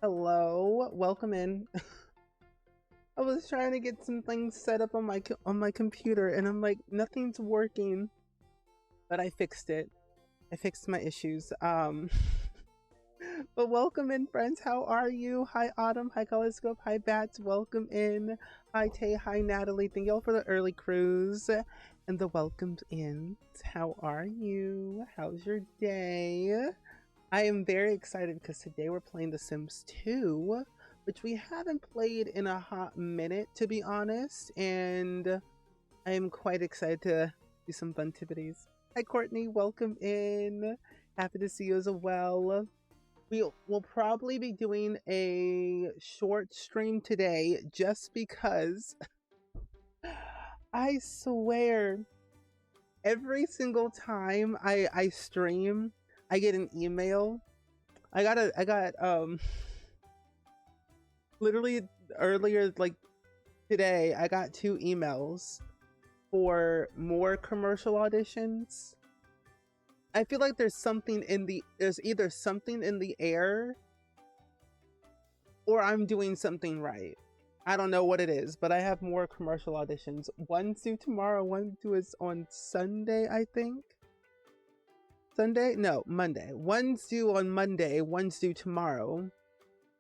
Hello, welcome in. I was trying to get some things set up on my computer, and I'm like, nothing's working. But I fixed it. I fixed my issues. But welcome in, friends. How are you? Hi, Autumn. Hi, Coloscope. Hi, Bats. Welcome in. Hi, Tay. Hi, Natalie. Thank y'all for the early cruise and the welcomes in. How are you? How's your day? I am very excited because today we're playing The Sims 2, which we haven't played in a hot minute, to be honest, and I am quite excited to do some fun activities. Hi, Courtney. Welcome in. Happy to see you as well. We'll probably be doing a short stream today just because I swear every single time I stream, I get an email. I got literally earlier, like today, I got 2 emails for more commercial auditions. I feel like there's either something in the air or I'm doing something right. I don't know what it is, but I have more commercial auditions. One's due tomorrow, one due is on Sunday, I think. Sunday? No, Monday. One's due on Monday, one's due tomorrow.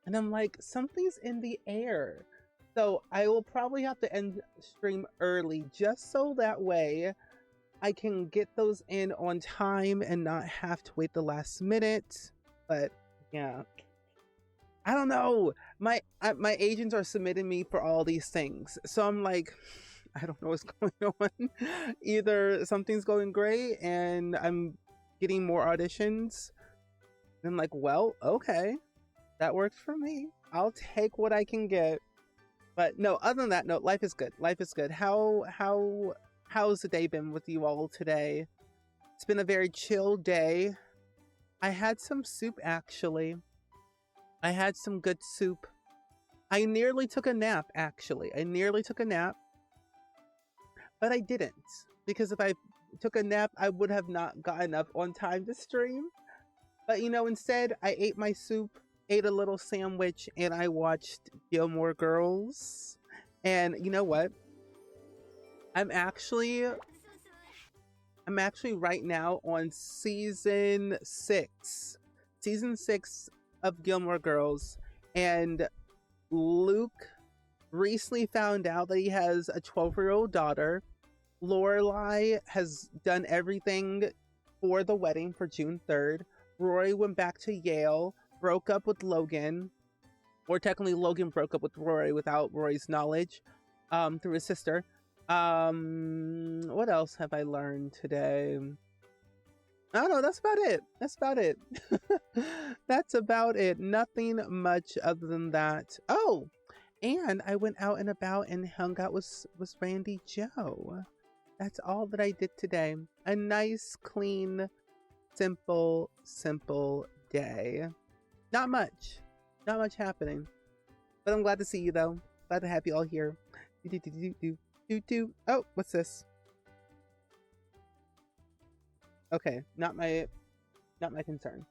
And I'm like, something's in the air. So I will probably have to end stream early just so that way I can get those in on time and not have to wait the last minute. But yeah, I don't know. My agents are submitting me for all these things. So I'm like, I don't know what's going on. Either something's going great and I'm getting more auditions. And I'm like, well, okay. That works for me. I'll take what I can get. But no, other than that, no, life is good. Life is good. How's the day been with you all today? It's been a very chill day. I had some soup, actually. I had some good soup. I nearly took a nap, actually. I nearly took a nap. But I didn't. Because if I took a nap, I would have not gotten up on time to stream. But, instead, I ate my soup, ate a little sandwich, and I watched Gilmore Girls. And you know what? I'm actually right now on season 6 of Gilmore Girls, and Luke recently found out that he has a 12-year-old daughter. Lorelai has done everything for the wedding for June 3rd. Rory went back to Yale, broke up with Logan, or technically Logan broke up with Rory without Rory's knowledge, through his sister. What else have I learned today? I don't know. That's about it. That's about it. Nothing much other than that. Oh, and I went out and about and hung out with Randy Joe. That's all that I did today. A nice, clean, simple day. Not much happening. But I'm glad to see you, though. Glad to have you all here. Oh, what's this? Okay, not my concern.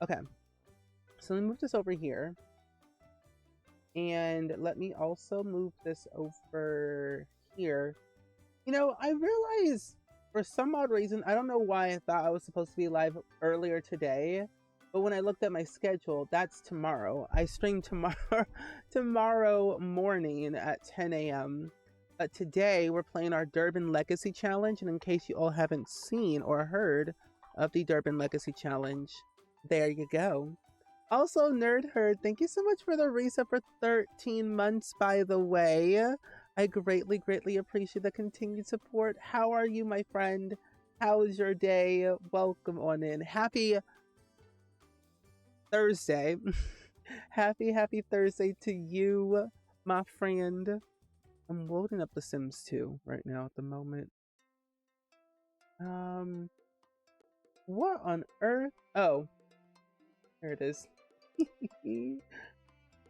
Okay, so let me move this over here, and let me also move this over here. I realized for some odd reason, I don't know why I thought I was supposed to be live earlier today, but when I looked at my schedule, that's tomorrow. I stream tomorrow morning at 10 a.m. But today we're playing our Durbin Legacy Challenge, and in case you all haven't seen or heard of the Durbin Legacy Challenge, there you go. Also, Nerd Herd, thank you so much for the reset for 13 months, by the way. I greatly appreciate the continued support. How are you, my friend? How is your day? Welcome on in. Happy Thursday. Happy Thursday to you, my friend. I'm loading up The Sims 2 right now at the moment. What on earth? Oh, there it is.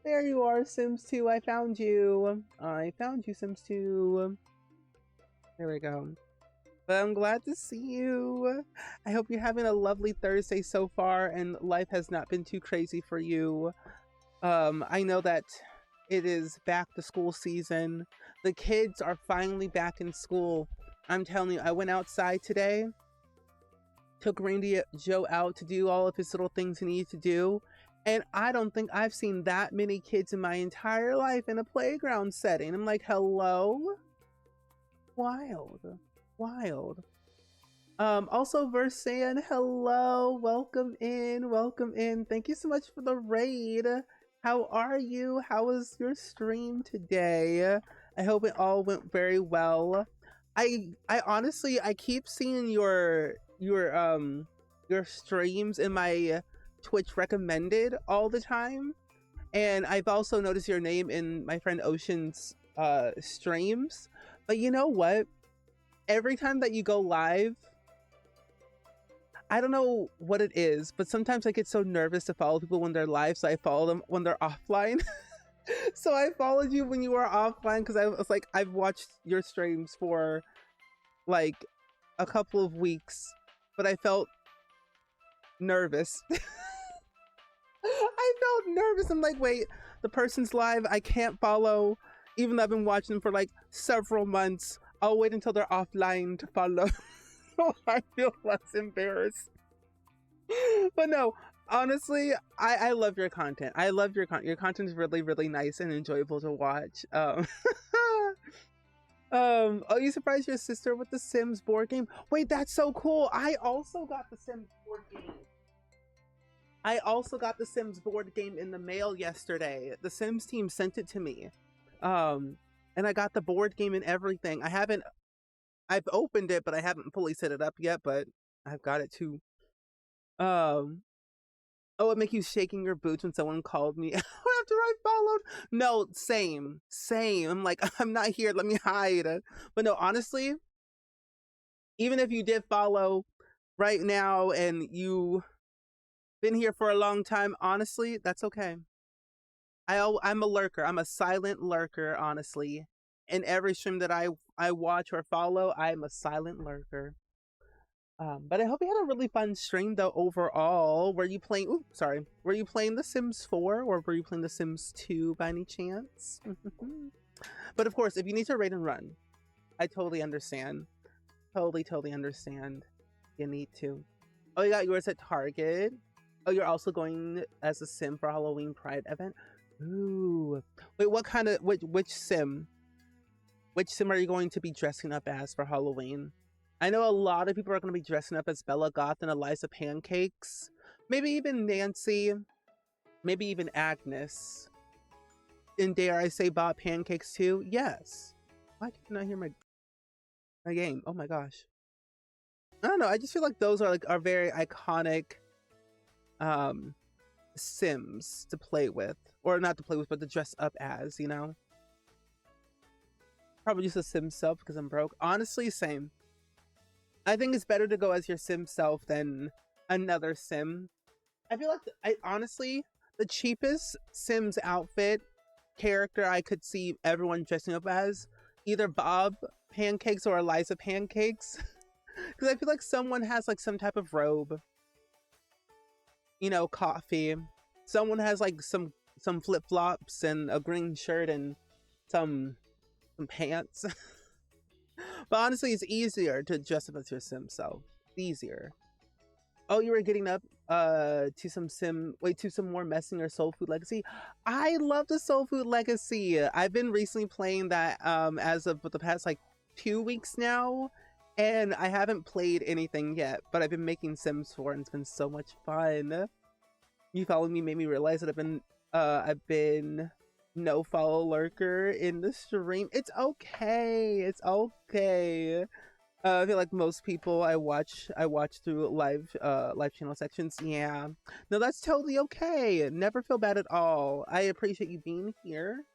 There you are, Sims 2. I found you. Sims 2. There we go. But I'm glad to see you. I hope you're having a lovely Thursday so far and life has not been too crazy for you. I know that it is back to school season. The kids are finally back in school. I'm telling you, I went outside today, took Randy Joe out to do all of his little things he needed to do. And I don't think I've seen that many kids in my entire life in a playground setting. I'm like, hello? Wild. Wild. Also Versan, hello, welcome in. Thank you so much for the raid. How are you? How was your stream today? I hope it all went very well. I honestly, I keep seeing your streams in my Twitch recommended all the time, and I've also noticed your name in my friend Ocean's streams. But you know what? Every time that you go live, I don't know what it is, but sometimes I get so nervous to follow people when they're live, so I follow them when they're offline. So I followed you when you were offline because I was like, I've watched your streams for like a couple of weeks, but I felt nervous. I felt nervous. I'm like, wait, the person's live. I can't follow, even though I've been watching them for like several months. I'll wait until they're offline to follow. So I feel less embarrassed. But no, honestly, I love your content. I love your content. Your content is really, really nice and enjoyable to watch. Oh, you surprised your sister with the Sims board game? Wait, that's so cool. I also got the Sims board game. I also got the Sims board game in the mail yesterday. The Sims team sent it to me. And I got the board game and everything. I've opened it, but I haven't fully set it up yet, but I've got it too. Oh, it make you shaking your boots when someone called me after I followed. No, same. I'm like, I'm not here. Let me hide. But no, honestly, even if you did follow right now and you been here for a long time, honestly, that's okay. I'm a lurker. I'm a silent lurker, honestly. In every stream that I watch or follow, I'm a silent lurker. But I hope you had a really fun stream though overall. Were you playing Were you playing The Sims 4 or were you playing The Sims 2 by any chance? But of course, if you need to raid and run, I totally understand. Totally understand. You need to. Oh, you got yours at Target. Oh, you're also going as a Sim for Halloween Pride event? Ooh. Wait, what kind of which Sim? Which Sim are you going to be dressing up as for Halloween? I know a lot of people are going to be dressing up as Bella Goth and Eliza Pancakes. Maybe even Nancy. Maybe even Agnes. And dare I say Bob Pancakes too? Yes. Why can you not hear my game? Oh my gosh. I don't know. I just feel like those are very iconic Sims to play with. Or not to play with, but to dress up as, you know? Probably just a Sim self because I'm broke. Honestly, same. I think it's better to go as your Sim self than another Sim. I feel like, honestly, the cheapest Sims outfit character I could see everyone dressing up as, either Bob Pancakes or Eliza Pancakes. Because I feel like someone has like some type of robe. You know, coffee. Someone has like some flip-flops and a green shirt and some pants. But honestly, it's easier to dress up as your Sim self. Easier. Oh, you were getting up to some more Messing or Soul Food Legacy. I love the Soul Food Legacy. I've been recently playing that as of the past like 2 weeks now, and I haven't played anything yet, but I've been making Sims 4 and it's been so much fun. You following me made me realize that I've been no follow lurker in the stream. It's okay. It's okay. I feel like most people I watch through live channel sections. Yeah. No, that's totally okay. Never feel bad at all. I appreciate you being here.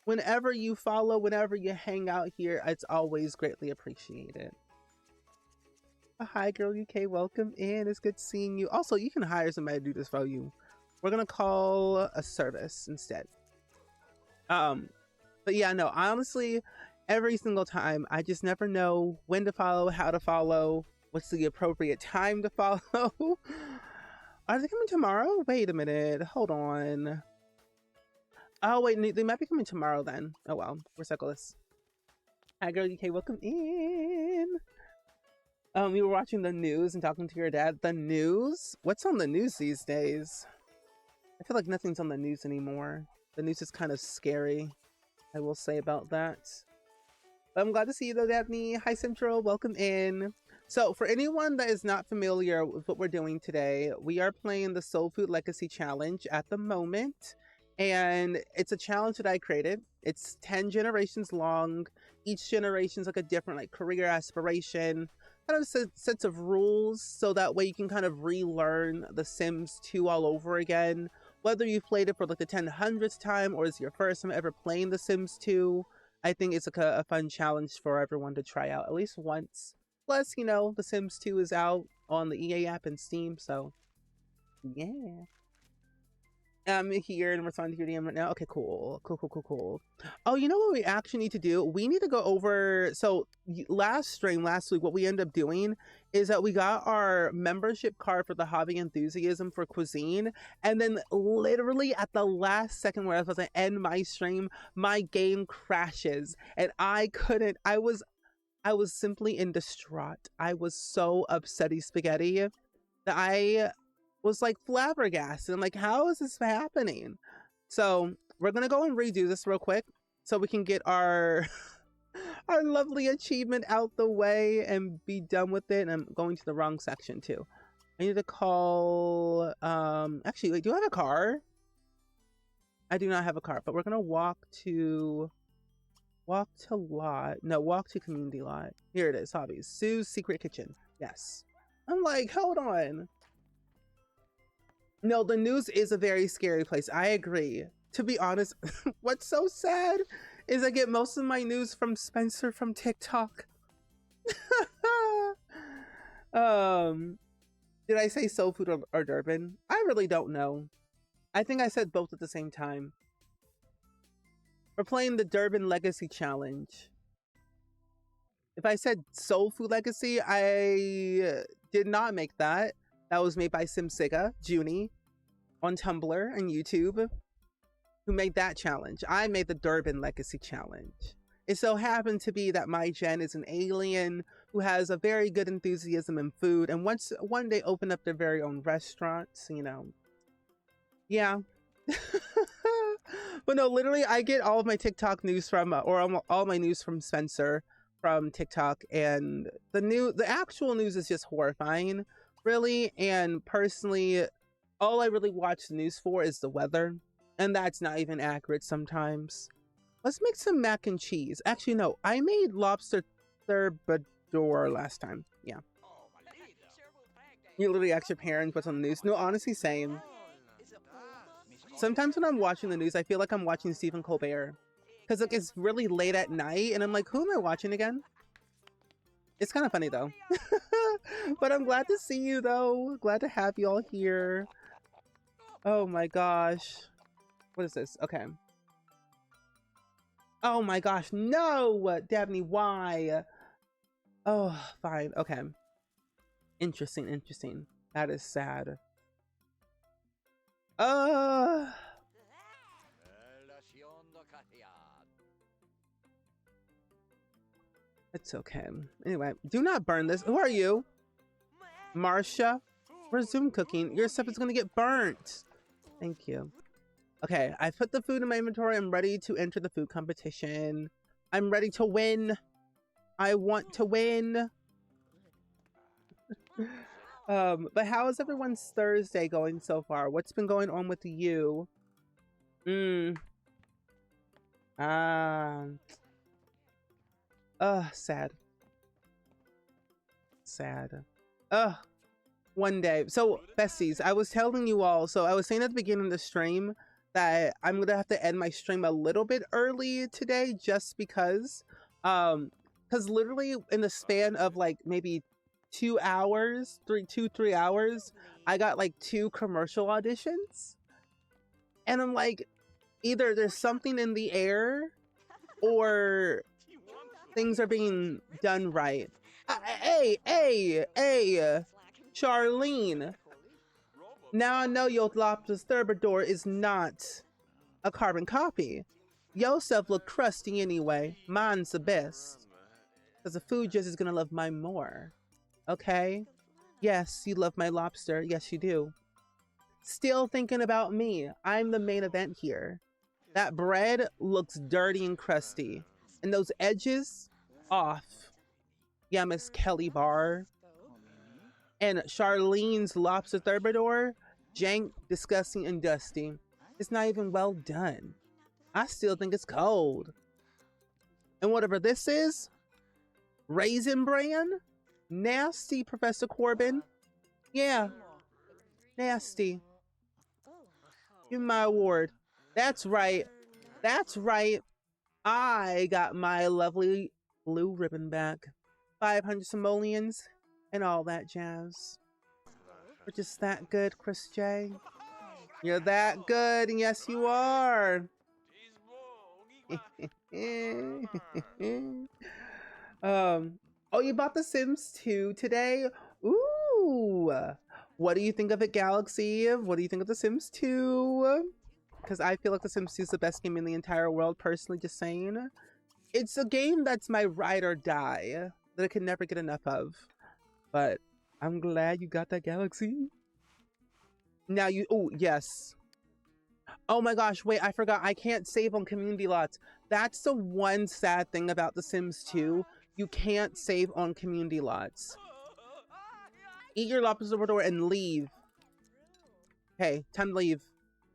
Whenever you follow, whenever you hang out here, it's always greatly appreciated. Hi girl UK, welcome in. It's good seeing you. Also, you can hire somebody to do this for you. We're gonna call a service instead. But yeah, no, honestly, every single time, I just never know when to follow, how to follow, what's the appropriate time to follow. Are they coming tomorrow? Wait a minute, hold on. Oh wait, they might be coming tomorrow then. Oh well, we're Cyclists. Hi girl UK, welcome in. You were watching the news and talking to your dad. The news? What's on the news these days? I feel like nothing's on the news anymore. The news is kind of scary, I will say about that. But I'm glad to see you though, Daphne. Hi Central, welcome in. So for anyone that is not familiar with what we're doing today, we are playing the Soul Food Legacy Challenge at the moment. And it's a challenge that I created. It's 10 generations long. Each generation's like a different like career aspiration, kind of sets of rules, so that way you can kind of relearn The Sims 2 all over again. Whether you've played it for like the 100th time or is your first time ever playing The Sims 2, I think it's like a fun challenge for everyone to try out at least once. Plus, you know, The Sims 2 is out on the EA app and Steam, so yeah. I'm here and responding to your DM right now. Okay, cool. Oh, you know what we actually need to do? We need to go over, so last week, what we ended up doing is that we got our membership card for the Hobby Enthusiasm for Cuisine, and then literally at the last second where I was supposed to end my stream, my game crashes, and I was simply in distraught. I was so upsetty spaghetti that I was like flabbergasted. I'm like, how is this happening? So we're gonna go and redo this real quick so we can get our our lovely achievement out the way and be done with it. And I'm going to the wrong section too. I need to call actually, wait, do I have a car? I do not have a car, but we're gonna walk to community lot. Here it is, hobbies. Sue's secret kitchen. Yes. I'm like, hold on. No, the news is a very scary place. I agree. To be honest, what's so sad is I get most of my news from Spencer from TikTok. Did I say Soul Food or Durbin? I really don't know. I think I said both at the same time. We're playing the Durbin Legacy Challenge. If I said Soul Food Legacy, I did not make that. That was made by SimSiga, Junie, on Tumblr and YouTube, who made that challenge. I made the Durbin Legacy Challenge. It so happened to be that my Jen is an alien who has a very good enthusiasm in food, and one day opened up their very own restaurants, you know. Yeah. But no, literally, I get all of my TikTok news from, or all my news from Spencer from TikTok, and the actual news is just horrifying, really. And personally, all I really watch the news for is the weather, and that's not even accurate sometimes. Let's make some mac and cheese. Actually, no, I made lobster thurbador last time. Yeah. You literally ask your parents what's on the news. No, honestly, same. Sometimes when I'm watching the news, I feel like I'm watching Stephen Colbert, because like it's really late at night, and I'm like, who am I watching again? It's kind of funny though. But I'm glad to see you though. Glad to have you all here. Oh my gosh. What is this? Okay. Oh my gosh, no! Dabney, why? Oh, fine. Okay. Interesting. That is sad. It's okay. Anyway, do not burn this. Who are you? Marcia? Resume cooking. Your stuff is gonna get burnt. Thank you. Okay, I put the food in my inventory. I'm ready to enter the food competition. I'm ready to win. I want to win. But how is everyone's Thursday going so far? What's been going on with you? Sad. One day. So, besties, I was telling you all, so I was saying at the beginning of the stream that I'm gonna have to end my stream a little bit early today, just because literally in the span of like maybe 2 hours, 3 hours, I got like 2 commercial auditions, and I'm like, either there's something in the air or things are being done right. Hey, Charlene. Now I know your lobster thurbador is not a carbon copy. Yo stuff look crusty anyway. Mine's the best. Because the food just is gonna love mine more. Okay? Yes, you love my lobster. Yes, you do. Still thinking about me. I'm the main event here. That bread looks dirty and crusty. And those edges, off. Yeah, Miss Kelly Bar. And Charlene's lobster thermidor, jank, disgusting, and dusty. It's not even well done. I still think it's cold. And whatever this is, Raisin Bran? Nasty, Professor Corbin. Yeah, nasty. Give me my award. That's right. That's right. I got my lovely blue ribbon back. 500 simoleons and all that jazz. We're just that good, Chris J. You're that good, and yes you are. Oh, you bought The Sims 2 today? Ooh. What do you think of it, Galaxy? What do you think of The Sims 2? Because I feel like The Sims 2 is the best game in the entire world, personally, just saying. It's a game that's my ride or die, that I can never get enough of. But I'm glad you got that, Galaxy. Now you, oh, yes. Oh my gosh, wait, I forgot. I can't save on community lots. That's the one sad thing about The Sims 2. You can't save on community lots. Eat your lobster door and leave. Hey, time to leave.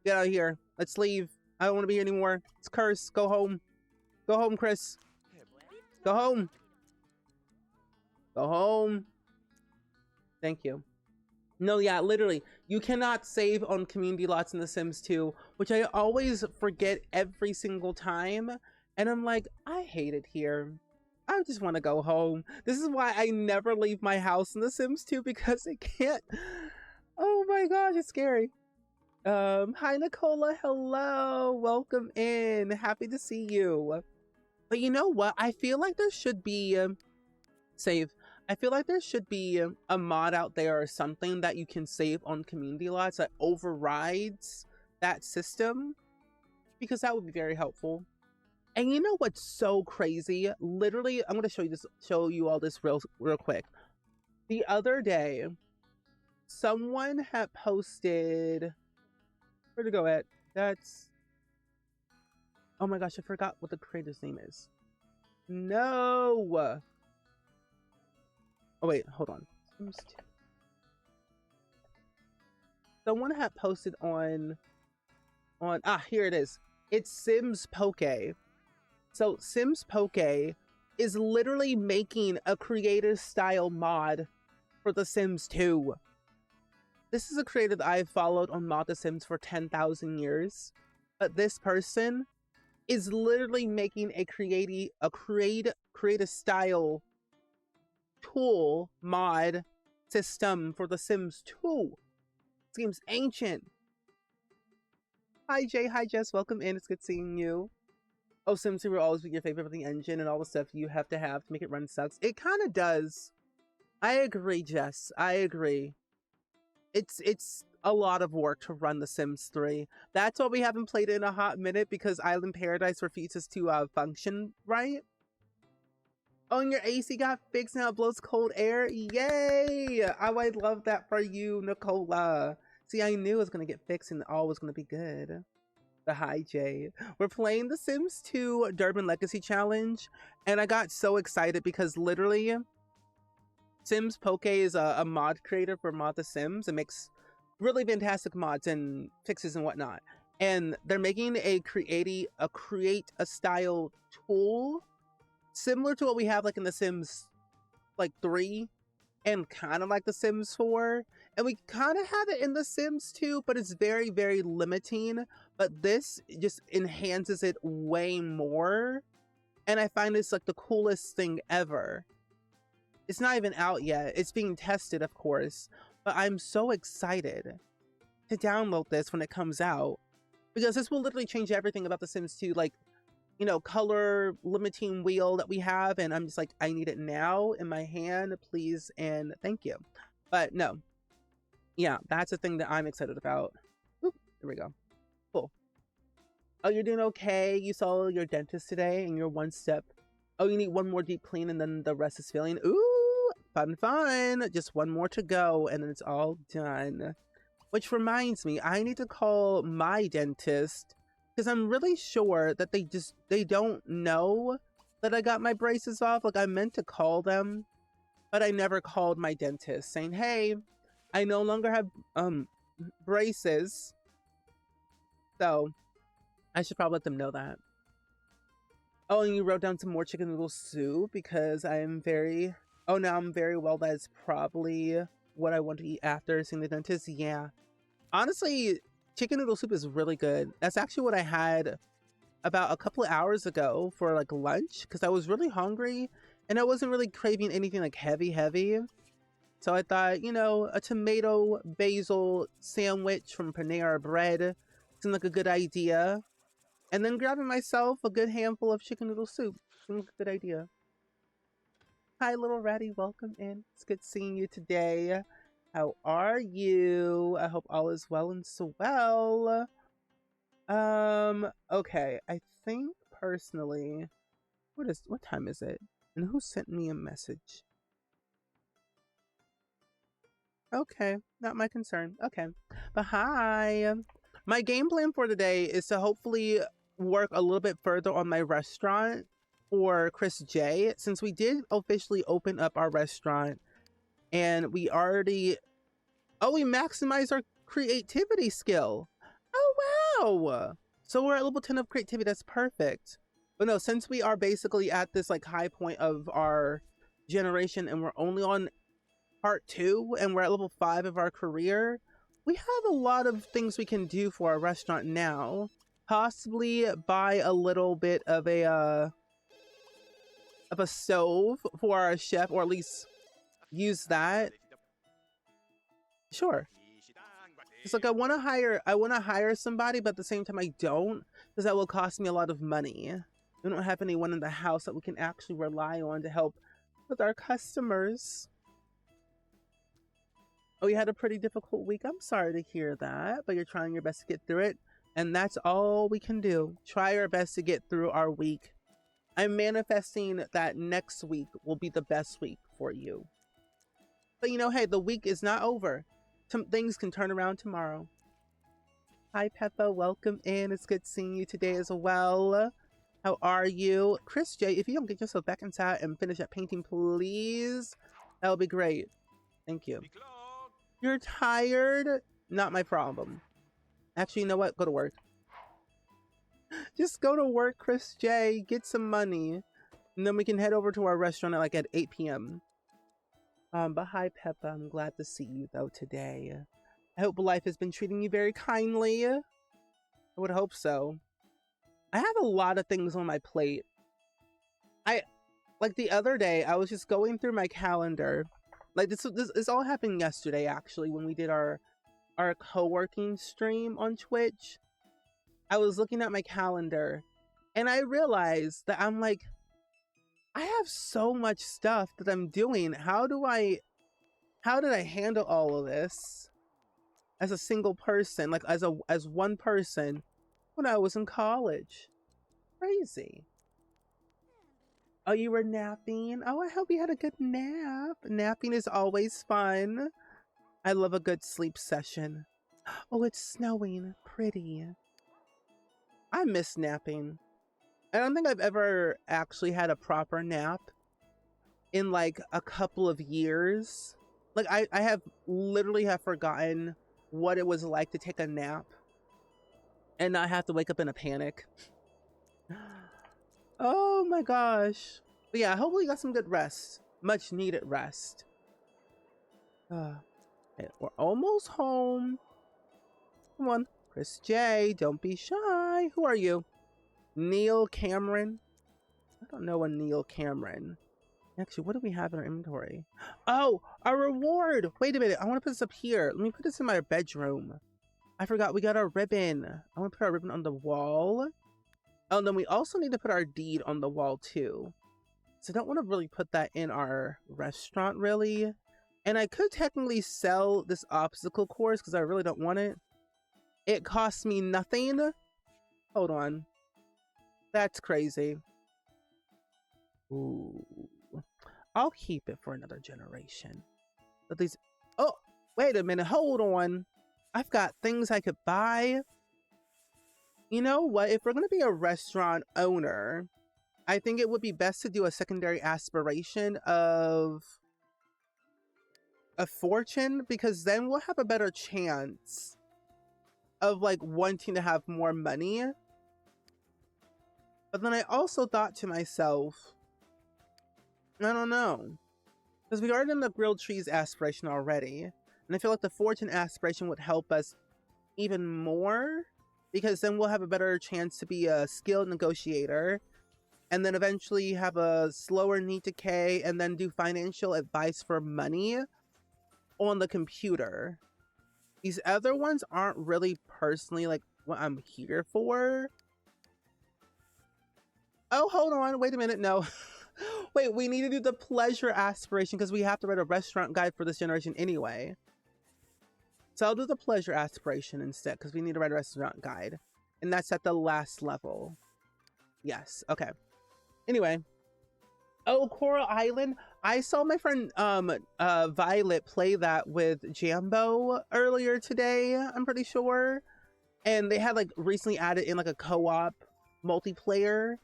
Get out of here. Let's leave. I don't want to be here anymore. It's cursed. Go home. Go home, Chris. Go home. Go home. Thank you. No, yeah, literally. You cannot save on community lots in The Sims 2, which I always forget every single time. And I'm like, I hate it here. I just want to go home. This is why I never leave my house in The Sims 2, because I can't. Oh my gosh, it's scary. Hi Nicola, hello, welcome in. Happy to see you. But you know what? I feel like there should be save. I feel like there should be a mod out there or something that you can save on community lots that overrides that system, because that would be very helpful. And you know what's so crazy? Literally, I'm gonna show you all this real quick. The other day, someone had posted. Where to go at? That's. Oh my gosh, I forgot what the creator's name is. No. Oh wait, hold on. Someone had posted on here it is. It's Sims Poke. So Sims Poke is literally making a creator style mod for The Sims 2. This is a creator that I've followed on Mod The Sims for 10,000 years. But this person is literally making a creative style tool mod system for The Sims 2. This game's ancient. Hi Jay, hi Jess, welcome in. It's good seeing you. Oh, Sims 2 will always be your favorite for the engine and all the stuff you have to make it run sucks. It kind of does. I agree, Jess. I agree. It's a lot of work to run The Sims 3. That's why we haven't played it in a hot minute, because Island Paradise refuses to function right. Oh, and your AC got fixed now. It blows cold air. Yay! I would love that for you, Nicola. See, I knew it was going to get fixed and all was going to be good. The hi Jay. We're playing The Sims 2 Durbin Legacy Challenge, and I got so excited because literally Sims Poke is a mod creator for Mod The Sims. It makes really fantastic mods and fixes and whatnot. And they're making a create a style tool similar to what we have like in The Sims like 3 and kind of like The Sims 4. And we kind of have it in The Sims 2, but it's very, very limiting. But this just enhances it way more. And I find this like the coolest thing ever. It's not even out yet. It's being tested, of course. But I'm so excited to download this when it comes out, because this will literally change everything about The Sims 2. Like, you know, color limiting wheel that we have. And I'm just like, I need it now in my hand, please. And thank you. But no. Yeah, that's a thing that I'm excited about. Oop, there we go. Cool. Oh, you're doing okay. You saw your dentist today and you're one step. Oh, you need one more deep clean and then the rest is filling. Ooh, fun. Just one more to go and then it's all done. Which reminds me, I need to call my dentist because I'm really sure that they don't know that I got my braces off. Like, I meant to call them, but I never called my dentist saying, hey, I no longer have braces. So I should probably let them know that. Oh, and you wrote down some more chicken noodle soup because I am very, oh, now I'm very well. That is probably what I want to eat after seeing the dentist. Yeah. Honestly, chicken noodle soup is really good. That's actually what I had about a couple of hours ago for like lunch because I was really hungry and I wasn't really craving anything like heavy. So I thought, you know, a tomato basil sandwich from Panera Bread seemed like a good idea. And then grabbing myself a good handful of chicken noodle soup seemed like a good idea. Hi, little ratty. Welcome in. It's good seeing you today. How are you? I hope all is well and so well. Okay. I think personally, what time is it? And who sent me a message? Okay, not my concern. Okay. But hi. My game plan for today is to hopefully work a little bit further on my restaurant for Chris J, since we did officially open up our restaurant and we already, oh, we maximized our creativity skill. Oh, wow. So we're at level 10 of creativity. That's perfect. But no, since we are basically at this like high point of our generation and we're only on part 2 and we're at level 5 of our career, we have a lot of things we can do for our restaurant now. Possibly buy a little bit of a stove for our chef, or at least use that. Sure. It's like I want to hire somebody, but at the same time I don't, because that will cost me a lot of money. We don't have anyone in the house that we can actually rely on to help with our customers. Oh, you had a pretty difficult week. I'm sorry to hear that, but you're trying your best to get through it. And that's all we can do. Try our best to get through our week. I'm manifesting that next week will be the best week for you. But you know, hey, the week is not over. Some things can turn around tomorrow. Hi, Peppa. Welcome in. It's good seeing you today as well. How are you? Chris J, if you don't get yourself back inside and finish that painting, please, that would be great. Thank you. You're tired? Not my problem. Actually, you know what? Go to work. Just go to work, Chris J. Get some money. And then we can head over to our restaurant at 8 p.m. But hi, Peppa. I'm glad to see you, though, today. I hope life has been treating you very kindly. I would hope so. I have a lot of things on my plate. Like the other day, I was just going through my calendar. Like this all happened yesterday, actually, when we did our co-working stream on Twitch. I was looking at my calendar and I realized that I'm like, I have so much stuff that I'm doing. How did I handle all of this as a single person, like as one person when I was in college? Crazy. Oh, you were napping? Oh, I hope you had a good nap. Napping is always fun. I love a good sleep session. Oh, it's snowing. Pretty. I miss napping. I don't think I've ever actually had a proper nap in like a couple of years. Like I have literally forgotten what it was like to take a nap and not have to wake up in a panic. Oh my gosh. But yeah, hopefully you got some good rest. Much needed rest. We're almost home. Come on, Chris J, don't be shy. Who are you? Neil Cameron? I don't know a Neil Cameron. Actually, what do we have in our inventory? Oh, our reward. Wait a minute. I want to put this up here. Let me put this in my bedroom. I forgot we got our ribbon. I want to put our ribbon on the wall. Oh, and then we also need to put our deed on the wall too. So I don't want to really put that in our restaurant really. And I could technically sell this obstacle course because I really don't want it. It costs me nothing. Hold on. That's crazy. Ooh. I'll keep it for another generation. But these... Oh, wait a minute. Hold on. I've got things I could buy. You know what? If we're going to be a restaurant owner, I think it would be best to do a secondary aspiration of a fortune, because then we'll have a better chance of like wanting to have more money. But then I also thought to myself, I don't know, because we are in the grilled cheese aspiration already, and I feel like the fortune aspiration would help us even more, because then we'll have a better chance to be a skilled negotiator, and then eventually have a slower need decay, and then do financial advice for money on the computer. These other ones aren't really personally like what I'm here for. Oh, hold on. Wait a minute. No. Wait, we need to do the pleasure aspiration because we have to write a restaurant guide for this generation anyway. So I'll do the pleasure aspiration instead because we need to write a restaurant guide. And that's at the last level. Yes. Okay. Anyway. Oh, Coral Island. I saw my friend Violet play that with Jambo earlier today, I'm pretty sure. And they had like recently added in like a co-op multiplayer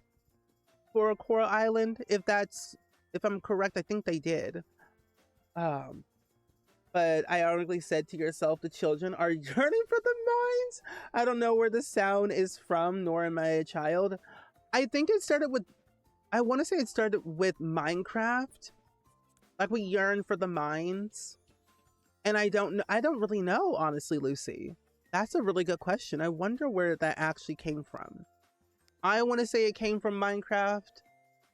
for Coral Island. If I'm correct, I think they did. But I ironically said to yourself, the children are yearning for the mines. I don't know where the sound is from, nor am I a child. I think it started with, I want to say it started with Minecraft. Like we yearn for the mines. And I don't really know, honestly, Lucy. That's a really good question. I wonder where that actually came from. I want to say it came from Minecraft,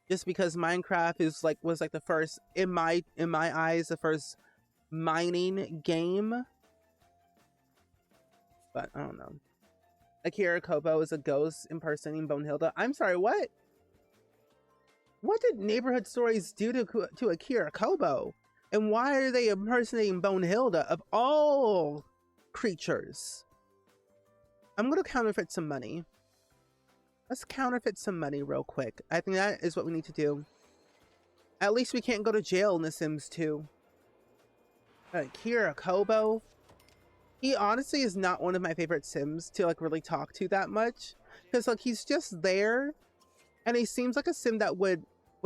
just because Minecraft was like the first, in my eyes, the first mining game. But I don't know. Akira Kobo is a ghost impersonating Bonehilda. I'm sorry, what? What did Neighborhood Stories do to Akira Kobo? And why are they impersonating Bonehilda of all creatures? I'm gonna counterfeit some money. Let's counterfeit some money real quick. I think that is what we need to do. At least we can't go to jail in The Sims 2. Akira Kobo. He honestly is not one of my favorite Sims to like really talk to that much. Because like he's just there. And he seems like a Sim that would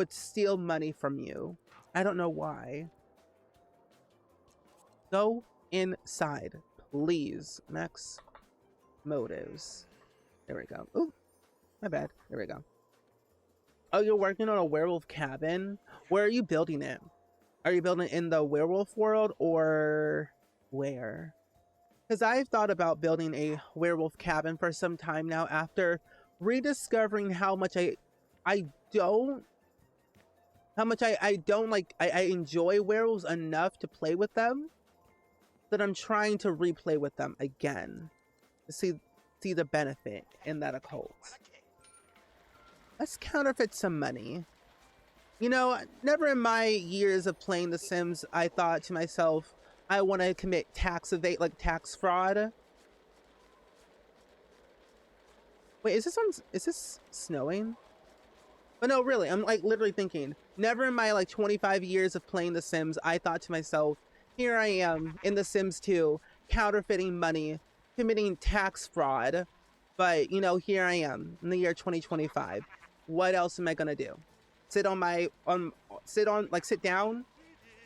steal money from you. I don't know why. Go inside, please. Max motives. There we go. Ooh, my bad. There we go. Oh, you're working on a werewolf cabin? Where are you building it? Are you building it in the werewolf world or where? Because I've thought about building a werewolf cabin for some time now after rediscovering how much I don't enjoy werewolves enough to play with them, that I'm trying to replay with them again to see the benefit in that occult. Let's counterfeit some money. You know, never in my years of playing The Sims I thought to myself, I want to commit tax fraud. Wait, is this snowing? But no, really, I'm like literally thinking, never in my like 25 years of playing The Sims, I thought to myself, here I am in The Sims 2, counterfeiting money, committing tax fraud. But, you know, here I am in the year 2025. What else am I gonna do? Sit down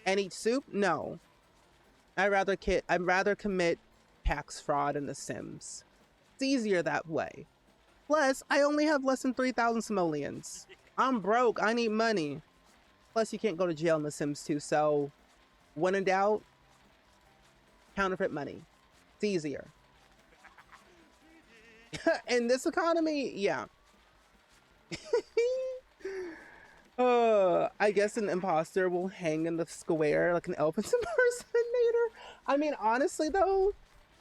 and eat soup? No. I'd rather commit tax fraud in The Sims. It's easier that way. Plus, I only have less than 3,000 simoleons. I'm broke. I need money. Plus, you can't go to jail in The Sims 2, so when in doubt, counterfeit money. It's easier. In this economy, yeah. I guess an imposter will hang in the square like an elf impersonator. I mean, honestly, though,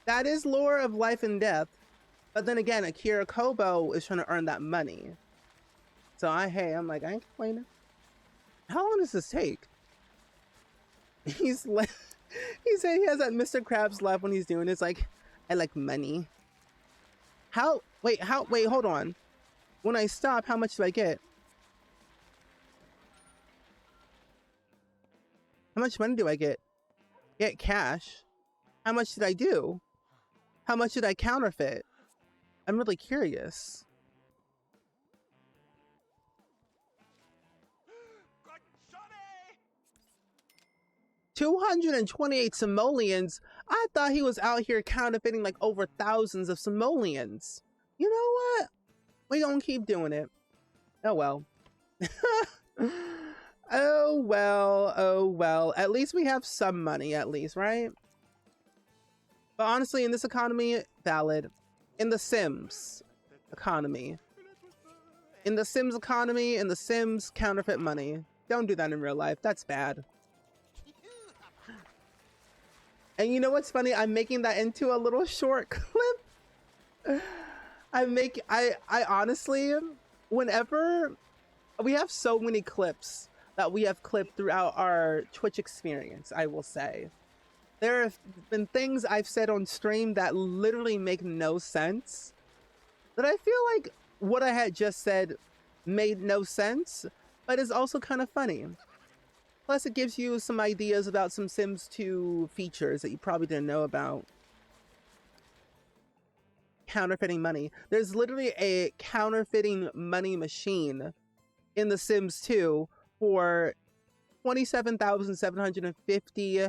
that is lore of life and death. But then again, Akira Kobo is trying to earn that money. So I'm like, I ain't complaining. How long does this take? He said he has that Mr. Krabs laugh when he's doing it. It's like, I like money. Wait, hold on. When I stop, how much do I get? How much money do I get? Get cash. How much did I do? How much did I counterfeit? I'm really curious. Good Johnny! 228 simoleons? I thought he was out here counterfeiting like over thousands of simoleons. You know what? We gonna keep doing it. Oh well. Oh well, oh well. At least we have some money, at least, right? But honestly, in this economy, valid. In the Sims economy. In the Sims economy, in the Sims, counterfeit money. Don't do that in real life. That's bad. And you know what's funny? I'm making that into a little short clip. I honestly, whenever we have so many clips that we have clipped throughout our Twitch experience, I will say. There have been things I've said on stream that literally make no sense. That I feel like what I had just said made no sense, but is also kind of funny. Plus, it gives you some ideas about some Sims 2 features that you probably didn't know about. Counterfeiting money. There's literally a counterfeiting money machine in The Sims 2 for 27,750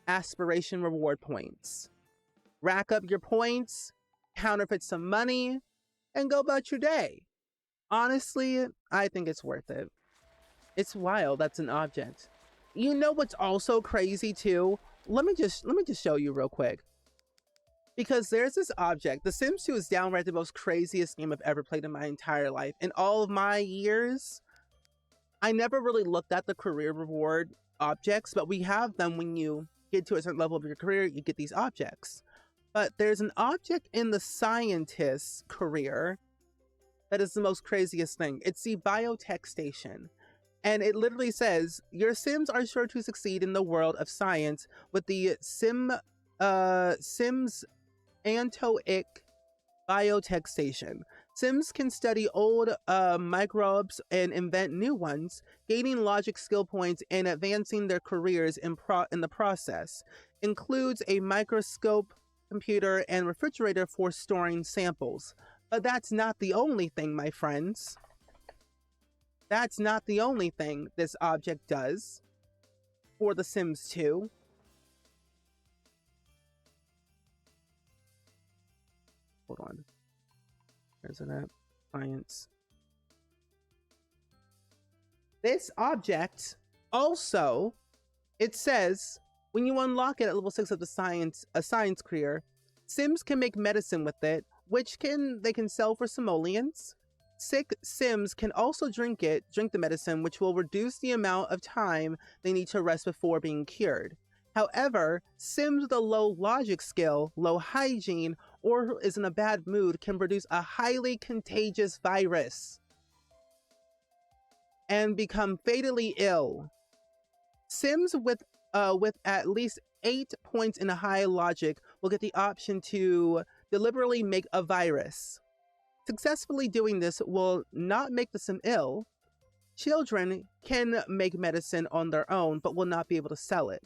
aspiration reward points. Rack up your points, counterfeit some money, and go about your day. Honestly, I think it's worth it. It's wild. That's an object. You know what's also crazy too? Let me just show you real quick. Because there's this object. The Sims 2 is downright the most craziest game I've ever played in my entire life. In all of my years, I never really looked at the career reward objects, but we have them when you get to a certain level of your career, you get these objects. But there's an object in the scientist's career that is the most craziest thing. It's the biotech station. And it literally says, your Sims are sure to succeed in the world of science with the Sims Antoic biotech station. Sims can study old microbes and invent new ones, gaining logic skill points and advancing their careers in the process. Includes a microscope, computer, and refrigerator for storing samples. But that's not the only thing, my friends. That's not the only thing this object does for The Sims 2. Hold on. There's an app. Science. This object also, it says, when you unlock it at level 6 of the science career, Sims can make medicine with it, which they can sell for simoleons. Sick Sims can also drink the medicine, which will reduce the amount of time they need to rest before being cured. However, Sims with a low logic skill, low hygiene, or is in a bad mood can produce a highly contagious virus and become fatally ill. Sims with at least 8 points in a high logic will get the option to deliberately make a virus. Successfully doing this will not make the Sim ill. Children can make medicine on their own, but will not be able to sell it.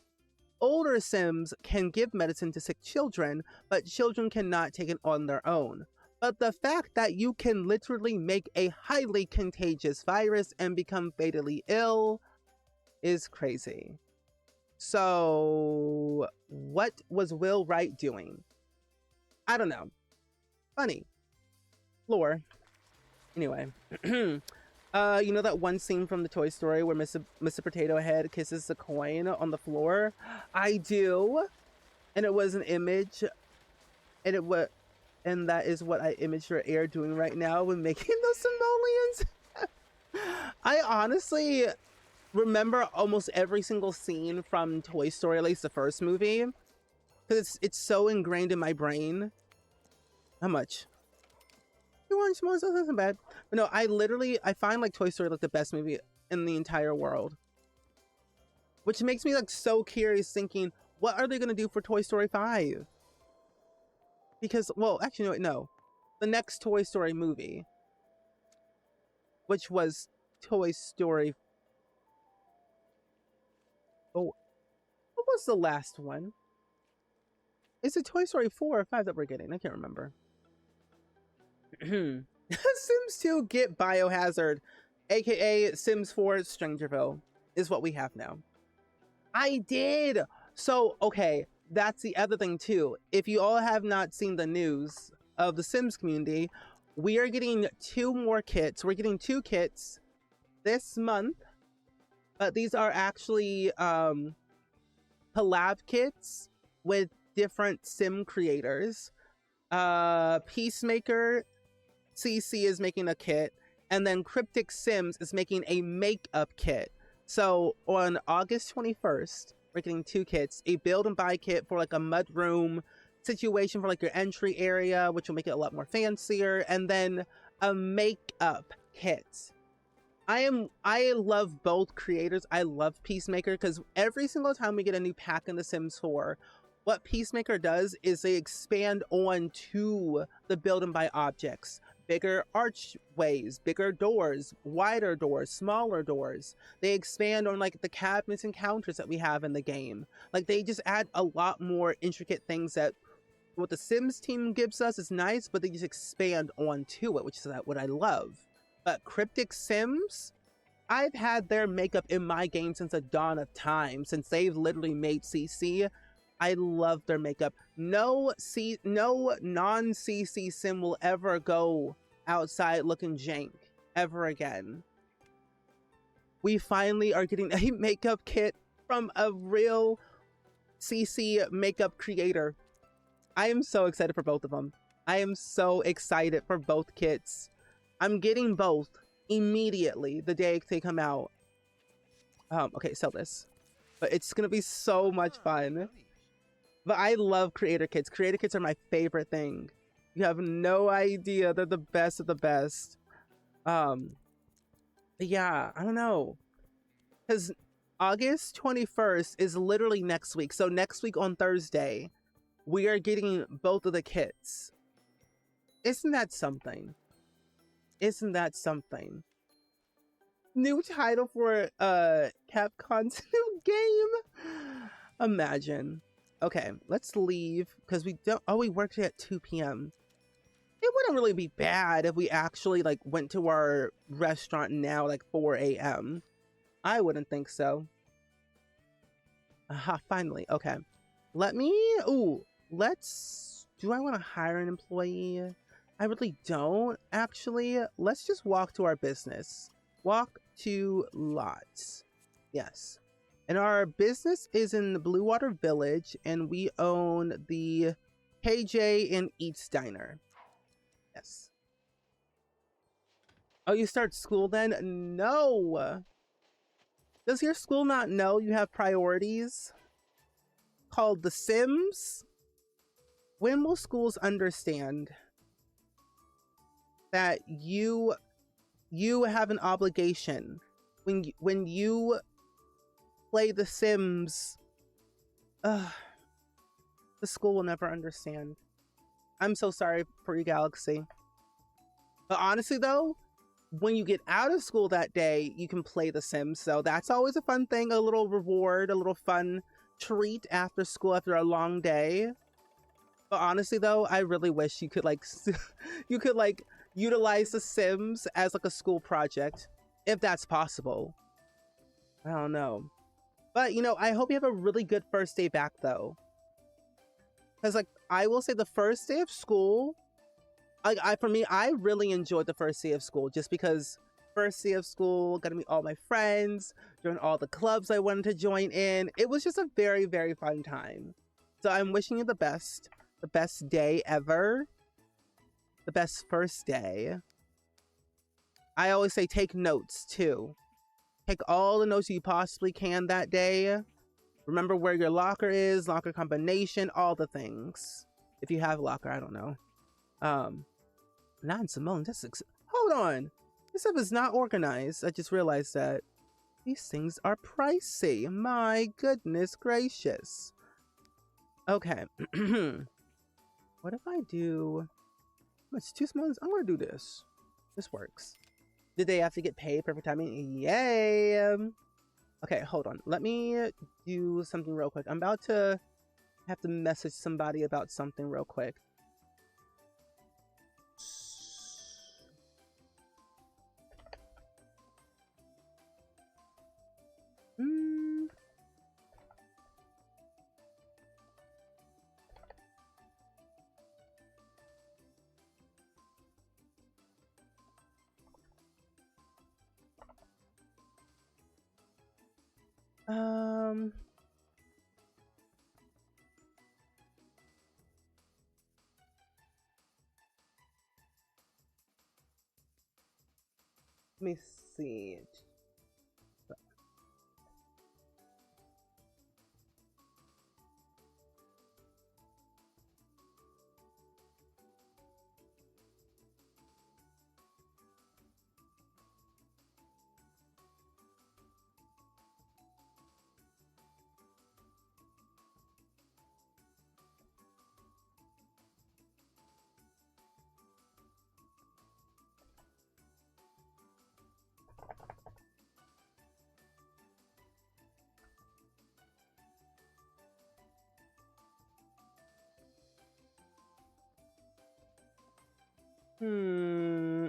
Older Sims can give medicine to sick children, but children cannot take it on their own. But the fact that you can literally make a highly contagious virus and become fatally ill is crazy. So, what was Will Wright doing? I don't know. Funny. Lore. Anyway. You know that one scene from the Toy Story where Mr. Potato Head kisses the coin on the floor? I do. And it was an image. And that is what I imaged your air doing right now when making those simoleons. I honestly remember almost every single scene from Toy Story, at least the first movie. Because it's so ingrained in my brain. How much? You want more? So that's not bad. But no, I find like Toy Story like the best movie in the entire world. Which makes me like so curious thinking, what are they going to do for Toy Story 5? Because, well, actually, no. the next Toy Story movie, which was Toy Story. Oh, what was the last one? Is it Toy Story 4 or 5 that we're getting? I can't remember. Sims 2 get Biohazard, aka Sims 4 Strangerville, is what we have now. I did! So, okay, that's the other thing too. If you all have not seen the news of the Sims community, we are getting 2 more kits. We're getting 2 kits this month, but these are actually collab kits with different sim creators. Peacemaker CC is making a kit, and then Cryptic Sims is making a makeup kit. So on August 21st, we're getting 2 kits, a build and buy kit for like a mudroom situation for like your entry area, which will make it a lot more fancier, and then a makeup kit. I love both creators. I love Peacemaker because every single time we get a new pack in The Sims 4, what Peacemaker does is they expand on to the build and buy objects. Bigger archways, bigger doors, wider doors, smaller doors. They expand on like the cabinets and counters that we have in the game. Like they just add a lot more intricate things that what the Sims team gives us is nice, but they just expand onto it, which is what I love. But Cryptic Sims, I've had their makeup in my game since the dawn of time, since they've literally made CC. I love their makeup. No non-CC sim will ever go outside looking jank ever again. We finally are getting a makeup kit from a real CC makeup creator. I am so excited for both of them. I am so excited for both kits. I'm getting both immediately the day they come out. Okay, sell this. But it's gonna be so much fun. But I love creator kits. Creator kits are my favorite thing. You have no idea. They're the best of the best. Yeah, I don't know. Because August 21st is literally next week. So next week on Thursday, we are getting both of the kits. Isn't that something? Isn't that something? New title for Capcom's new game. Imagine. Okay, let's leave because we don't. Oh, we worked at 2 p.m. It wouldn't really be bad if we actually like went to our restaurant now, like 4 a.m. I wouldn't think so. Aha, finally. Okay, let me. Ooh, let's. Do I want to hire an employee? I really don't, actually. Let's just walk to our business. Walk to lots. Yes. And our business is in the Blue Water Village, and we own the KJ and Eats Diner. Yes. Oh, you start school then? No! Does your school not know you have priorities? Called The Sims? When will schools understand that you have an obligation when you play The Sims? The school will never understand. I'm so sorry for you, Galaxy. But honestly though, when you get out of school that day, you can play The Sims, so that's always a fun thing, a little reward, a little fun treat after school after a long day. But honestly though, I really wish you could like you could like utilize The Sims as like a school project, if that's possible. I don't know. But you know, I hope you have a really good first day back though. Because like I will say the first day of school, for me, I really enjoyed the first day of school just because first day of school, got to meet all my friends, join all the clubs I wanted to join in. It was just a very, very fun time. So I'm wishing you the best day ever. The best first day. I always say take notes too. Take all the notes you possibly can that day. Remember where your locker is, locker combination, all the things. If you have a locker, I don't know. Non-Simone, hold on. This stuff is not organized. I just realized that these things are pricey. My goodness gracious. Okay. What if I do... it's 2 months. I'm gonna do this. This works. Did they have to get paid? Perfect timing. Yay! Okay, hold on. Let me do something real quick. I'm about to have to message somebody about something real quick. Let me see.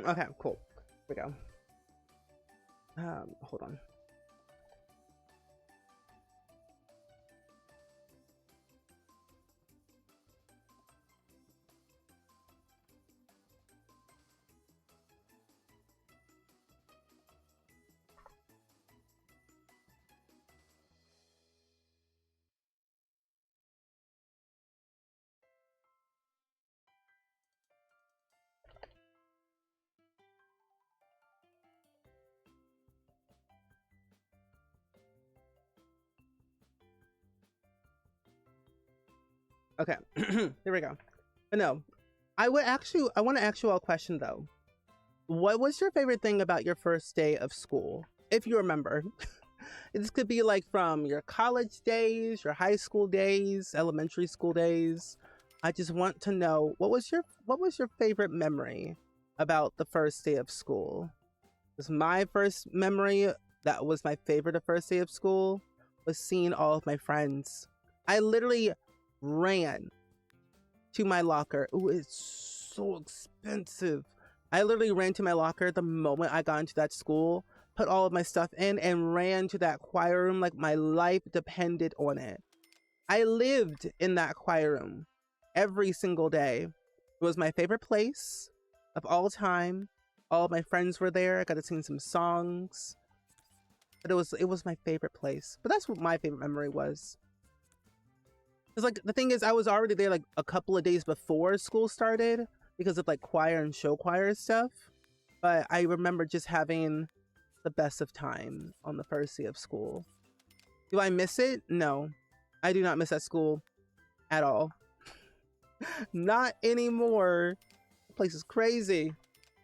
Okay, cool. Here we go. Hold on. Okay, here we go. But no, I want to ask you all a question though. What was your favorite thing about your first day of school, if you remember? This could be like from your college days, your high school days, elementary school days. I just want to know what was your favorite memory about the first day of school? Because my first memory that was my favorite the first day of school was seeing all of my friends. I literally ran to my locker. Ooh, it's so expensive. I literally ran to my locker the moment I got into that school, put all of my stuff in, and ran to that choir room like my life depended on it. I lived in that choir room every single day. It was my favorite place of all time. All of my friends were there. I got to sing some songs. But it was my favorite place. But that's what my favorite memory was. It's like, the thing is, I was already there like a couple of days before school started because of like choir and show choir stuff. But I remember just having the best of time on the first day of school. Do I miss it? No, I do not miss that school at all. Not anymore. The place is crazy.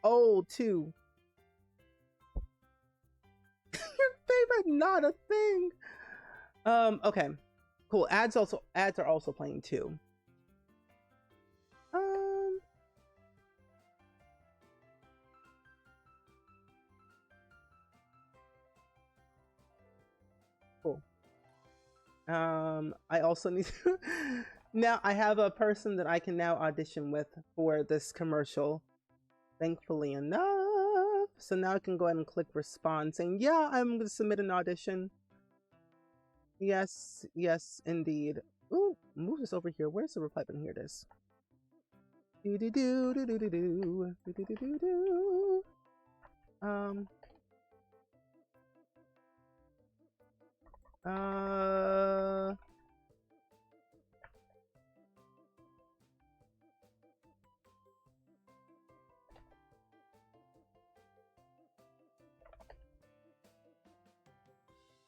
Old too. Your favorite, not a thing. Okay. Cool. Ads are also playing too. Cool. I also need to now I have a person that I can now audition with for this commercial. Thankfully enough. So now I can go ahead and click respond saying, yeah, I'm gonna submit an audition. Yes, yes, indeed. Ooh, move this over here. Where's the reply button? Here it is. Do do do do do do do do do do do.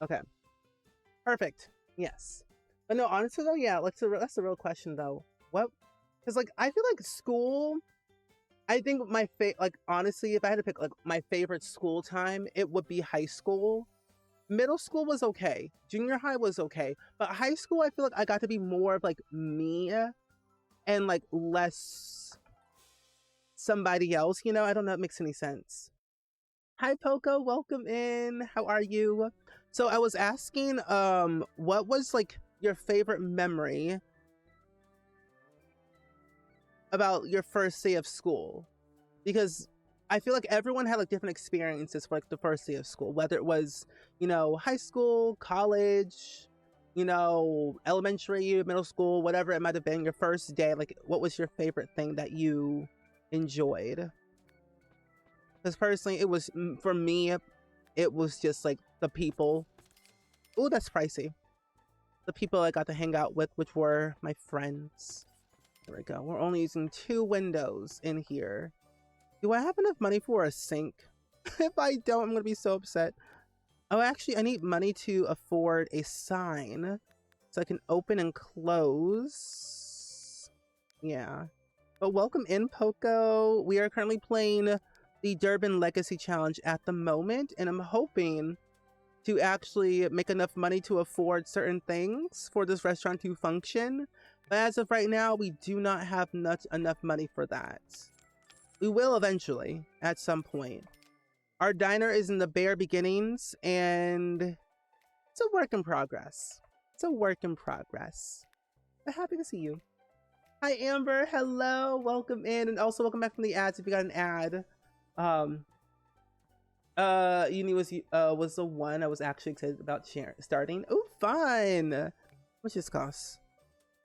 Okay. Perfect. Yes. But no, honestly though, yeah, that's the real question though. What? Because like I feel like school. I think like honestly, if I had to pick like my favorite school time, it would be high school. Middle school was okay. Junior high was okay, but high school, I feel like I got to be more of like me and like less somebody else, you know? I don't know if it makes any sense. Hi Poco, welcome in. How are you? So I was asking, what was like your favorite memory about your first day of school? Because I feel like everyone had like different experiences for like the first day of school, whether it was, you know, high school, college, you know, elementary, middle school, whatever it might have been, your first day. Like, what was your favorite thing that you enjoyed? Because personally, it was, for me, it was just like the people. Oh, that's pricey. The people I got to hang out with, which were my friends. There we go. We're only using 2 windows in here. Do I have enough money for a sink? If I don't, I'm going to be so upset. Oh, actually, I need money to afford a sign so I can open and close. Yeah. But welcome in, Poco. We are currently playing the Durbin Legacy Challenge at the moment, and I'm hoping to actually make enough money to afford certain things for this restaurant to function. But as of right now, we do not have enough money for that. We will eventually, at some point. Our diner is in the bare beginnings, and it's a work in progress. It's a work in progress. But happy to see you. Hi, Amber. Hello. Welcome in, and also welcome back from the ads if you got an ad. Uni was the one I was actually excited about starting. Oh, fun! What's this cost?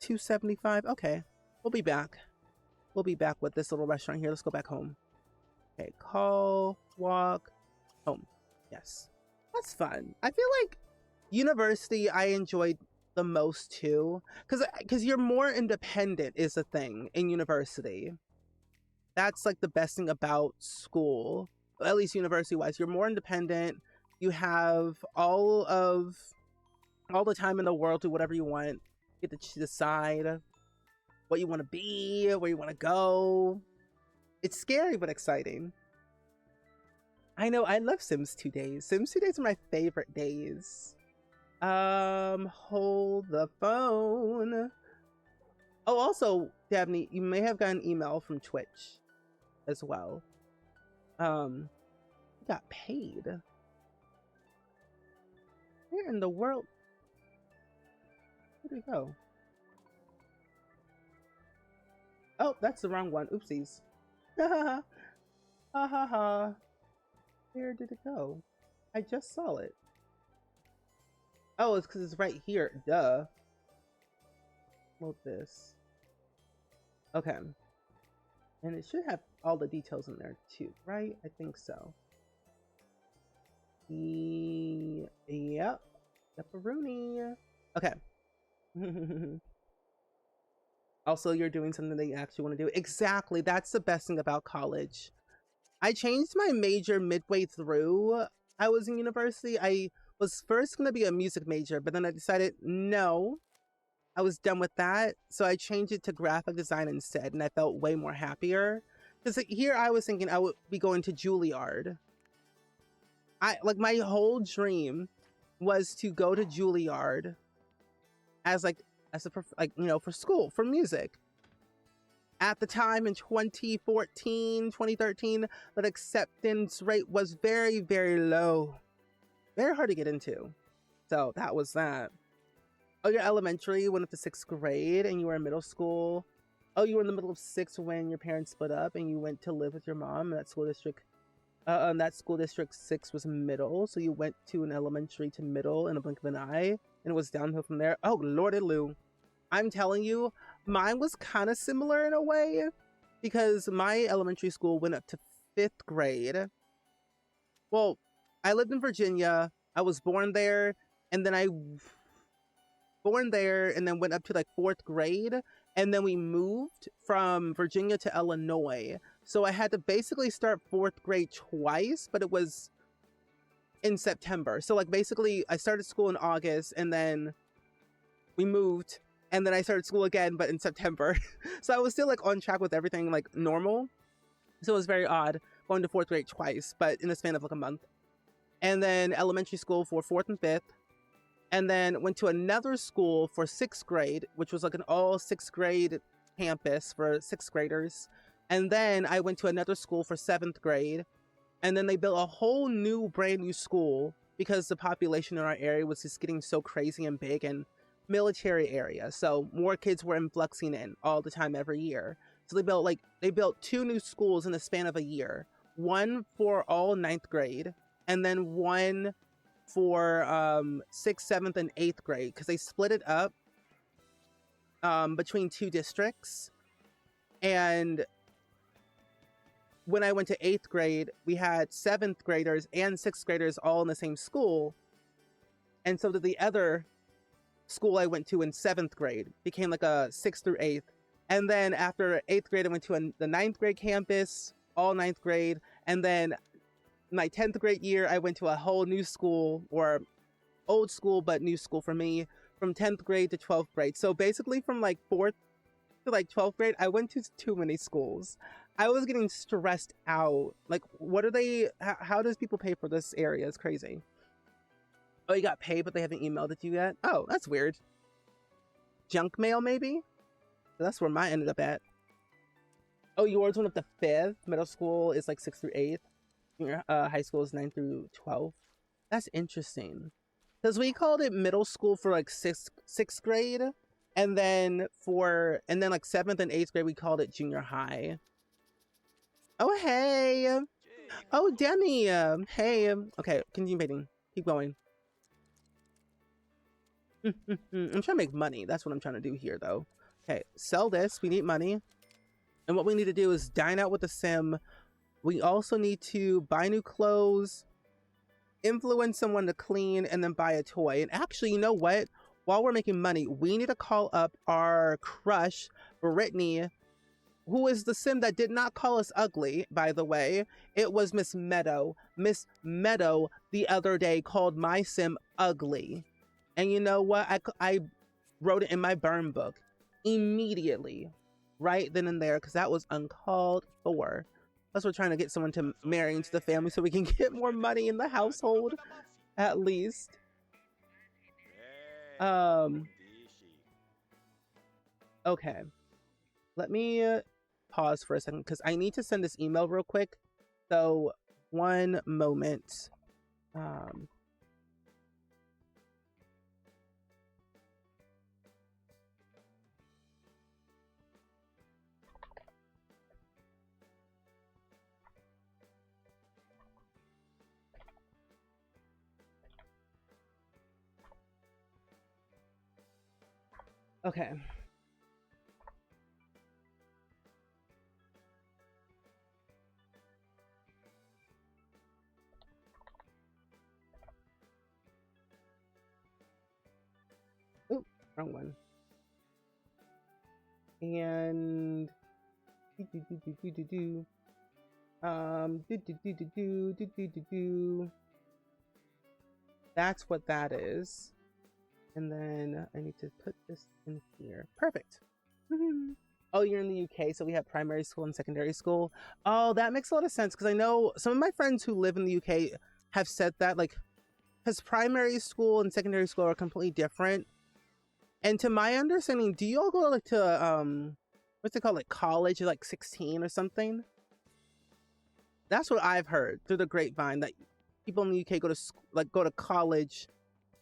$2.75. Okay, we'll be back. We'll be back with this little restaurant here. Let's go back home. Okay, call, walk, home. Yes, that's fun. I feel like university I enjoyed the most too, because you're more independent is the thing in university. That's like the best thing about school. At least university wise, you're more independent. You have all the time in the world to do whatever you want. You get to decide what you want to be, where you want to go. It's scary but exciting. I know, I love Sims 2 days. Sims 2 days are my favorite days. Hold the phone. Oh, also, Dabney, you may have gotten an email from Twitch as well. You got paid. Where in the world? Where'd it go? Oh, that's the wrong one. Oopsies. Ha ha ha. Where did it go? I just saw it. Oh, it's because it's right here. Duh. Load this. Okay. And it should have all the details in there too, right? I think so. Yep. Pepperoni. Okay. Also, you're doing something that you actually want to do. Exactly. That's the best thing about college. I changed my major midway through. I was in university. I was first going to be a music major, but then I decided no, I was done with that. So I changed it to graphic design instead, and I felt way more happier. Because here I was thinking I would be going to Juilliard. My whole dream was to go to Juilliard as for school, for music. At the time in 2014, 2013, that acceptance rate was very, very low. Very hard to get into. So that was that. Oh, your elementary went up to 6th grade and you were in middle school. Oh, you were in the middle of 6th when your parents split up and you went to live with your mom in that school district. That school district 6 was middle. So you went to an elementary to middle in a blink of an eye. And it was downhill from there. Oh, Lordy Lou. I'm telling you, mine was kind of similar in a way because my elementary school went up to 5th grade. Well, I lived in Virginia. I was born there, and then went up to like 4th grade, and then we moved from Virginia to Illinois. So I had to basically start 4th grade twice, but it was in September. So like basically I started school in August, and then we moved. And then I started school again, but in September. So I was still like on track with everything like normal. So it was very odd going to 4th grade twice, but in the span of like a month. And then elementary school for 4th and 5th. And then went to another school for 6th grade, which was like an all 6th grade campus for 6th graders. And then I went to another school for 7th grade. And then they built a whole new, brand new school because the population in our area was just getting so crazy and big, and military area. So more kids were influxing in all the time every year. So they built 2 new schools in the span of a year. One for all 9th grade, and then one for 6th, 7th, and 8th grade, because they split it up between 2 districts. And when I went to 8th grade, we had 7th graders and 6th graders all in the same school. And so did the other school I went to in 7th grade. Became like a 6th through 8th. And then after 8th grade, I went to the 9th grade campus, all 9th grade. And then my 10th grade year, I went to a whole new school, or old school, but new school for me, from 10th grade to 12th grade. So basically from like 4th to like 12th grade, I went to too many schools. I was getting stressed out. Like, what are they, how does people pay for this area? It's crazy. Oh, you got paid, but they haven't emailed it to you yet? Oh, that's weird. Junk mail, maybe? That's where mine ended up at. Oh, yours went up to 5th. Middle school is like 6th through 8th. High school is 9th through 12th. That's interesting. Because we called it middle school for like 6th grade. And then like 7th and 8th grade, we called it junior high. Oh, hey. Oh, Demi. Hey. Okay, continue painting. Keep going. I'm trying to make money. That's what I'm trying to do here, though. Okay, sell this. We need money. And what we need to do is dine out with the sim. We also need to buy new clothes, influence someone to clean, and then buy a toy. And actually, you know what? While we're making money, we need to call up our crush, Brittany, who is the sim that did not call us ugly, by the way. It was Miss Meadow. Miss Meadow the other day called my sim ugly. And you know what? I wrote it in my burn book immediately, right then and there, because that was uncalled for. Plus, we're trying to get someone to marry into the family so we can get more money in the household, at least. Okay. Let me pause for a second because I need to send this email real quick. So, one moment. Okay. Oh, wrong one. And that's what that is. And then I need to put this in here. Perfect. Oh, you're in the UK, so we have primary school and secondary school. Oh, that makes a lot of sense because I know some of my friends who live in the UK have said that, like, because primary school and secondary school are completely different. And to my understanding, do you all go like to what's it called, like college, like 16 or something? That's what I've heard through the grapevine, that people in the UK go to college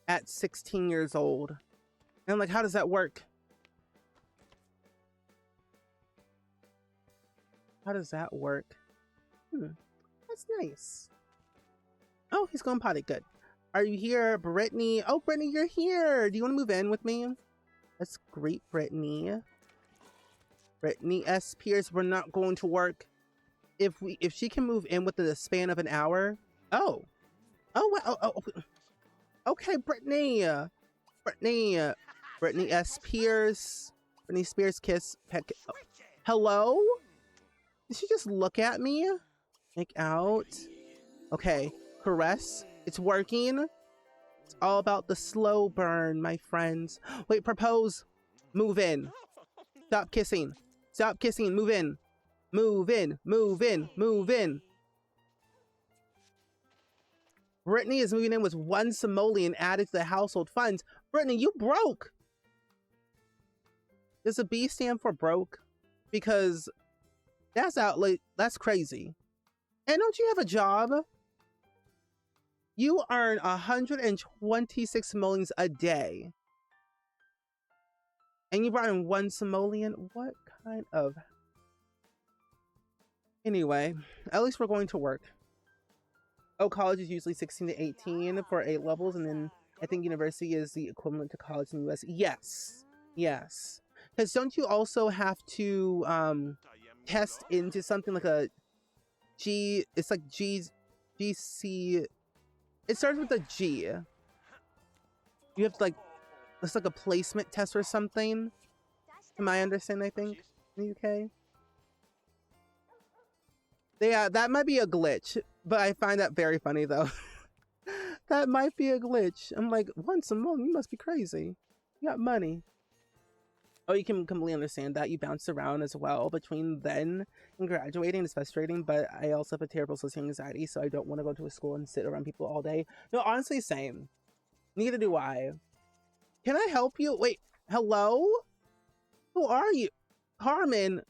at 16 years old. And I'm like, how does that work? How does that work? That's nice. Oh, he's going potty. Good. Are you here, Brittany? Oh, Brittany, you're here. Do you want to move in with me? Let's greet Brittany. Brittany S. Pierce, we're not going to work. If she can move in within the span of an hour. Oh. Okay, Brittany. Brittany S. Pierce. Brittany Spears kiss. Peck. Oh. Hello? Did she just look at me? Make out. Okay. Caress. It's working. It's all about the slow burn, my friends. Wait, propose. Move in. Stop kissing. Stop kissing. Move in. Move in. Move in. Move in. Brittany is moving in with 1 simoleon added to the household funds. Brittany, you broke. Does a B stand for broke? Because That's crazy. And don't you have a job? You earn 126 simoleons a day. And you brought in 1 simoleon? What kind of... Anyway, at least we're going to work. Oh, college is usually 16 to 18 for A levels, and then I think university is the equivalent to college in the US. Yes. Yes. Because don't you also have to test into something like a G... It's like GC... It starts with a G. You have to like... It's like a placement test or something. Am I understanding, I think, in the UK? Yeah, that might be a glitch, but I find that very funny, though. That might be a glitch. I'm like, 1 simoleon, you must be crazy. You got money. Oh, you can completely understand that. You bounce around as well between then and graduating. It's frustrating, but I also have a terrible social anxiety, so I don't want to go to a school and sit around people all day. No, honestly, same. Neither do I. Can I help you? Wait, hello? Who are you? Carmen,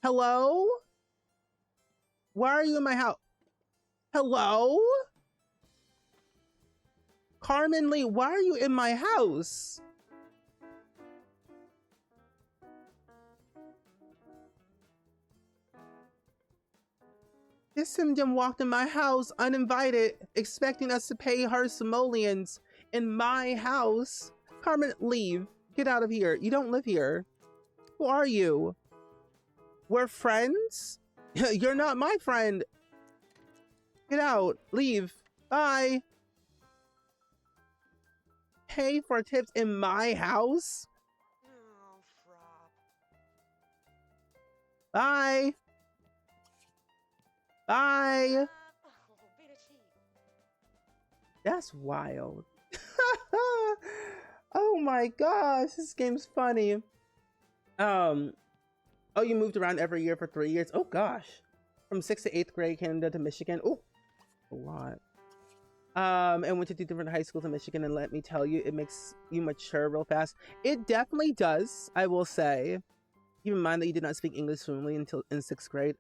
hello? Why are you in my house? Hello? Carmen Lee, why are you in my house? This Simjum walked in my house uninvited, expecting us to pay her simoleons in my house. Carmen, leave. Get out of here. You don't live here. Who are you? We're friends? You're not my friend. Get out. Leave. Bye. Pay for tips in my house? Oh, frog. Bye. Bye. That's wild. Oh my gosh, this game's funny. Oh, you moved around every year for 3 years. Oh gosh. From 6th to 8th grade, Canada to Michigan. Oh, a lot. And went to 2 different high schools in Michigan, and let me tell you, it makes you mature real fast. It definitely does, I will say. Keep in mind that you did not speak English fluently until in 6th grade.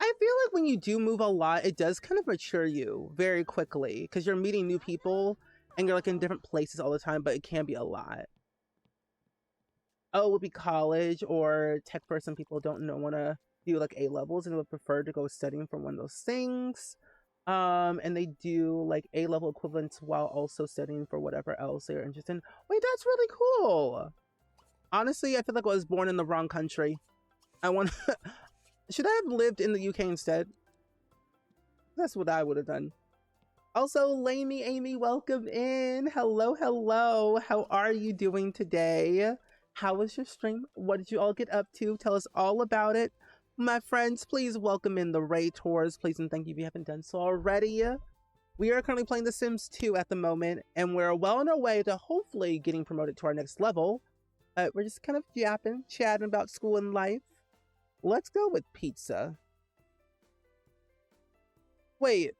I feel like when you do move a lot, it does kind of mature you very quickly, because you're meeting new people and you're like in different places all the time, but it can be a lot. Oh, it would be college or tech for some people don't want to do like A levels and would prefer to go studying for one of those things. And they do like A level equivalents while also studying for whatever else they're interested in. Wait, that's really cool. Honestly, I feel like I was born in the wrong country. I want should I have lived in the UK instead? That's what I would have done. Also, Lainey Amy, welcome in. Hello, hello. How are you doing today? How was your stream? What did you all get up to? Tell us all about it. My friends, please welcome in the Ray Tours. Please and thank you if you haven't done so already. We are currently playing The Sims 2 at the moment, and we're well on our way to hopefully getting promoted to our next level. We're just kind of chatting about school and life. Let's go with pizza. Wait,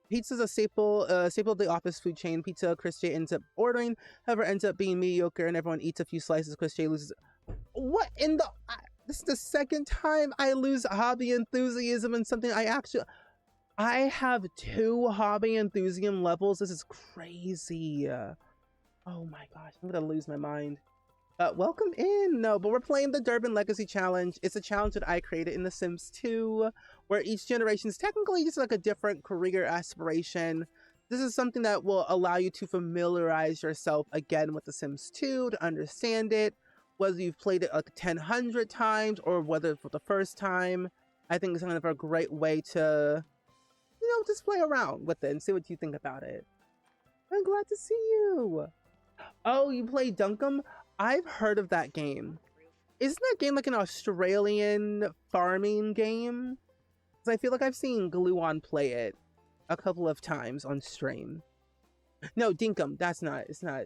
pizza's a staple of the office food chain. Pizza Chris J ends up ordering, however, ends up being mediocre, and everyone eats a few slices. Chris J loses. What in the? This is the second time I lose hobby enthusiasm and something I have 2 hobby enthusiasm levels. This is crazy. Oh my gosh, I'm gonna lose my mind. Welcome in. No, but we're playing the Durbin Legacy Challenge. It's a challenge that I created in The Sims 2, where each generation is technically just like a different career aspiration. This is something that will allow you to familiarize yourself again with The Sims 2, to understand it, whether you've played it like 100 times or whether for the first time. I think it's kind of a great way to, you know, just play around with it and see what you think about it. I'm glad to see you. Oh, you play Dunkum? I've heard of that game. Isn't that game like an Australian farming game? Because I feel like I've seen Gluon play it a couple of times on stream. No, Dinkum. That's not. It's not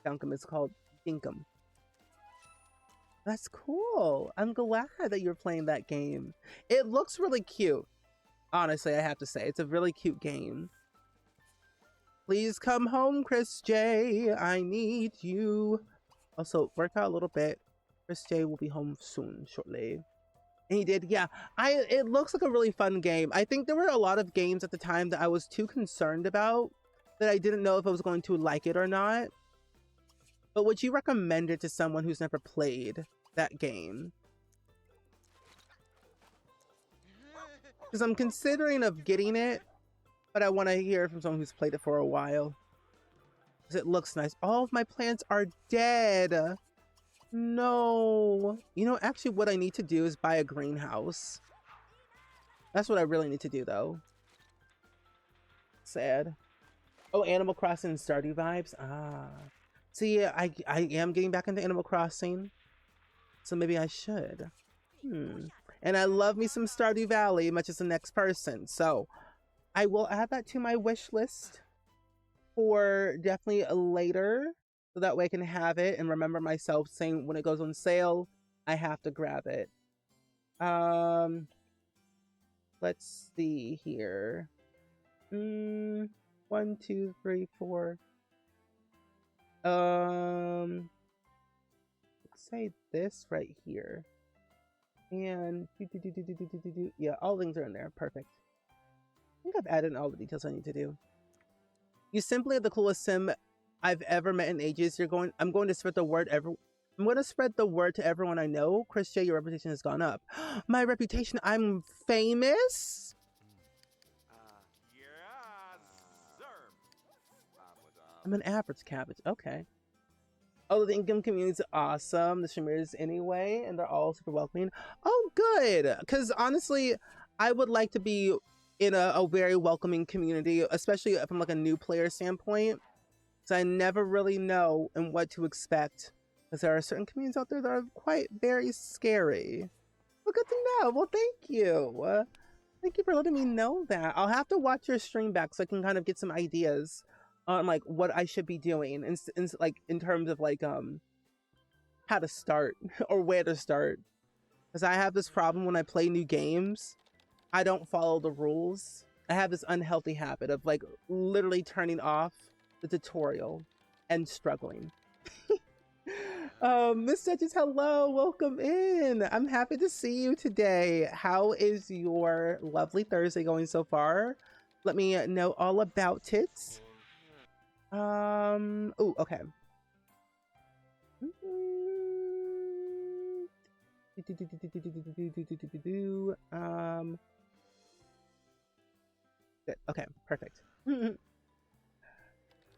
Dunkum. It's called Dinkum. That's cool. I'm glad that you're playing that game. It looks really cute. Honestly, I have to say. It's a really cute game. Please come home, Chris J. I need you. Also, work out a little bit. Chris J will be home soon, shortly. And he did, yeah. It looks like a really fun game. I think there were a lot of games at the time that I was too concerned about, that I didn't know if I was going to like it or not. But would you recommend it to someone who's never played that game? Because I'm considering of getting it, but I want to hear from someone who's played it for a while. Because it looks nice. All of my plants are dead. No. You know, actually what I need to do is buy a greenhouse. That's what I really need to do, though. Sad. Oh, Animal Crossing and Stardew vibes? Ah. See, I am getting back into Animal Crossing. So maybe I should. And I love me some Stardew Valley, much as the next person. So I will add that to my wish list for definitely later. So that way I can have it and remember myself saying when it goes on sale, I have to grab it. Let's see here. 1, 2, 3, 4. Let's say this right here. And yeah, all things are in there. Perfect. I think I've added all the details I need to do. You simply are the coolest sim I've ever met in ages. I'm going to spread the word I'm going to spread the word to everyone I know. Chris J, your reputation has gone up. My reputation, I'm famous? I'm an average cabbage. Okay. Oh, the income community is awesome. The streamers anyway, and they're all super welcoming. Oh, good. Because honestly, I would like to be in a very welcoming community, especially from like a new player standpoint. Because I never really know and what to expect. Because there are certain communities out there that are quite very scary. Well, good to know. Well, thank you. Thank you for letting me know that. I'll have to watch your stream back so I can kind of get some ideas on like what I should be doing in terms of like how to start or where to start. Because I have this problem when I play new games. I don't follow the rules. I have this unhealthy habit of like literally turning off the tutorial and struggling. Miss Duchess, hello, welcome in. I'm happy to see you today. How is your lovely Thursday going so far? Let me know all about it. Oh, okay. Good. Okay, perfect.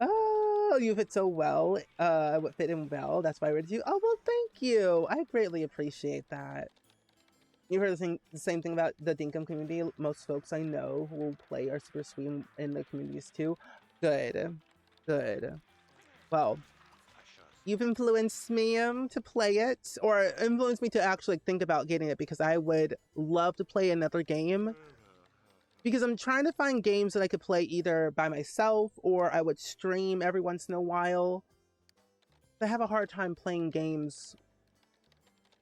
Oh, you fit so well. I would fit in well. That's why I read you. Oh, well, thank you. I greatly appreciate that. You heard the same thing about the Dinkum community. Most folks I know who will play are super sweet in the communities too. Good. Good. Well, you've influenced me to play it, or influenced me to actually think about getting it, because I would love to play another game. Because I'm trying to find games that I could play either by myself or I would stream every once in a while. I have a hard time playing games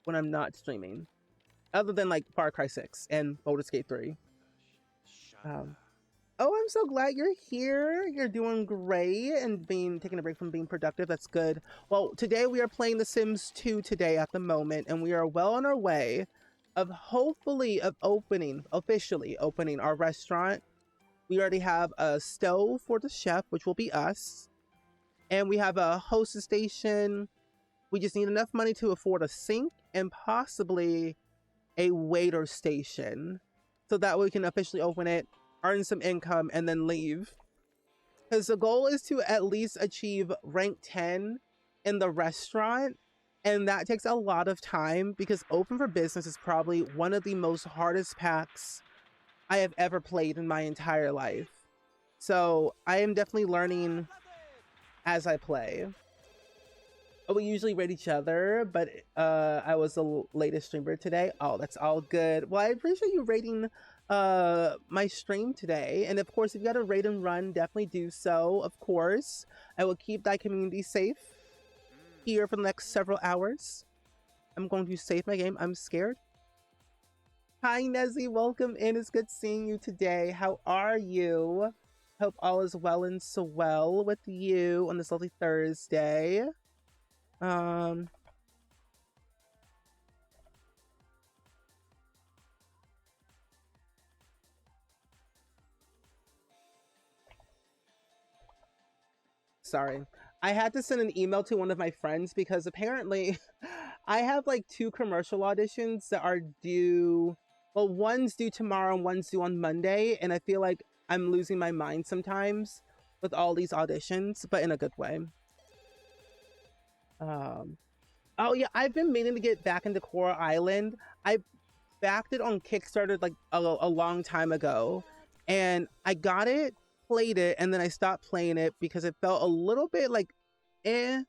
when I'm not streaming. Other than like Far Cry 6 and Baldur's Gate 3. Oh, I'm so glad you're here. You're doing great and taking a break from being productive. That's good. Well, today we are playing The Sims 2 today at the moment, and we are well on our way of hopefully officially opening our restaurant. We already have a stove for the chef, which will be us. And we have a hostess station. We just need enough money to afford a sink and possibly a waiter station. So that we can officially open it, earn some income, and then leave. Because the goal is to at least achieve rank 10 in the restaurant. And that takes a lot of time because Open for Business is probably one of the most hardest packs I have ever played in my entire life. So I am definitely learning as I play. We usually rate each other, but I was the latest streamer today. Oh, that's all good. Well, I appreciate you rating my stream today. And of course, if you got to rate and run, definitely do so, of course. I will keep that community safe here for the next several hours. I'm going to save my game. I'm scared. Hi, Nezzy. Welcome in. It's good seeing you today. How are you? Hope all is well and so well with you on this lovely Thursday. sorry. I had to send an email to one of my friends because apparently I have like 2 commercial auditions that are due. Well, one's due tomorrow and one's due on Monday. And I feel like I'm losing my mind sometimes with all these auditions, but in a good way. Oh yeah, I've been meaning to get back into Coral Island. I backed it on Kickstarter like a long time ago, and I got it, played it, and then I stopped playing it because it felt a little bit like eh.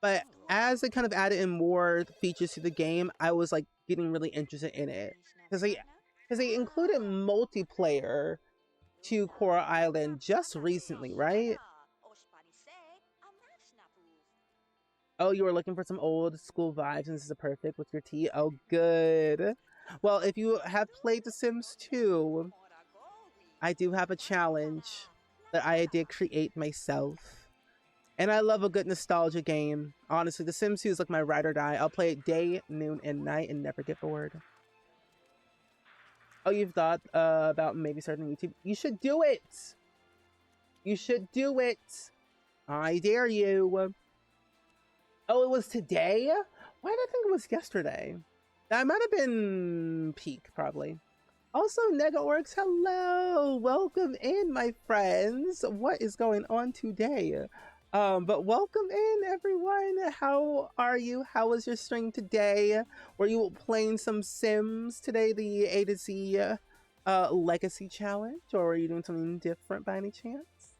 But as they kind of added in more features to the game, I was like getting really interested in it because they included multiplayer to Coral Island just recently, right? Oh, you were looking for some old school vibes, and this is perfect with your tea. Oh, good. Well, if you have played The Sims 2, I do have a challenge that I did create myself. And I love a good nostalgia game. Honestly, The Sims 2 is like my ride or die. I'll play it day, noon, and night and never get bored. Oh, you've thought about maybe starting YouTube? You should do it! You should do it! I dare you. Oh, it was today? Why did I think it was yesterday? That might have been peak, probably. Also, NegaOrgs, hello! Welcome in, my friends! What is going on today? But welcome in, everyone! How are you? How was your stream today? Were you playing some Sims today, the A to Z Legacy Challenge? Or were you doing something different by any chance?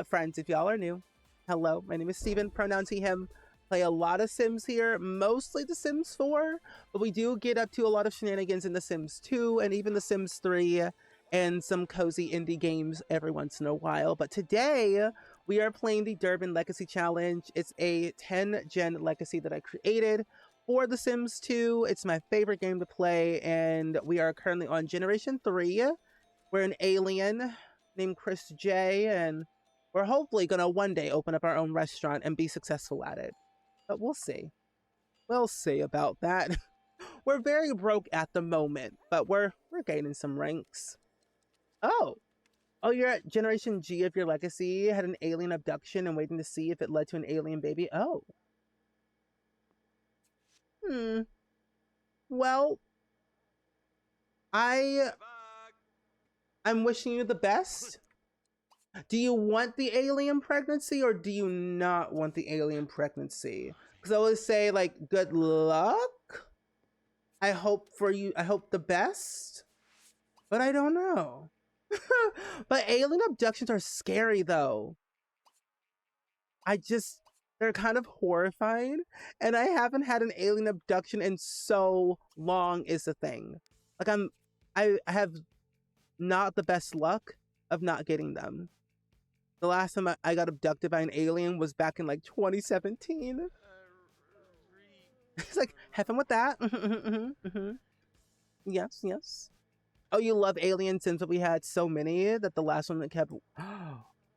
Friends, if y'all are new, hello, my name is Steven, pronouns he, him. Play a lot of Sims here, mostly The Sims 4, but we do get up to a lot of shenanigans in The Sims 2 and even The Sims 3 and some cozy indie games every once in a while. But today we are playing the Durbin Legacy Challenge. It's a 10-gen legacy that I created for The Sims 2. It's my favorite game to play, and we are currently on Generation 3. We're an alien named Chris J, and we're hopefully going to one day open up our own restaurant and be successful at it. But we'll see. We'll see about that. We're very broke at the moment, but we're gaining some ranks. Oh, you're at Generation G of your legacy. Had an alien abduction and waiting to see if it led to an alien baby. Oh. Well, I'm wishing you the best. Do you want the alien pregnancy or do you not want the alien pregnancy? Because I always say, like, good luck. I hope for you, I hope the best, but I don't know. But alien abductions are scary though. They're kind of horrifying, and I haven't had an alien abduction in so long is the thing. Like I have not the best luck of not getting them. The last time I got abducted by an alien was back in like 2017. It's like, have fun with that. Yes, yes. Oh, you love alien Sims, but we had so many that the last one that kept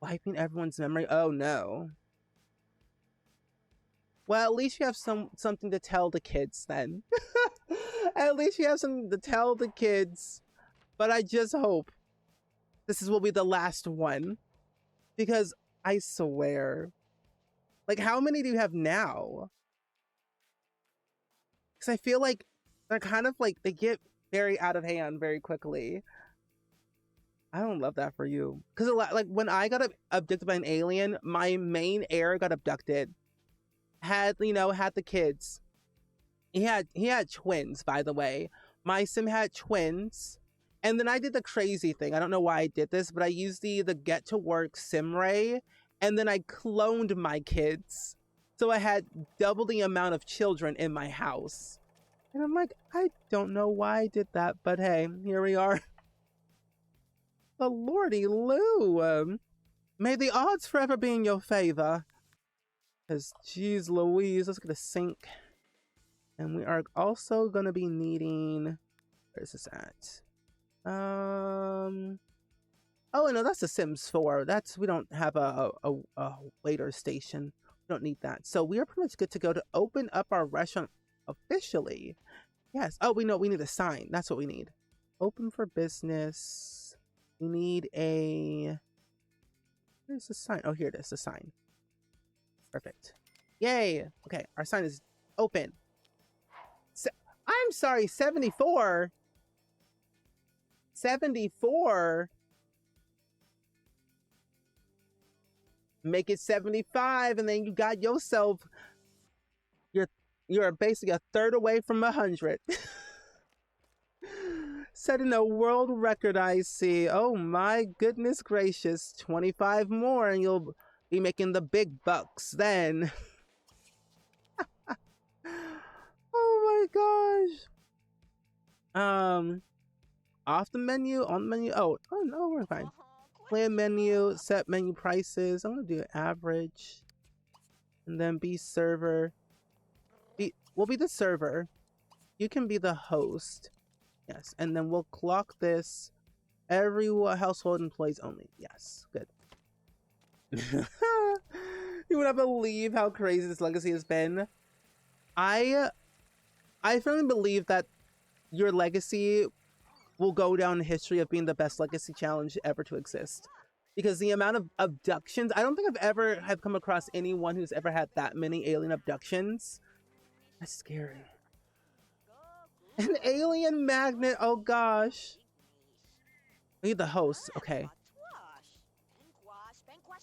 wiping everyone's memory. Oh no. Well, at least you have something to tell the kids then. At least you have something to tell the kids. But I just hope will be the last one. Because I swear. Like, how many do you have now? Because I feel like they're kind of like, they get very out of hand very quickly. I don't love that for you. Because like when I got abducted by an alien, my main heir got abducted. Had the kids. He had twins, by the way. My sim had twins. And then I did the crazy thing. I don't know why I did this, but I used the get to work sim ray, and then I cloned my kids. So I had double the amount of children in my house. And I'm like, I don't know why I did that, but hey, here we are. But lordy Lou, may the odds forever be in your favor. Because, geez Louise, let's get a sink. And we are also going to be needing... Where is this at? Oh, no, that's the Sims 4. We don't have a waiter station. We don't need that. So we are pretty much good to go to open up our restaurant officially. Yes. Oh, we need a sign. That's what we need. Open for business. We need a Where's the sign? Oh, here it is, the sign. Perfect. Yay! Okay, our sign is open. I'm sorry, 74? 74? Make it 75, and then you got yourself... You're basically a third away from 100. Setting a world record, I see. Oh my goodness gracious. 25 more and you'll be making the big bucks then. Oh my gosh. Off the menu, on the menu. Oh no, we're fine. Play menu, set menu prices. I'm gonna do average. And then be server. We'll be the server. You can be the host. Yes, and then we'll clock this. Every household employees only. Yes, good. You would not believe how crazy this legacy has been. I firmly believe that your legacy will go down in history of being the best legacy challenge ever to exist. Because the amount of abductions, I don't think I've ever have come across anyone who's ever had that many alien abductions. That's scary. An alien magnet, oh gosh. I need the host, okay.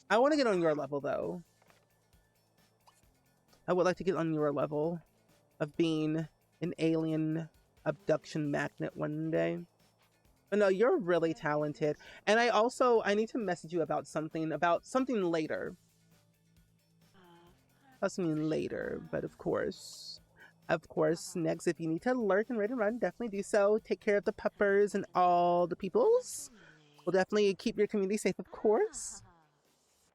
I want to get on your level though. I would like to get on your level of being an alien abduction magnet one day. But no, you're really talented. And I need to message you about something later. About something later, but of course, next, if you need to lurk and ready to run, definitely do so. Take care of the puppers and all the peoples. We'll definitely keep your community safe, of course.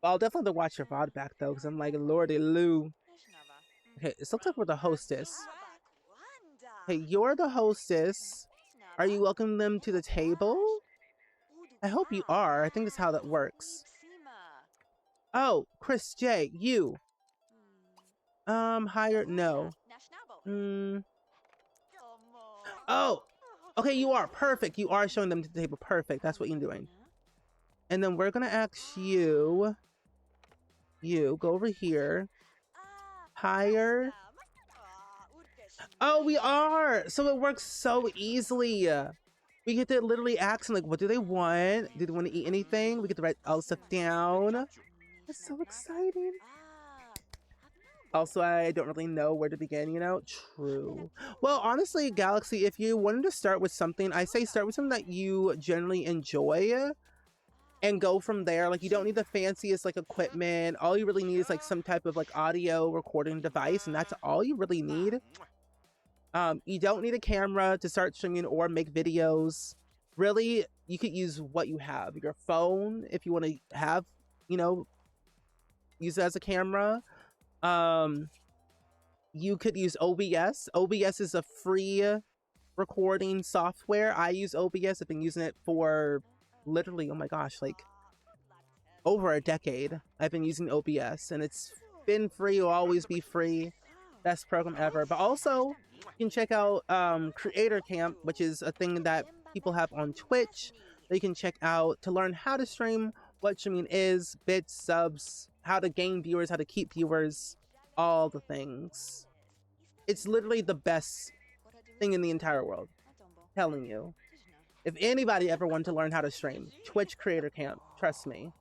I'll definitely have to watch your VOD back, though, because I'm like, lordy Lou. Okay, it looks like we're the hostess. Hey, you're the hostess. Are you welcoming them to the table? I hope you are. I think that's how that works. Oh, Chris J, you. Higher, no. Oh, okay, you are perfect. You are showing them to the table. Perfect. That's what you're doing. And then we're gonna ask you. Go over here. Higher. Oh, we are. So it works so easily. We get to literally ask them, like, what do they want? Do they want to eat anything? We get to write all stuff down. That's so exciting. Also, I don't really know where to begin, you know? True. Well, honestly, Galaxy, if you wanted to start with something, I say start with something that you generally enjoy and go from there. Like, you don't need the fanciest, like, equipment. All you really need is, like, some type of, like, audio recording device, and that's all you really need. You don't need a camera to start streaming or make videos. Really, you could use what you have. Your phone, if you want to have, you know, use it as a camera. You could use OBS. OBS is a free recording software. I use OBS. I've been using it for literally, oh my gosh, like over a decade. I've been using OBS and it's been free, will always be free. Best program ever. But also you can check out Creator Camp, which is a thing that people have on Twitch that you can check out to learn how to stream, what streaming is, bits, subs, how to gain viewers, how to keep viewers, all the things. It's literally the best thing in the entire world. Telling you. If anybody ever wanted to learn how to stream, Twitch Creator Camp, trust me.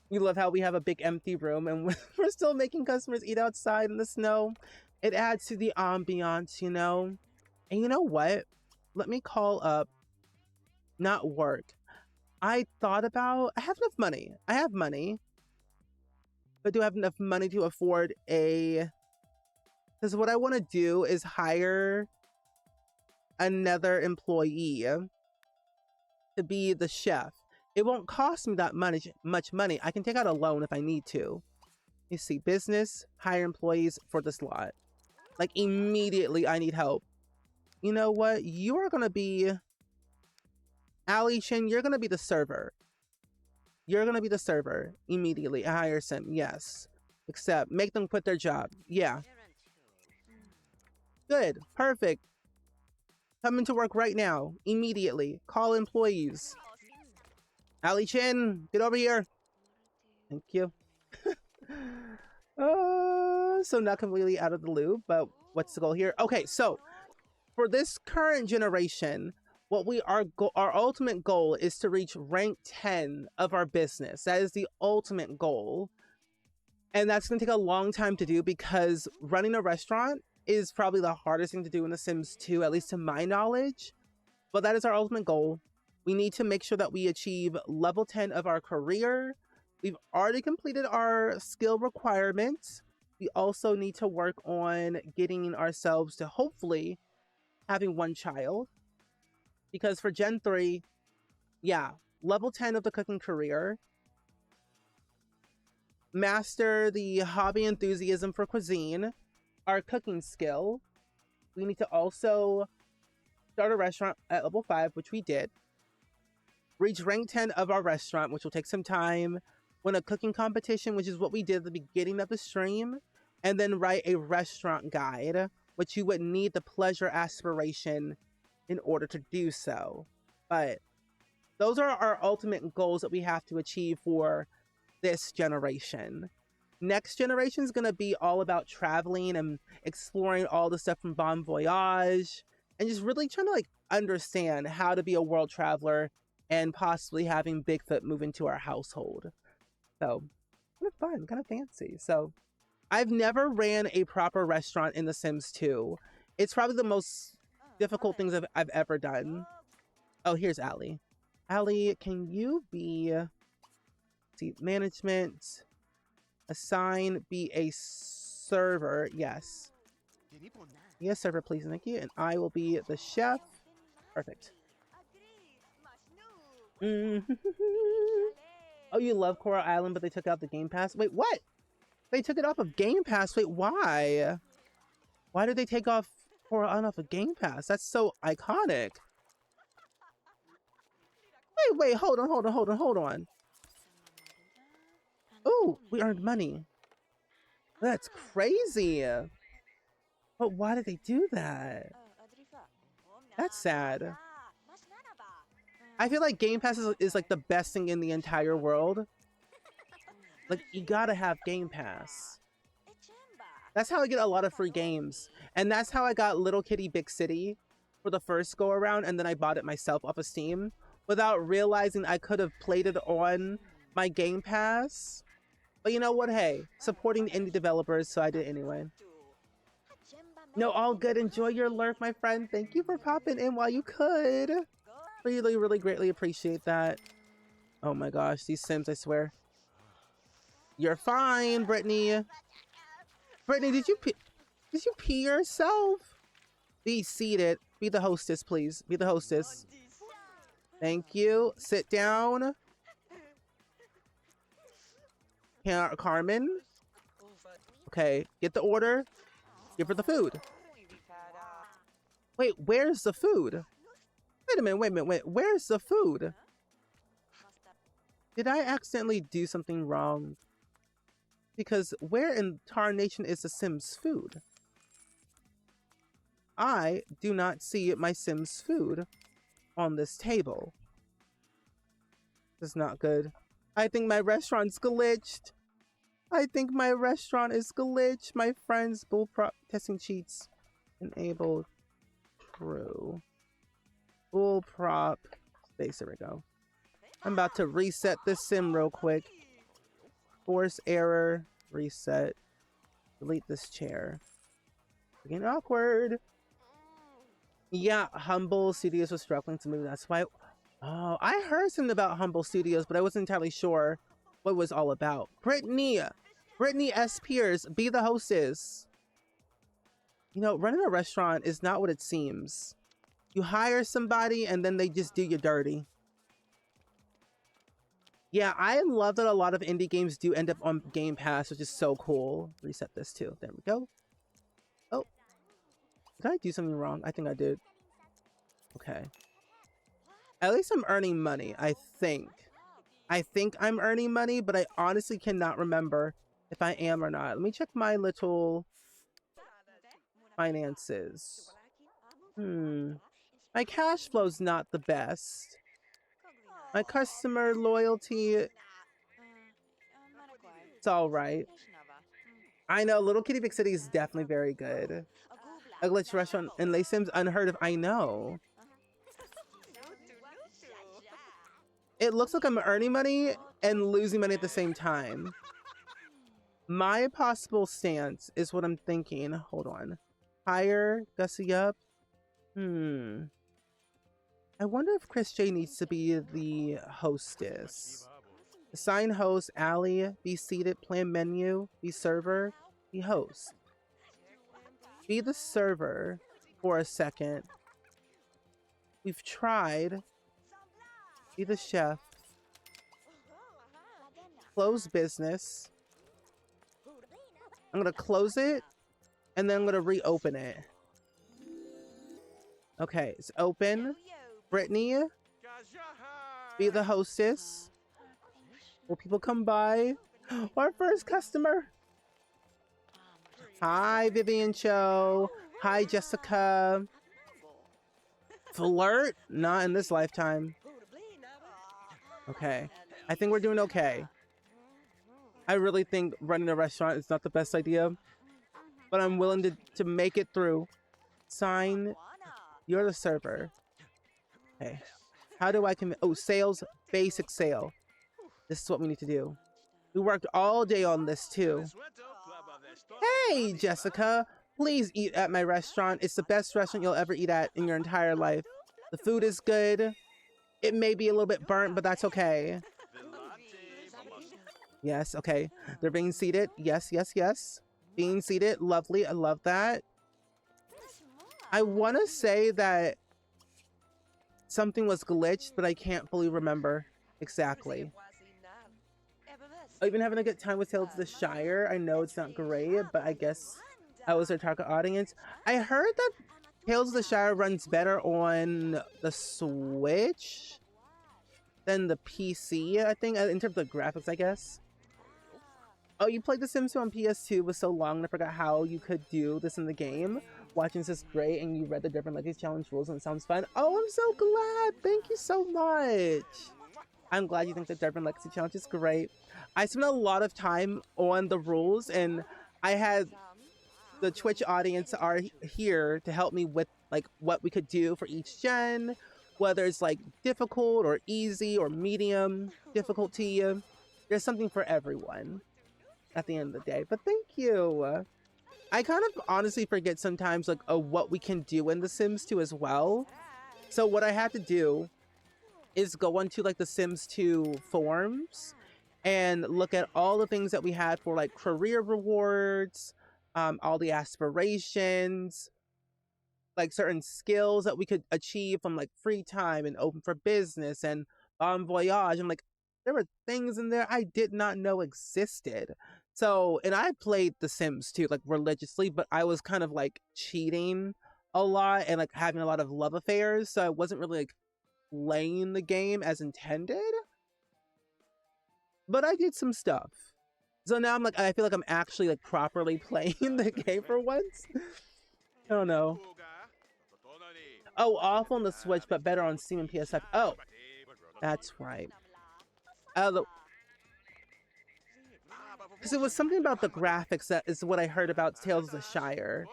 You love how we have a big empty room and we're still making customers eat outside in the snow. It adds to the ambiance, you know? And you know what? Let me call up, not work. I thought about, I have enough money. I have money. But do I have enough money to afford a... Because what I want to do is hire another employee to be the chef. It won't cost me that much money. I can take out a loan if I need to. You see, business, hire employees for the slot. Like, immediately I need help. You know what? You are going to be... Ali Shin, you're going to be the server. You're going to be the server immediately. I hire Sim, yes. Except, make them quit their job. Yeah. Good. Perfect. Come into work right now. Immediately. Call employees. Ali Chin, get over here. Thank you. So not completely out of the loop, but what's the goal here? Okay, so for this current generation, what our ultimate goal is to reach rank 10 of our business. That is the ultimate goal. And that's going to take a long time to do because running a restaurant is probably the hardest thing to do in The Sims 2, at least to my knowledge. But that is our ultimate goal. We need to make sure that we achieve level 10 of our career. We've already completed our skill requirements. We also need to work on getting ourselves to hopefully having one child. Because for Gen 3, yeah, level 10 of the cooking career. Master the hobby enthusiasm for cuisine, our cooking skill. We need to also start a restaurant at level 5, which we did. Reach rank 10 of our restaurant, which will take some time. Win a cooking competition, which is what we did at the beginning of the stream. And then write a restaurant guide, which you would need the pleasure aspiration in order to do so. But those are our ultimate goals that we have to achieve for this generation. Next generation is going to be all about traveling and exploring all the stuff from Bon Voyage and just really trying to like understand how to be a world traveler and possibly having Bigfoot move into our household. So kind of fun, kind of fancy. So I've never ran a proper restaurant in The Sims 2. It's probably the most difficult things I've ever done. Oh, here's Allie. Allie, can you be management, assign, be a server? Yes. Yes, server, please. Thank you. And I will be the chef. Perfect. Oh, you love Coral Island, but they took out the Game Pass? Wait, what? They took it off of Game Pass? Wait, why? Why did they take off Coral Island off of Game Pass? That's so iconic. Wait, hold on. Oh, we earned money. That's crazy. But why did they do that? That's sad. I feel like Game Pass is like the best thing in the entire world. Like, you gotta have Game Pass. That's how I get a lot of free games. And that's how I got Little Kitty Big City for the first go around, and then I bought it myself off of Steam without realizing I could have played it on my Game Pass. But you know what? Hey, supporting indie developers, so I did anyway. No, all good. Enjoy your lurk, my friend. Thank you for popping in while you could. Really, really greatly appreciate that. Oh my gosh, these Sims, I swear. You're fine, Brittany. Brittany, did you pee yourself? Be seated. Be the hostess, please. Be the hostess. Thank you. Sit down. Carmen. Okay, get the order. Give her the food. Wait, where's the food? Wait a minute. Where's the food? Did I accidentally do something wrong? Because where in tarnation is the Sims food? I do not see my Sims food on this table. This is not good. I think my restaurant's glitched. I think my restaurant is glitched. My friend's bullprop testing cheats enabled. True. Bullprop space. There we go. I'm about to reset this sim real quick. Force error. Reset. Delete this chair. Getting awkward. Yeah, Humble Studios was struggling to move. That's why. Oh, I heard something about Humble Studios, but I wasn't entirely sure what it was all about. Brittany S. Pierce, be the hostess. You know, running a restaurant is not what it seems. You hire somebody and then they just do you dirty. Yeah, I love that a lot of indie games do end up on Game Pass, which is so cool. Reset this too. There we go. Oh, did I do something wrong? I think I did. Okay. At least I'm earning money, I think. I think I'm earning money, but I honestly cannot remember if I am or not. Let me check my little finances. My cash flow's not the best. My customer loyalty It's all right. I know Little Kitty Big City is definitely very good. A glitch restaurant in Les Sims, unheard of. I know. It looks like I'm earning money and losing money at the same time. My possible stance is what I'm thinking. Hold on. Hire Gussie up. I wonder if Chris J needs to be the hostess. Assign host, Allie. Be seated, plan menu. Be server. Be host. Be the server for a second. We've tried. Be the chef. Close business. I'm gonna close it and then I'm gonna reopen it. Okay, it's open. Brittany, be the hostess. Will people come by? Our first customer. Hi, Vivian Cho. Hi, Jessica. Flirt? Not in this lifetime. Okay. I think we're doing okay. I really think running a restaurant is not the best idea, but I'm willing to make it through. Sign. You're the server. Okay. How do I commit? Oh, sales. Basic sale. This is what we need to do. We worked all day on this too. Hey, Jessica. Please eat at my restaurant. It's the best restaurant you'll ever eat at in your entire life. The food is good. It may be a little bit burnt, but that's okay. Yes, okay. They're being seated. Yes, yes, yes. Being seated. Lovely. I love that. I want to say that something was glitched, but I can't fully remember exactly. I've been having a good time with Tales of the Shire. I know it's not great, but I guess I was their target audience. I heard that Tales of the Shire runs better on the Switch than the PC, I think, in terms of graphics, I guess. Oh, you played The Sims 2 on PS2. It was so long and I forgot how you could do this in the game. Watching this is great, and you read the different Legacy Challenge rules and it sounds fun. Oh, I'm so glad. Thank you so much. I'm glad you think the Durbin Legacy Challenge is great. I spent a lot of time on the rules, and I had the Twitch audience are here to help me with like what we could do for each gen, whether it's like difficult or easy or medium difficulty. There's something for everyone at the end of the day. But thank you. I kind of honestly forget sometimes like what we can do in The Sims 2 as well. So what I had to do is go onto like the Sims 2 forums and look at all the things that we had for like career rewards, all the aspirations, like certain skills that we could achieve from like free time and open for business and bon voyage. I'm like, there were things in there I did not know existed. So, and I played The Sims 2 like religiously, but I was kind of like cheating a lot and like having a lot of love affairs. So I wasn't really like playing the game as intended, but I did some stuff. So now I'm like, I feel like I'm actually like properly playing the game for once. I don't know. Oh, awful on the Switch, but better on Steam and PS5. Oh, that's right. Because it was something about the graphics that is what I heard about Tales of the Shire.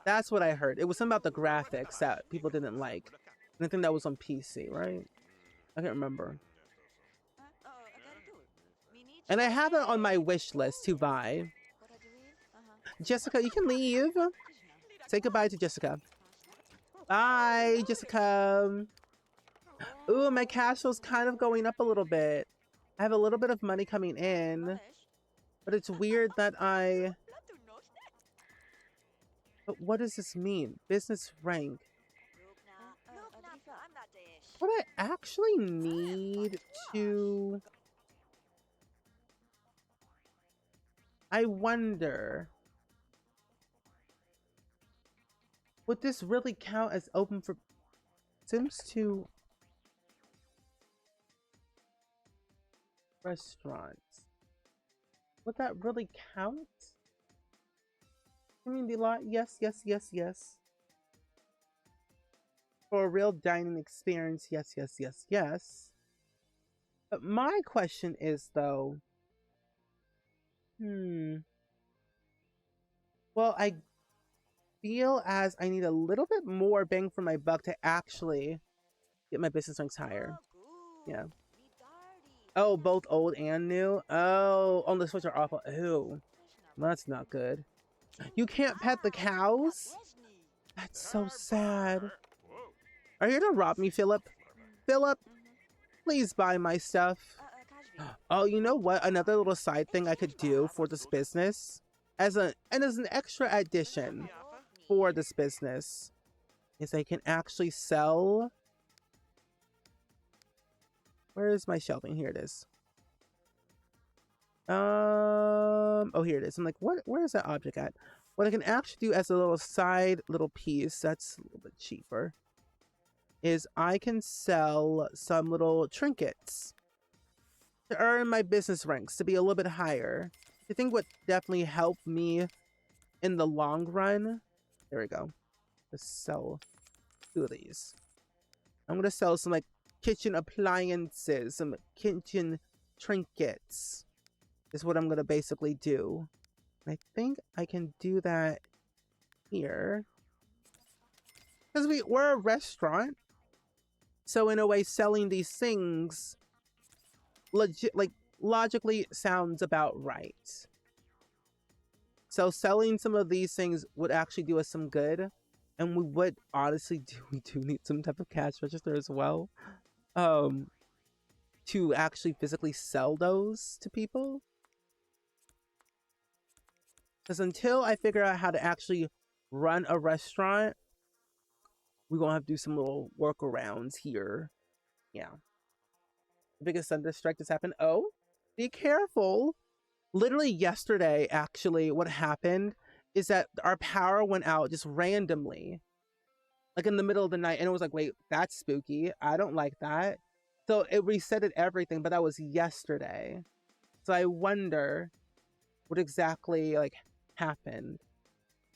That's what I heard. It was something about the graphics that people didn't like. And I think that was on PC, right? I can't remember. And I have it on my wish list to buy. Jessica, you can leave. Say goodbye to Jessica. Bye, Jessica. Ooh, my cash flow's kind of going up a little bit. I have a little bit of money coming in. But it's weird that But what does this mean? Business rank. What I actually need to... I wonder... Would this really count as open for Sims 2 restaurants? Would that really count? Community lot? Yes, yes, yes, yes. For a real dining experience, yes, yes, yes, yes. But my question is, though, Well, I feel as I need a little bit more bang for my buck to actually get my business ranks higher. Yeah. Oh, both old and new? Oh, on the Switch are awful. Ew. That's not good. You can't pet the cows? That's so sad. Are you gonna rob me, Philip? Philip, please buy my stuff. Oh, you know what? Another little side thing I could do for this business, as an extra addition for this business, is I can actually sell. Where is my shelving? Here it is. Oh, here it is. I'm like, what? Where is that object at? What I can actually do as a little side little piece that's a little bit cheaper is I can sell some little trinkets to earn my business ranks to be a little bit higher. I think what definitely helped me in the long run. There we go. Let's sell 2 of these. I'm gonna sell some like kitchen appliances, some kitchen trinkets. Is what I'm gonna basically do. I think I can do that here. Because we're a restaurant. So in a way, selling these things logically sounds about right. So selling some of these things would actually do us some good. And we would honestly we do need some type of cash register as well. To actually physically sell those to people. Because until I figure out how to actually run a restaurant, we're going to have to do some little workarounds here. Yeah. The biggest thunder strike that's happened. Oh, be careful. Literally yesterday, actually, what happened is that our power went out just randomly. Like in the middle of the night. And it was like, wait, that's spooky. I don't like that. So it resetted everything, but that was yesterday. So I wonder what exactly like happened.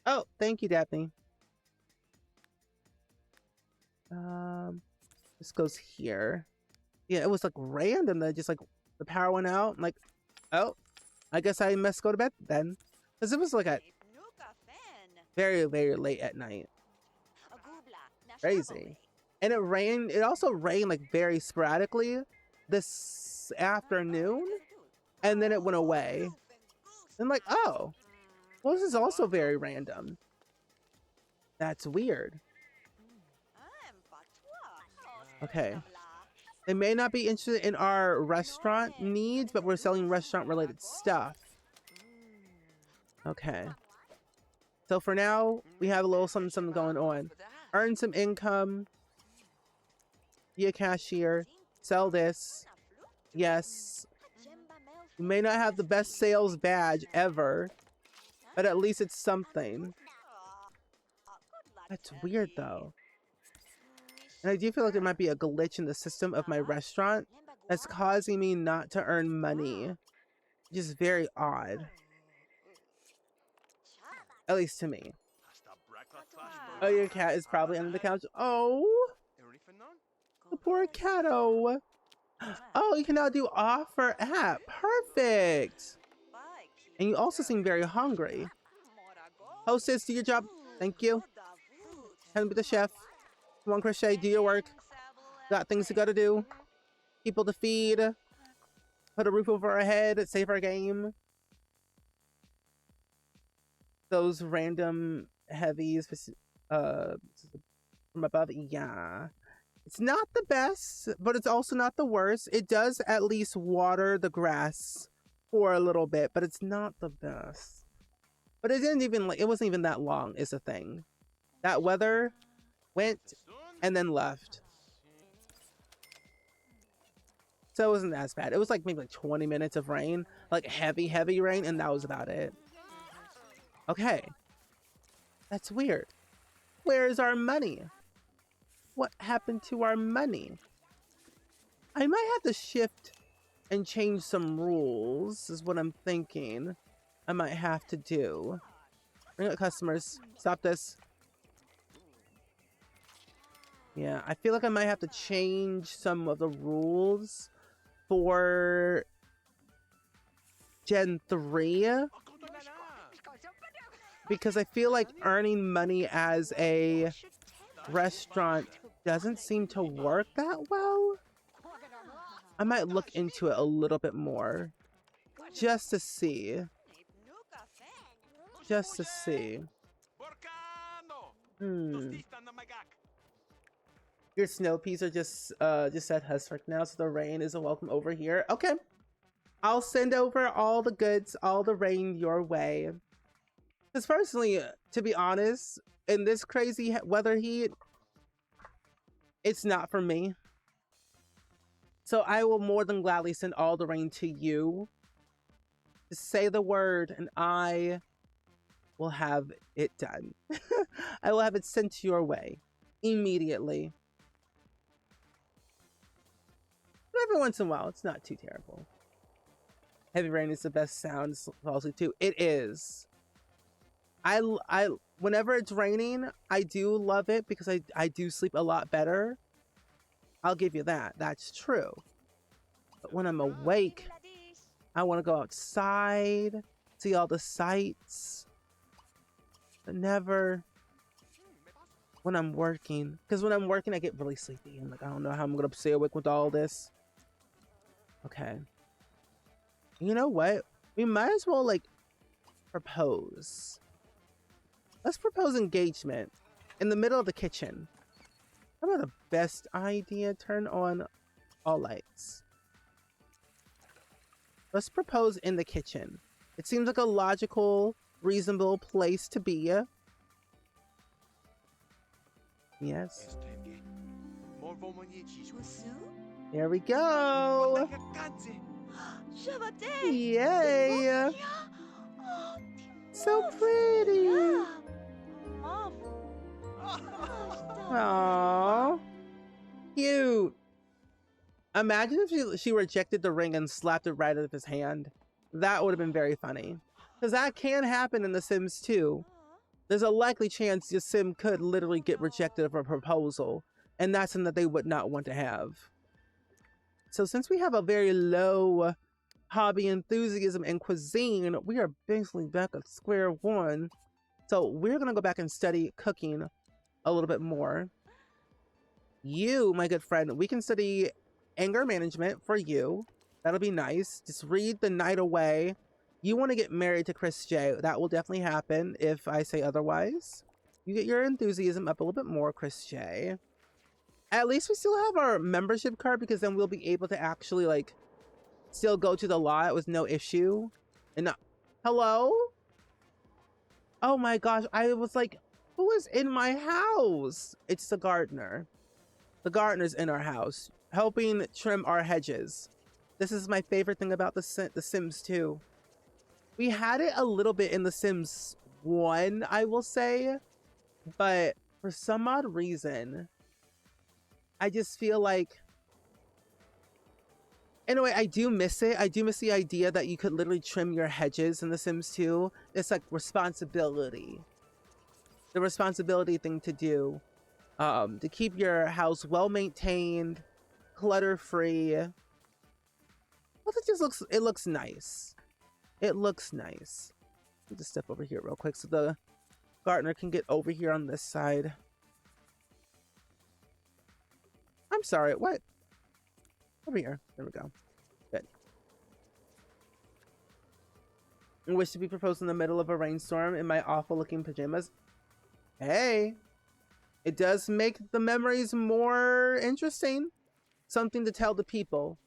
Oh, thank you, Daphne. This goes here. Yeah, it was like random that just like the power went out. I'm like, oh, I guess I must go to bed then. Because it was like at very, very late at night. Crazy. And it rained. It also rained like very sporadically this afternoon. And then it went away. And I'm like, oh, well, this is also very random. That's weird. Okay. They may not be interested in our restaurant needs, but we're selling restaurant related stuff. Okay. So for now, we have a little something going on. Earn some income. Be a cashier. Sell this. Yes. We may not have the best sales badge ever, but at least it's something. That's weird though. And I do feel like there might be a glitch in the system of my restaurant that's causing me not to earn money. Which is very odd. At least to me. Oh, your cat is probably under the couch. Oh! The poor catto! Oh, you can now do offer app. Perfect! And you also seem very hungry. Hostess, do your job. Thank you. Hand me the chef. Come on, Crochet, do your work. Got things to gotta do. People to feed. Put a roof over our head. Save our game. Those random heavies from above. Yeah. It's not the best, but it's also not the worst. It does at least water the grass for a little bit, but it's not the best. But it didn't even, like, it wasn't even that long is the thing. That weather went and then left. So it wasn't as bad. It was like maybe like 20 minutes of rain, like heavy, heavy rain, and that was about it. Okay. That's weird. Where's our money? What happened to our money? I might have to shift and change some rules, is what I'm thinking. I might have to do. Bring up customers. Stop this. Yeah, I feel like I might have to change some of the rules for Gen 3 because I feel like earning money as a restaurant doesn't seem to work that well. I might look into it a little bit more just to see. Just to see. Your snow peas are just at Husfrick now, so the rain isn't welcome over here. Okay. I'll send over all the goods, all the rain your way. Because personally, to be honest, in this crazy weather heat, it's not for me. So I will more than gladly send all the rain to you. Just say the word and I will have it done. I will have it sent your way immediately. But every once in a while, it's not too terrible. Heavy rain is the best sound also too. It is. I whenever it's raining, I do love it because I do sleep a lot better. I'll give you that. That's true. But when I'm awake, I want to go outside, see all the sights. But never when I'm working. Because when I'm working, I get really sleepy. And like, I don't know how I'm going to stay awake with all this. Okay. You know what? We might as well, like, propose. Let's propose engagement in the middle of the kitchen. How about the best idea? Turn on all lights. Let's propose in the kitchen. It seems like a logical, reasonable place to be. Yes. There we go. Yay. So pretty. Aww. Cute. Imagine if she rejected the ring and slapped it right out of his hand. That would have been very funny. Because that can happen in The Sims 2. There's a likely chance your sim could literally get rejected of a proposal. And that's something that they would not want to have. So since we have a very low hobby enthusiasm and cuisine, we are basically back at square one. So we're going to go back and study cooking a little bit more. You, my good friend, we can study anger management for you. That'll be nice. Just read The Night Away. You want to get married to Chris J. That will definitely happen if I say otherwise. You get your enthusiasm up a little bit more, Chris J. At least we still have our membership card because then we'll be able to actually, like, still go to the lot with no issue. And not... Hello? Oh my gosh, I was like, who is in my house? It's the gardener. The gardener's in our house, helping trim our hedges. This is my favorite thing about the Sims 2. We had it a little bit in The Sims 1, I will say. But for some odd reason, I just feel like... In a way, I do miss it. I do miss the idea that you could literally trim your hedges in The Sims 2. It's like responsibility. The responsibility thing to do. To keep your house well-maintained, clutter-free. Well, it just looks, it looks nice. It looks nice. Let me just step over here real quick so the gardener can get over here on this side. I'm sorry, what? Over here. There we go. Good. I wish to be proposed in the middle of a rainstorm in my awful-looking pajamas. Hey! It does make the memories more interesting. Something to tell the people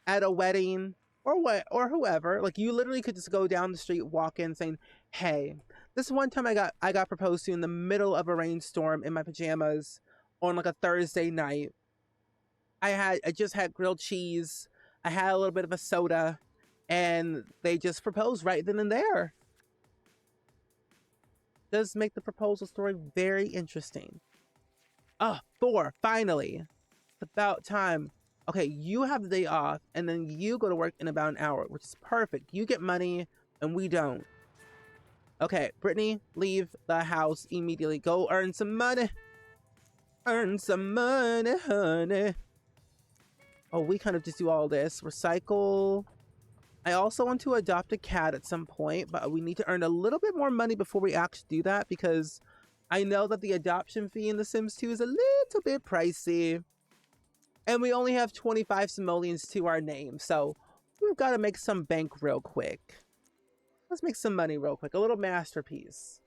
at a wedding or what, or whoever. Like, you literally could just go down the street, walk in saying, hey, this one time I got proposed to in the middle of a rainstorm in my pajamas on like a Thursday night. I just had grilled cheese. I had a little bit of a soda and they just proposed right then and there. Does make the proposal story very interesting. Oh, 4, finally. It's about time. Okay, you have the day off, and then you go to work in about an hour, which is perfect. You get money, and we don't. Okay, Brittany, leave the house immediately. Go earn some money. Earn some money, honey. Oh, we kind of just do all this. Recycle. I also want to adopt a cat at some point, but we need to earn a little bit more money before we actually do that, because I know that the adoption fee in The Sims 2 is a little bit pricey. And we only have 25 simoleons to our name, so we've got to make some bank real quick. Let's make some money real quick. A little masterpiece.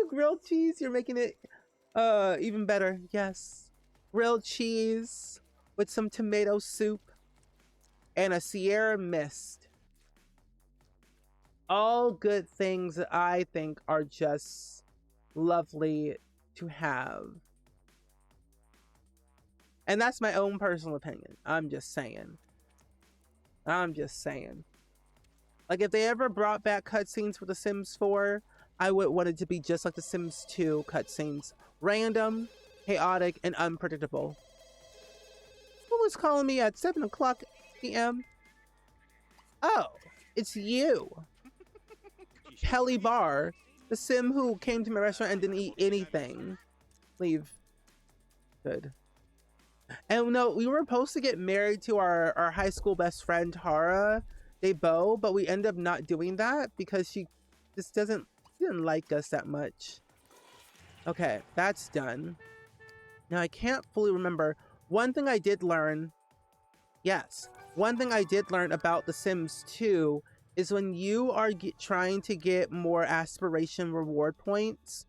Grilled cheese, you're making it even better. Yes. Grilled cheese with some tomato soup and a Sierra Mist. All good things that I think are just lovely to have. And that's my own personal opinion. I'm just saying. Like, if they ever brought back cutscenes for The Sims 4, I would want it to be just like The Sims 2 cutscenes. Random, chaotic, and unpredictable. Who was calling me at 7 o'clock p.m.? Oh, it's you. Kelly Barr, the Sim who came to my restaurant and didn't eat anything. Leave. Good. And no, we were supposed to get married to our high school best friend, Tara Debo, but we ended up not doing that because she just didn't like us that much. Okay, that's done. Now I can't fully remember. One thing I did learn, yes, one thing I did learn about The Sims 2 is when you are trying to get more aspiration reward points,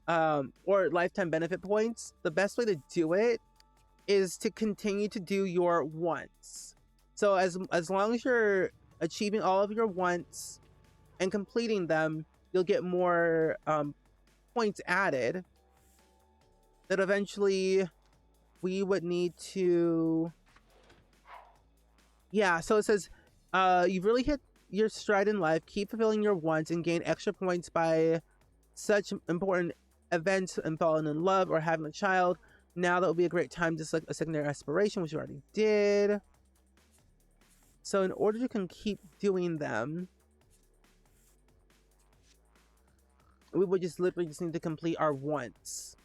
or lifetime benefit points, the best way to do it is to continue to do your wants. So as long as you're achieving all of your wants and completing them, you'll get more points added that eventually we would need to, yeah, so it says you've really hit your stride in life. Keep fulfilling your wants and gain extra points by such important events and falling in love or having a child. Now that would be a great time to select a secondary aspiration, which you already did. So in order to keep doing them, we would just literally just need to complete our wants.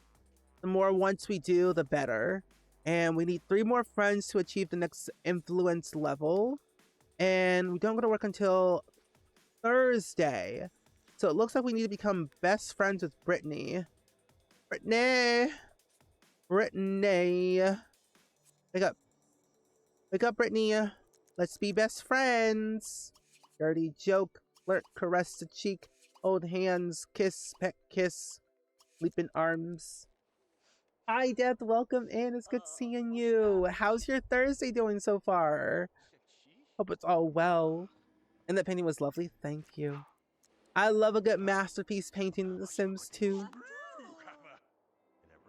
The more wants we do, the better. And we need 3 more friends to achieve the next influence level. And we don't go to work until Thursday. So it looks like we need to become best friends with Brittany. Brittany! Wake up. Wake up, Brittany. Let's be best friends. Dirty joke. Flirt, caress the cheek. Hold hands. Kiss, peck, kiss. Sleep in arms. Hi, Death. Welcome in. It's good seeing you. How's your Thursday doing so far? Hope it's all well. And that painting was lovely. Thank you. I love a good masterpiece painting in The Sims 2.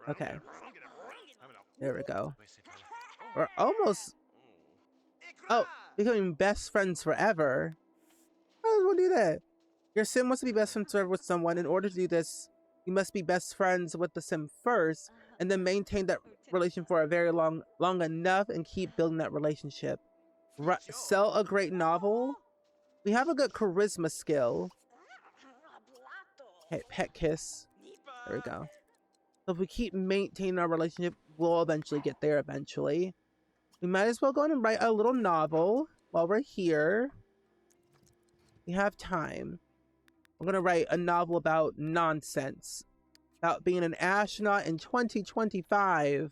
Okay. There we go. We're almost... Oh, becoming best friends forever. How does one do that? Your Sim wants to be best friends forever with someone. In order to do this, you must be best friends with the Sim first, and then maintain that relation for a very long enough and keep building that relationship. Sell a great novel. We have a good charisma skill. Hey, pet kiss. There we go. So if we keep maintaining our relationship, we'll eventually get there eventually. We might as well go in and write a little novel while we're here. We have time. I'm going to write a novel about nonsense. About being an astronaut in 2025.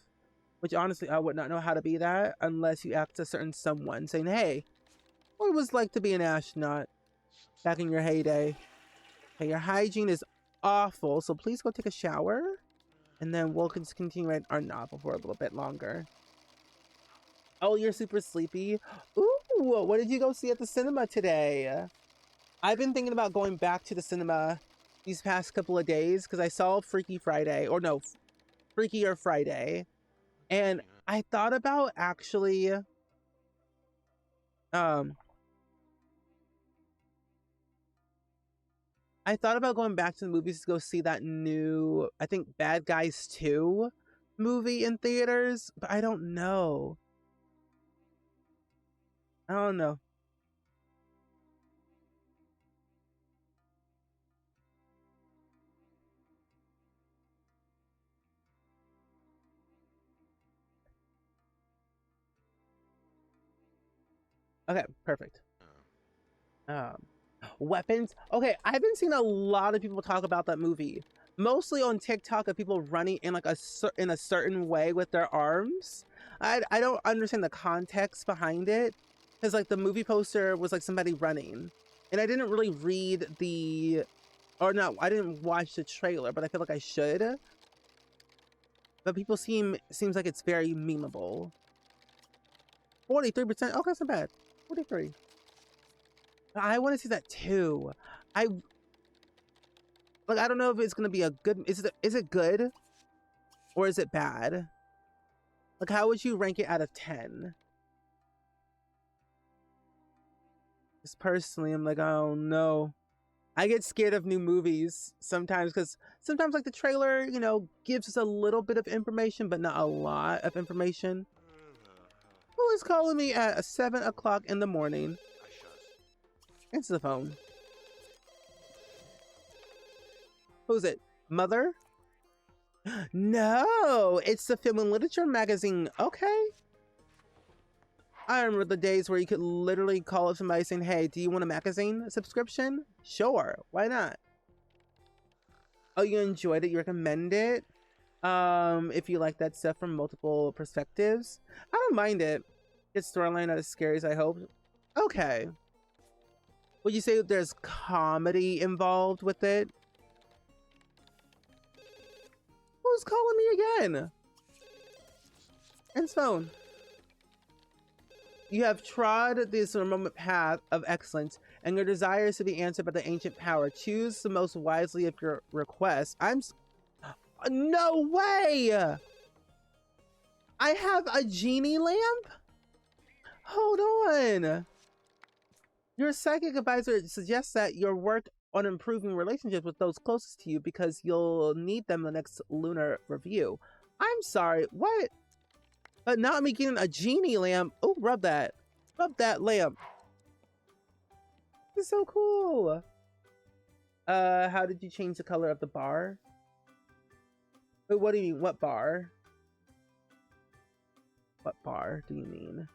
Which honestly, I would not know how to be that unless you ask a certain someone saying, hey, what it was like to be an astronaut back in your heyday. Okay, your hygiene is awful, so please go take a shower. And then we'll just continue writing our novel for a little bit longer. Oh, you're super sleepy. Ooh, what did you go see at the cinema today? I've been thinking about going back to the cinema these past couple of days because I saw Freaky Friday, or no, Freakier Friday. And I thought about actually, I thought about going back to the movies to go see that new, I think, Bad Guys 2 movie in theaters, but I don't know. I don't know. Okay, perfect. Um, weapons. Okay, I've been seeing a lot of people talk about that movie, mostly on TikTok, of people running in like in a certain way with their arms. I don't understand the context behind it, because like the movie poster was like somebody running, and I didn't really read the, or no, I didn't watch the trailer, but I feel like I should. But people seems like it's very memeable. 43%. Okay, that's not bad. 43. I want to see that too. I like. I don't know if it's gonna be a good. Is it good or is it bad? Like, how would you rank it out of 10? Just personally, I'm like, oh no. I get scared of new movies sometimes, because sometimes like the trailer, you know, gives us a little bit of information, but not a lot of information. Who is calling me at 7 o'clock in the morning? Answer the phone. Who's it? Mother? No, it's the Film and Literature magazine. Okay. I remember the days where you could literally call up somebody saying, hey, do you want a magazine subscription? Sure, why not? Oh, you enjoyed it? You recommend it? If you like that stuff from multiple perspectives? I don't mind it. It's storyline not as scary as I hoped. Okay. Would you say there's comedy involved with it? Who's calling me again? And phone. You have trod this remote path of excellence, and your desire is to be answered by the ancient power. Choose the most wisely of your requests. No way! I have a genie lamp? Hold on. Your psychic advisor suggests that your work on improving relationships with those closest to you, because you'll need them in the next lunar review. I'm sorry, what? But not me getting a genie lamp. Oh, rub that. Rub that lamp. This is so cool. How did you change the color of the bar? Wait, what do you mean? What bar? What bar do you mean?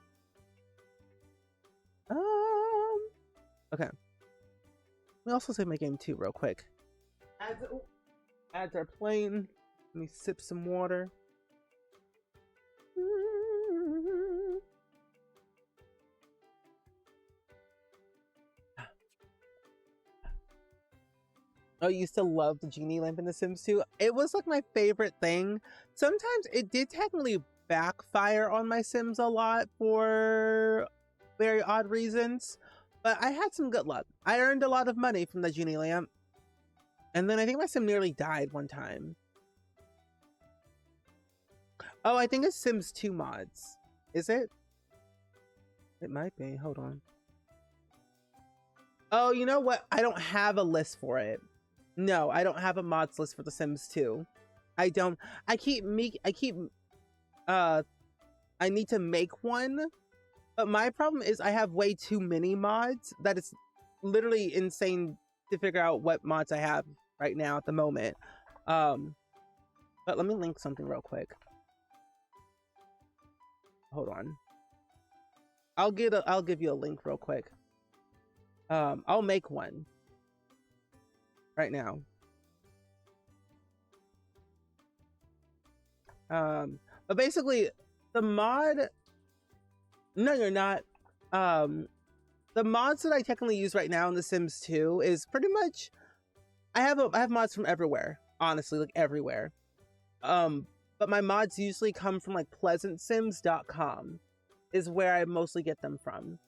Okay. We also save my game too, real quick. Ads are playing. Let me sip some water. Oh, you used to love the genie lamp in The Sims 2? It was like my favorite thing. Sometimes it did technically backfire on my Sims a lot for very odd reasons, but I had some good luck. I earned a lot of money from the genie lamp, and then I think my Sim nearly died one time. Oh, I think it's Sims 2 mods. Is it? It might be. Hold on. Oh, you know what? I don't have a list for it. No, I don't have a mods list for The Sims 2. I don't. I need to make one, but my problem is I have way too many mods that it's literally insane to figure out what mods I have right now at the moment. But let me link something real quick. Hold on. I'll give you a link real quick. I'll make one right now. But basically the mod, no, you're not. The mods that I technically use right now in The Sims 2 is pretty much, I have mods from everywhere, honestly, like everywhere. But my mods usually come from like pleasantsims.com is where I mostly get them from.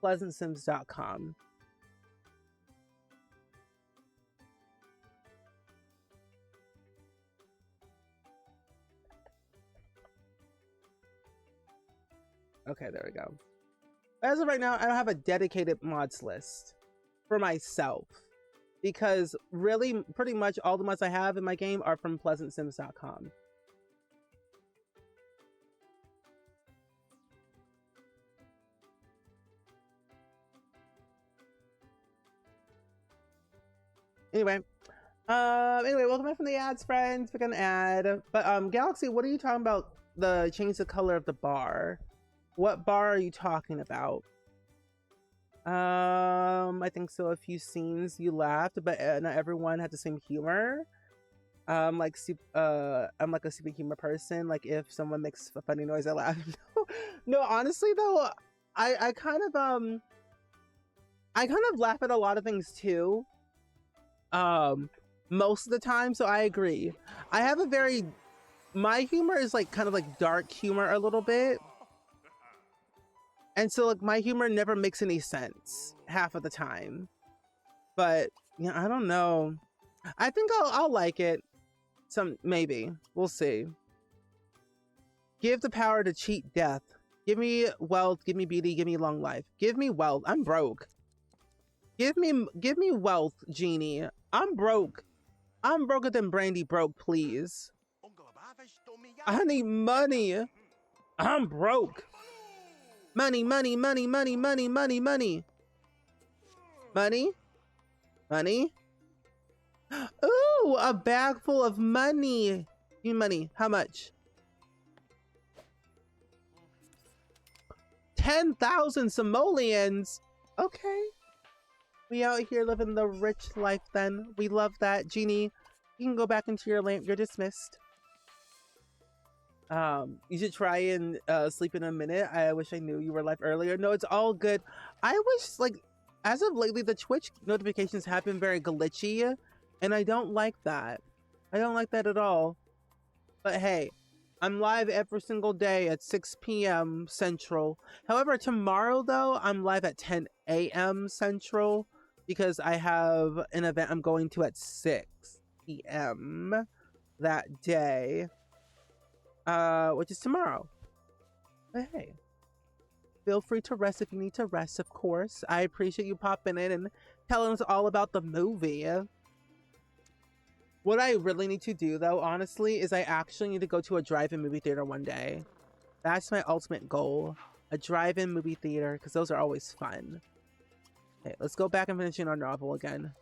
pleasantsims.com. Okay, there we go. As of right now, I don't have a dedicated mods list for myself, because really pretty much all the mods I have in my game are from pleasantsims.com. Anyway, welcome back from the ads, friends. We're gonna ad, but Galaxy, what are you talking about? The change the color of the bar. What bar are you talking about? I think so. A few scenes you laughed, but not everyone had the same humor. I'm like a super humor person. Like if someone makes a funny noise, I laugh. No, honestly though, I kind of I kind of laugh at a lot of things too. Um, most of the time, so I agree. I have a very my humor is like kind of like dark humor a little bit, and so like my humor never makes any sense half of the time. But yeah, I don't know. I think I'll like it. Some maybe we'll see. Give the power to cheat death. Give me wealth. Give me beauty. Give me long life. Give me wealth. I'm broke. Give me wealth, genie. I'm broke. I'm broker than Brandy broke. Please. I need money. I'm broke. Money, money, money, money, money, money, money. Money? Money? Ooh, a bag full of money. Give me money. How much? 10,000 simoleons. Okay. We out here living the rich life then. We love that. Genie, you can go back into your lamp. You're dismissed. You should try and sleep in a minute. I wish I knew you were live earlier. No, it's all good. I wish, like, as of lately, the Twitch notifications have been very glitchy, and I don't like that. I don't like that at all. But hey, I'm live every single day at 6 p.m. Central. However, tomorrow, though, I'm live at 10 a.m. Central because I have an event I'm going to at 6 p.m. that day. Which is tomorrow. But hey, feel free to rest if you need to rest, of course. I appreciate you popping in and telling us all about the movie. What I really need to do, though, honestly, is I actually need to go to a drive-in movie theater one day. That's my ultimate goal. A drive-in movie theater, because those are always fun. Okay, let's go back and finishing our novel again.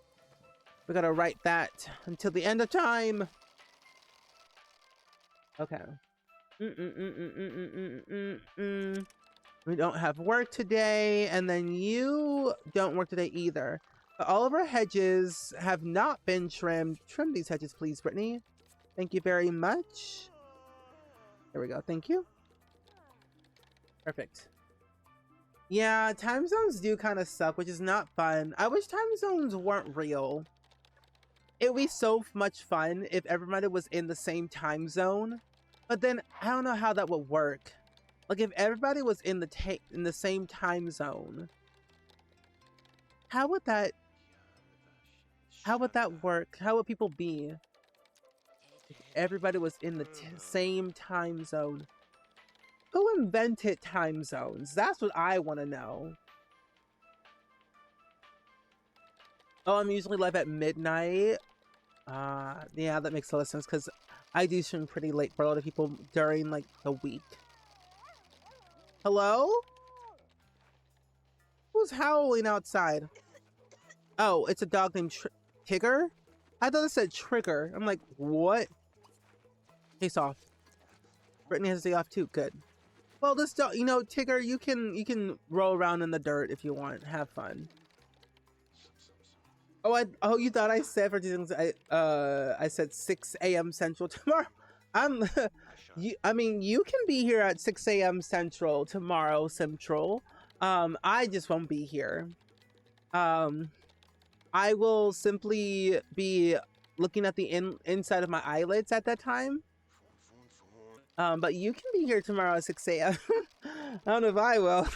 We gotta write that until the end of time. Okay. We don't have work today, and then you don't work today either. But all of our hedges have not been trimmed. Trim these hedges, please, Brittany. Thank you very much. There we go. Thank you. Perfect. Yeah, time zones do kind of suck, which is not fun. I wish time zones weren't real. It would be so much fun if everybody was in the same time zone. But then I don't know how that would work. Like if everybody was in the same time zone, how would that work? How would people be if everybody was in the same time zone? Who invented time zones? That's what I want to know. Oh, I'm usually live at midnight. Yeah, that makes a lot of sense because I do stream pretty late for a lot of people during like the week. Hello? Who's howling outside? Oh, it's a dog named Tigger? I thought it said Trigger. I'm like, what? Face off. Brittany has a day off too. Good. Well, this dog, you know, Tigger, you can roll around in the dirt if you want. Have fun. Oh, you thought I said for things I said 6 a.m. Central tomorrow. I mean, you can be here at 6 a.m. Central tomorrow Central. I just won't be here. I will simply be looking at the inside of my eyelids at that time. But you can be here tomorrow at 6 a.m. I don't know if I will.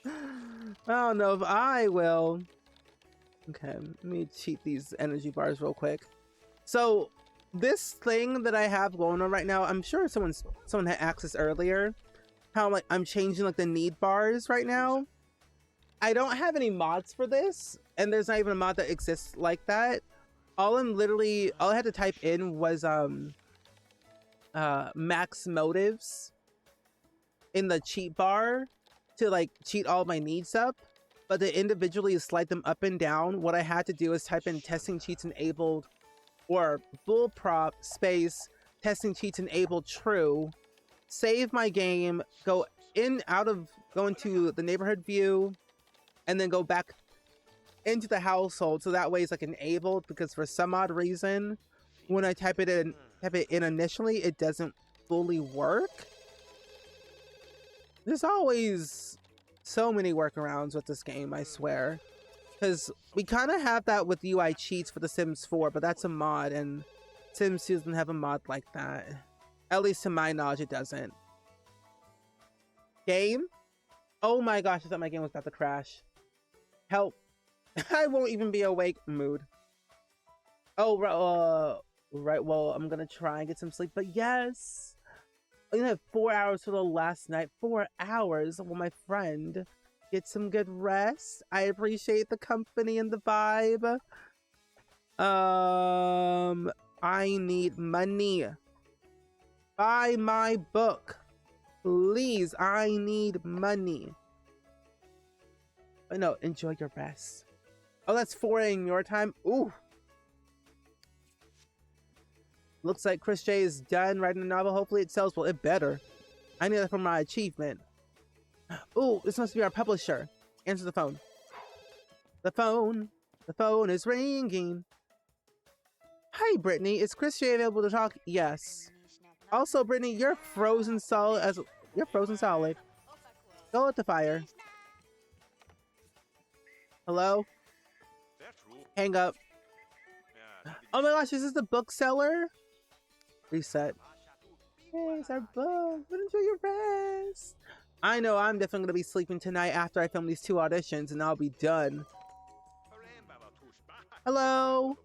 I don't know if I will. Okay, let me cheat these energy bars real quick. So this thing that I have going on right now, I'm sure someone had access earlier. How like I'm changing like the need bars right now. I don't have any mods for this, and there's not even a mod that exists like that. All I had to type in was max motives in the cheat bar to like cheat all my needs up. But to individually slide them up and down, what I had to do is type in testing cheats enabled or bullprop space testing cheats enabled true, save my game, go into the neighborhood view, and then go back into the household, so that way it's like enabled, because for some odd reason when I type it in initially, it doesn't fully work. There's always so many workarounds with this game, I swear. Because we kind of have that with UI cheats for The Sims 4, but that's a mod, and Sims 2 doesn't have a mod like that. At least to my knowledge, it doesn't. Game? Oh my gosh, I thought my game was about to crash. Help. I won't even be awake. Mood. Oh, right, well, I'm gonna try and get some sleep, but yes! I'm gonna have 4 hours for the last night. 4 hours while my friend gets some good rest. I appreciate the company and the vibe. I need money. Buy my book. Please, I need money. But no, enjoy your rest. Oh, that's 4 a.m. your time? Ooh. Looks like Chris J is done writing a novel. Hopefully it sells well. It better. I need that for my achievement. Ooh, this must be our publisher. Answer the phone. The phone is ringing. Hi, Brittany. Is Chris J available to talk? Yes. Also, Brittany, you're frozen solid. You're frozen solid. Go at the fire. Hello? Hang up. Oh my gosh, is this the bookseller? Reset. Hey, it's our book. But enjoy your rest. I know I'm definitely going to be sleeping tonight after I film these 2 auditions, and I'll be done. Hello?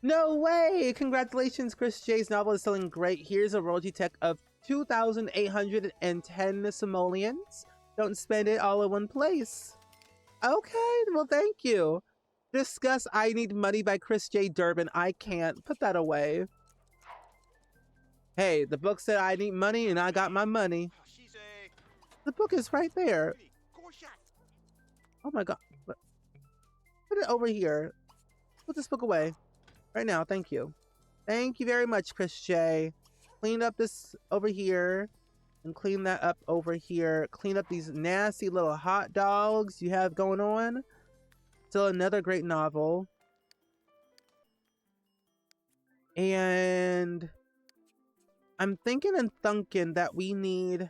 No way! Congratulations, Chris J's novel is selling great. Here's a royalty check of 2,810 simoleons. Don't spend it all in one place. Okay, well, thank you. Discuss I Need Money by Chris J. Durbin. I can't. Put that away. Hey, the book said I need money, and I got my money. The book is right there. Oh my god. Put it over here. Put this book away. Right now, thank you. Thank you very much, Chris J. Clean up this over here. And clean that up over here. Clean up these nasty little hot dogs you have going on. Still another great novel. And I'm thinking and thunking that we need...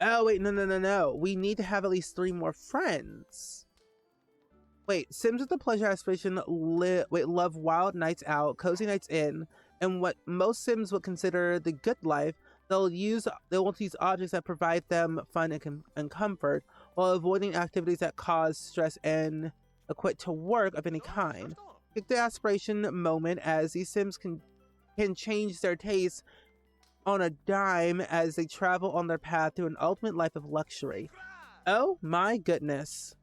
Oh, wait, no. We need to have at least 3 more friends. Wait, Sims with the pleasure aspiration love wild nights out, cozy nights in, and what most Sims would consider the good life. They want to use objects that provide them fun and comfort, while avoiding activities that cause stress and equate to work of any kind. Pick the aspiration moment, as these Sims can change their tastes on a dime as they travel on their path to an ultimate life of luxury. Oh my goodness.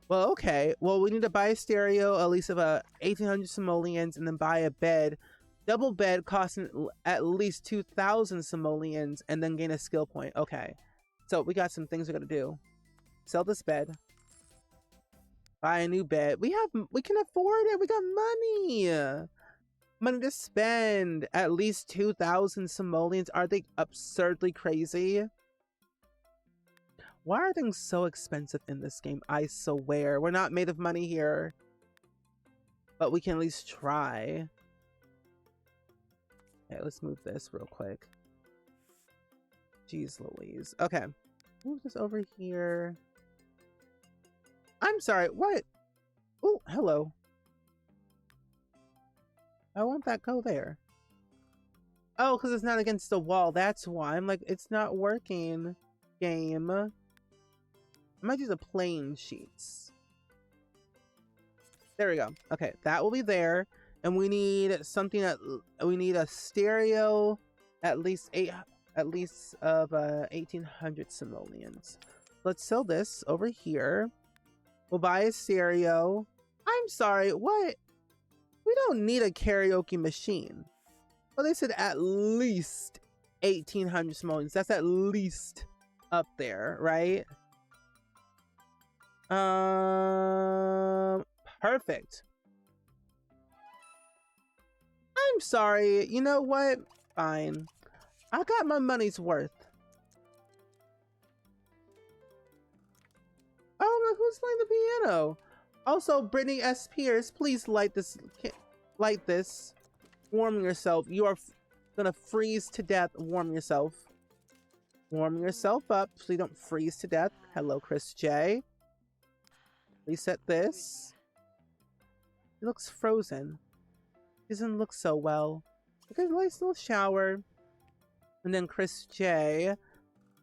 Well, okay. Well, we need to buy a stereo, at least of 1,800 simoleons, and then buy a bed. Double bed costing at least 2,000 simoleons, and then gain a skill point. Okay. So we got some things we gotta do. Sell this bed. Buy a new bed. We can afford it. We got money. Money to spend. At least 2,000 simoleons. Are they absurdly crazy? Why are things so expensive in this game? I swear. We're not made of money here. But we can at least try. Okay, let's move this real quick. Jeez Louise. Okay. Move this over here. I'm sorry, what? Oh, hello. I want that go there. Oh, because it's not against the wall. That's why. I'm like, it's not working. Game. I might use a plain sheets. There we go. Okay, that will be there. And we need something that we need a stereo at least of 1,800 simoleons. Let's sell this over here. We'll buy a stereo. I'm sorry, what? We don't need a karaoke machine. Well, they said at least 1,800 simoleons. That's at least up there, right? Perfect. I'm sorry. You know what? Fine. I got my money's worth. Who's playing the piano? Also, Brittany S. Pierce, please light this. Light this. Warm yourself. You are gonna freeze to death. Warm yourself. Warm yourself up so you don't freeze to death. Hello, Chris J. Reset this. He looks frozen. He doesn't look so well. Okay, nice little shower. And then Chris J.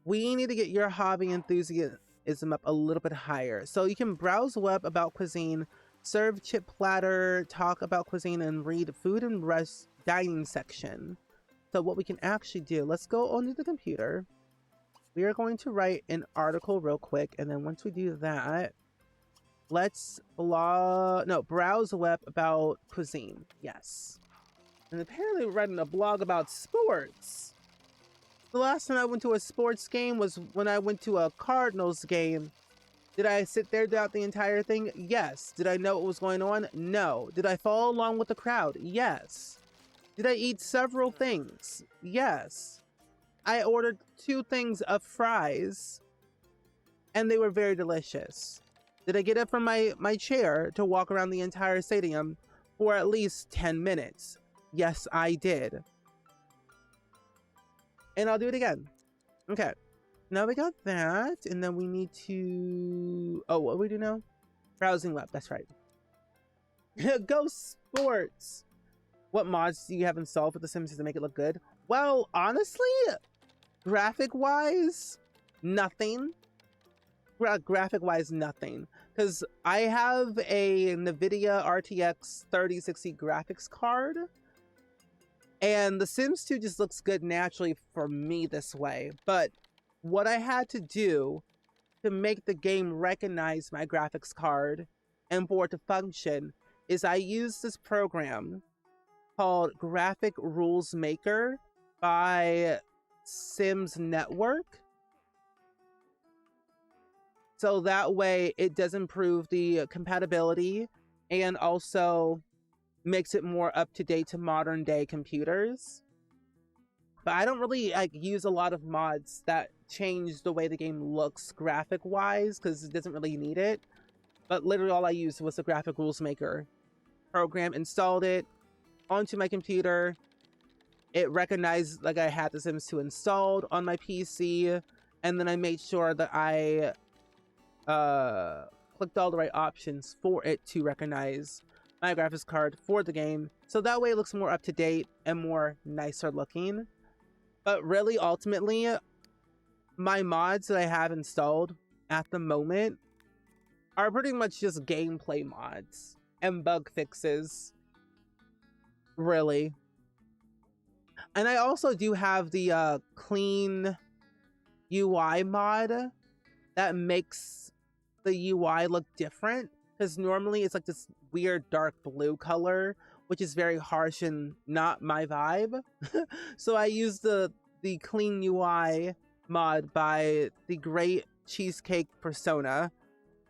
We need to get your hobby enthusiasm up a little bit higher. So you can browse web about cuisine, serve chip platter, talk about cuisine, and read food and rest dining section. So what we can actually do, let's go onto the computer. We are going to write an article real quick, and then once we do that, let's browse web about cuisine. Yes. And apparently we're writing a blog about sports. The last time I went to a sports game was when I went to a Cardinals game. Did I sit there throughout the entire thing? Yes. Did I know what was going on? No. Did I follow along with the crowd? Yes. Did I eat several things? Yes. I ordered 2 things of fries, and they were very delicious. Did I get up from my chair to walk around the entire stadium for at least 10 minutes? Yes, I did. And I'll do it again. Okay. Now we got that, and then we need to... Oh, what do we do now? Browsing web, that's right. Go sports! What mods do you have installed for The Sims to make it look good? Well, honestly, graphic-wise, nothing. Graphic-wise, nothing. Because I have a NVIDIA RTX 3060 graphics card, and The Sims 2 just looks good naturally for me this way. But what I had to do to make the game recognize my graphics card and for it to function is I used this program called Graphic Rules Maker by Sims Network. So that way it does improve the compatibility and also makes it more up to date to modern day computers. But I don't really use a lot of mods that change the way the game looks graphic wise because it doesn't really need it. But literally all I used was the Graphic Rules Maker program, installed it onto my computer. It recognized I had The Sims 2 installed on my PC, and then I made sure that I clicked all the right options for it to recognize my graphics card for the game, so that way it looks more up to date and more nicer looking. But really, ultimately, my mods that I have installed at the moment are pretty much just gameplay mods and bug fixes, really. And I also do have the clean UI mod that makes the UI look different, because normally it's like this weird dark blue color, which is very harsh and not my vibe. So I use the clean UI mod by the Great Cheesecake Persona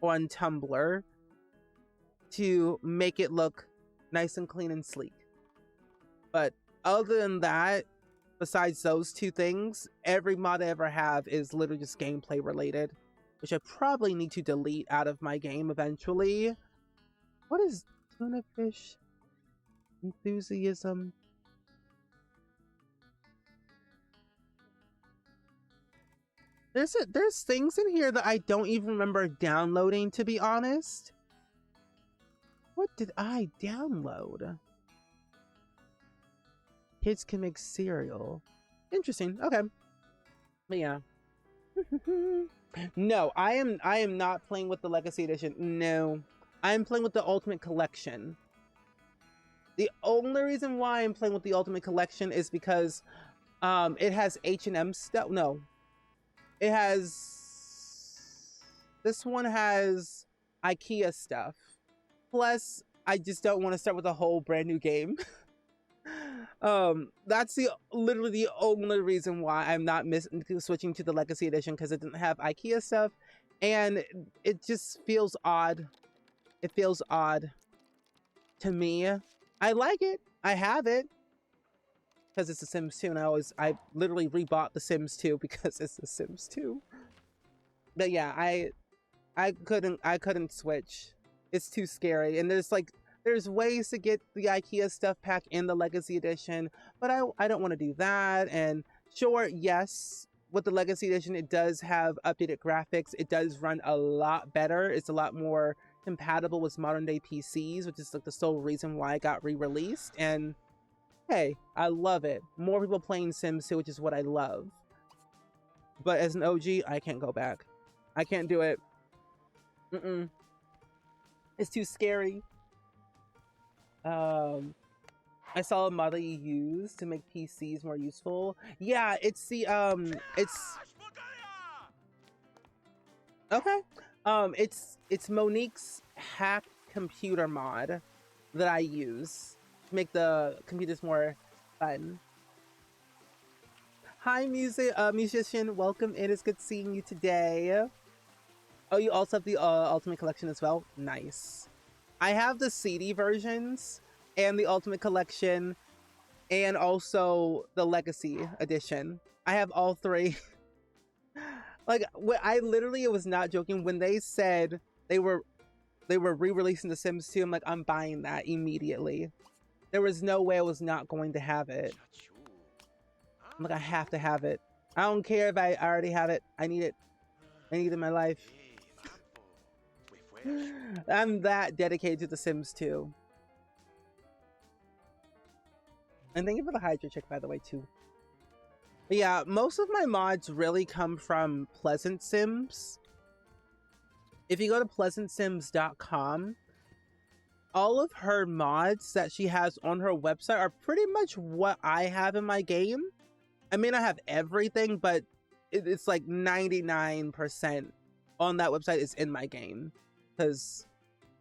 on Tumblr to make it look nice and clean and sleek. But other than that, besides those 2 things, every mod I ever have is literally just gameplay related, which I probably need to delete out of my game eventually. What is tuna fish enthusiasm? There's things in here that I don't even remember downloading, to be honest. What did I download? Kids can make cereal. Interesting. Okay. But yeah. No, I am not playing with the Legacy Edition. No. I am playing with the Ultimate Collection. The only reason why I'm playing with the Ultimate Collection is because it has H&M stuff. No. It has... This one has IKEA stuff. Plus, I just don't want to start with a whole brand new game. That's literally the only reason why I'm not switching to the Legacy Edition, because it didn't have IKEA stuff, and it just feels odd. It feels odd to me. I like it. I have it because it's The Sims 2, and I literally rebought The Sims 2 because it's The Sims 2. But yeah, I couldn't switch. It's too scary. And there's ways to get the IKEA stuff pack in the Legacy Edition, but I don't want to do that. And sure, yes, with the Legacy Edition, it does have updated graphics. It does run a lot better. It's a lot more compatible with modern day PCs, which is like the sole reason why it got re-released. And hey, I love it. More people playing Sims 2, which is what I love. But as an OG, I can't go back. I can't do it. It's too scary. I saw a model you use to make PCs more useful. Yeah, it's the it's okay. It's Monique's hack computer mod that I use to make the computers more fun. Hi, musician. Welcome in. It's good seeing you today. Oh, you also have the Ultimate Collection as well? Nice. I have the CD versions and the Ultimate Collection and also the Legacy Edition. I have all three. Like, I literally was not joking when they said they were re-releasing The Sims 2. I'm like, I'm buying that immediately. There was no way I was not going to have it. I'm like, I have to have it. I don't care if I already have it. I need it. I need it in my life. I'm that dedicated to The Sims 2. And thank you for the Hydra check, by the way, too. But yeah, most of my mods really come from Pleasant Sims. If you go to pleasantsims.com, all of her mods that she has on her website are pretty much what I have in my game. I may not have everything, but it's like 99% on that website is in my game. Because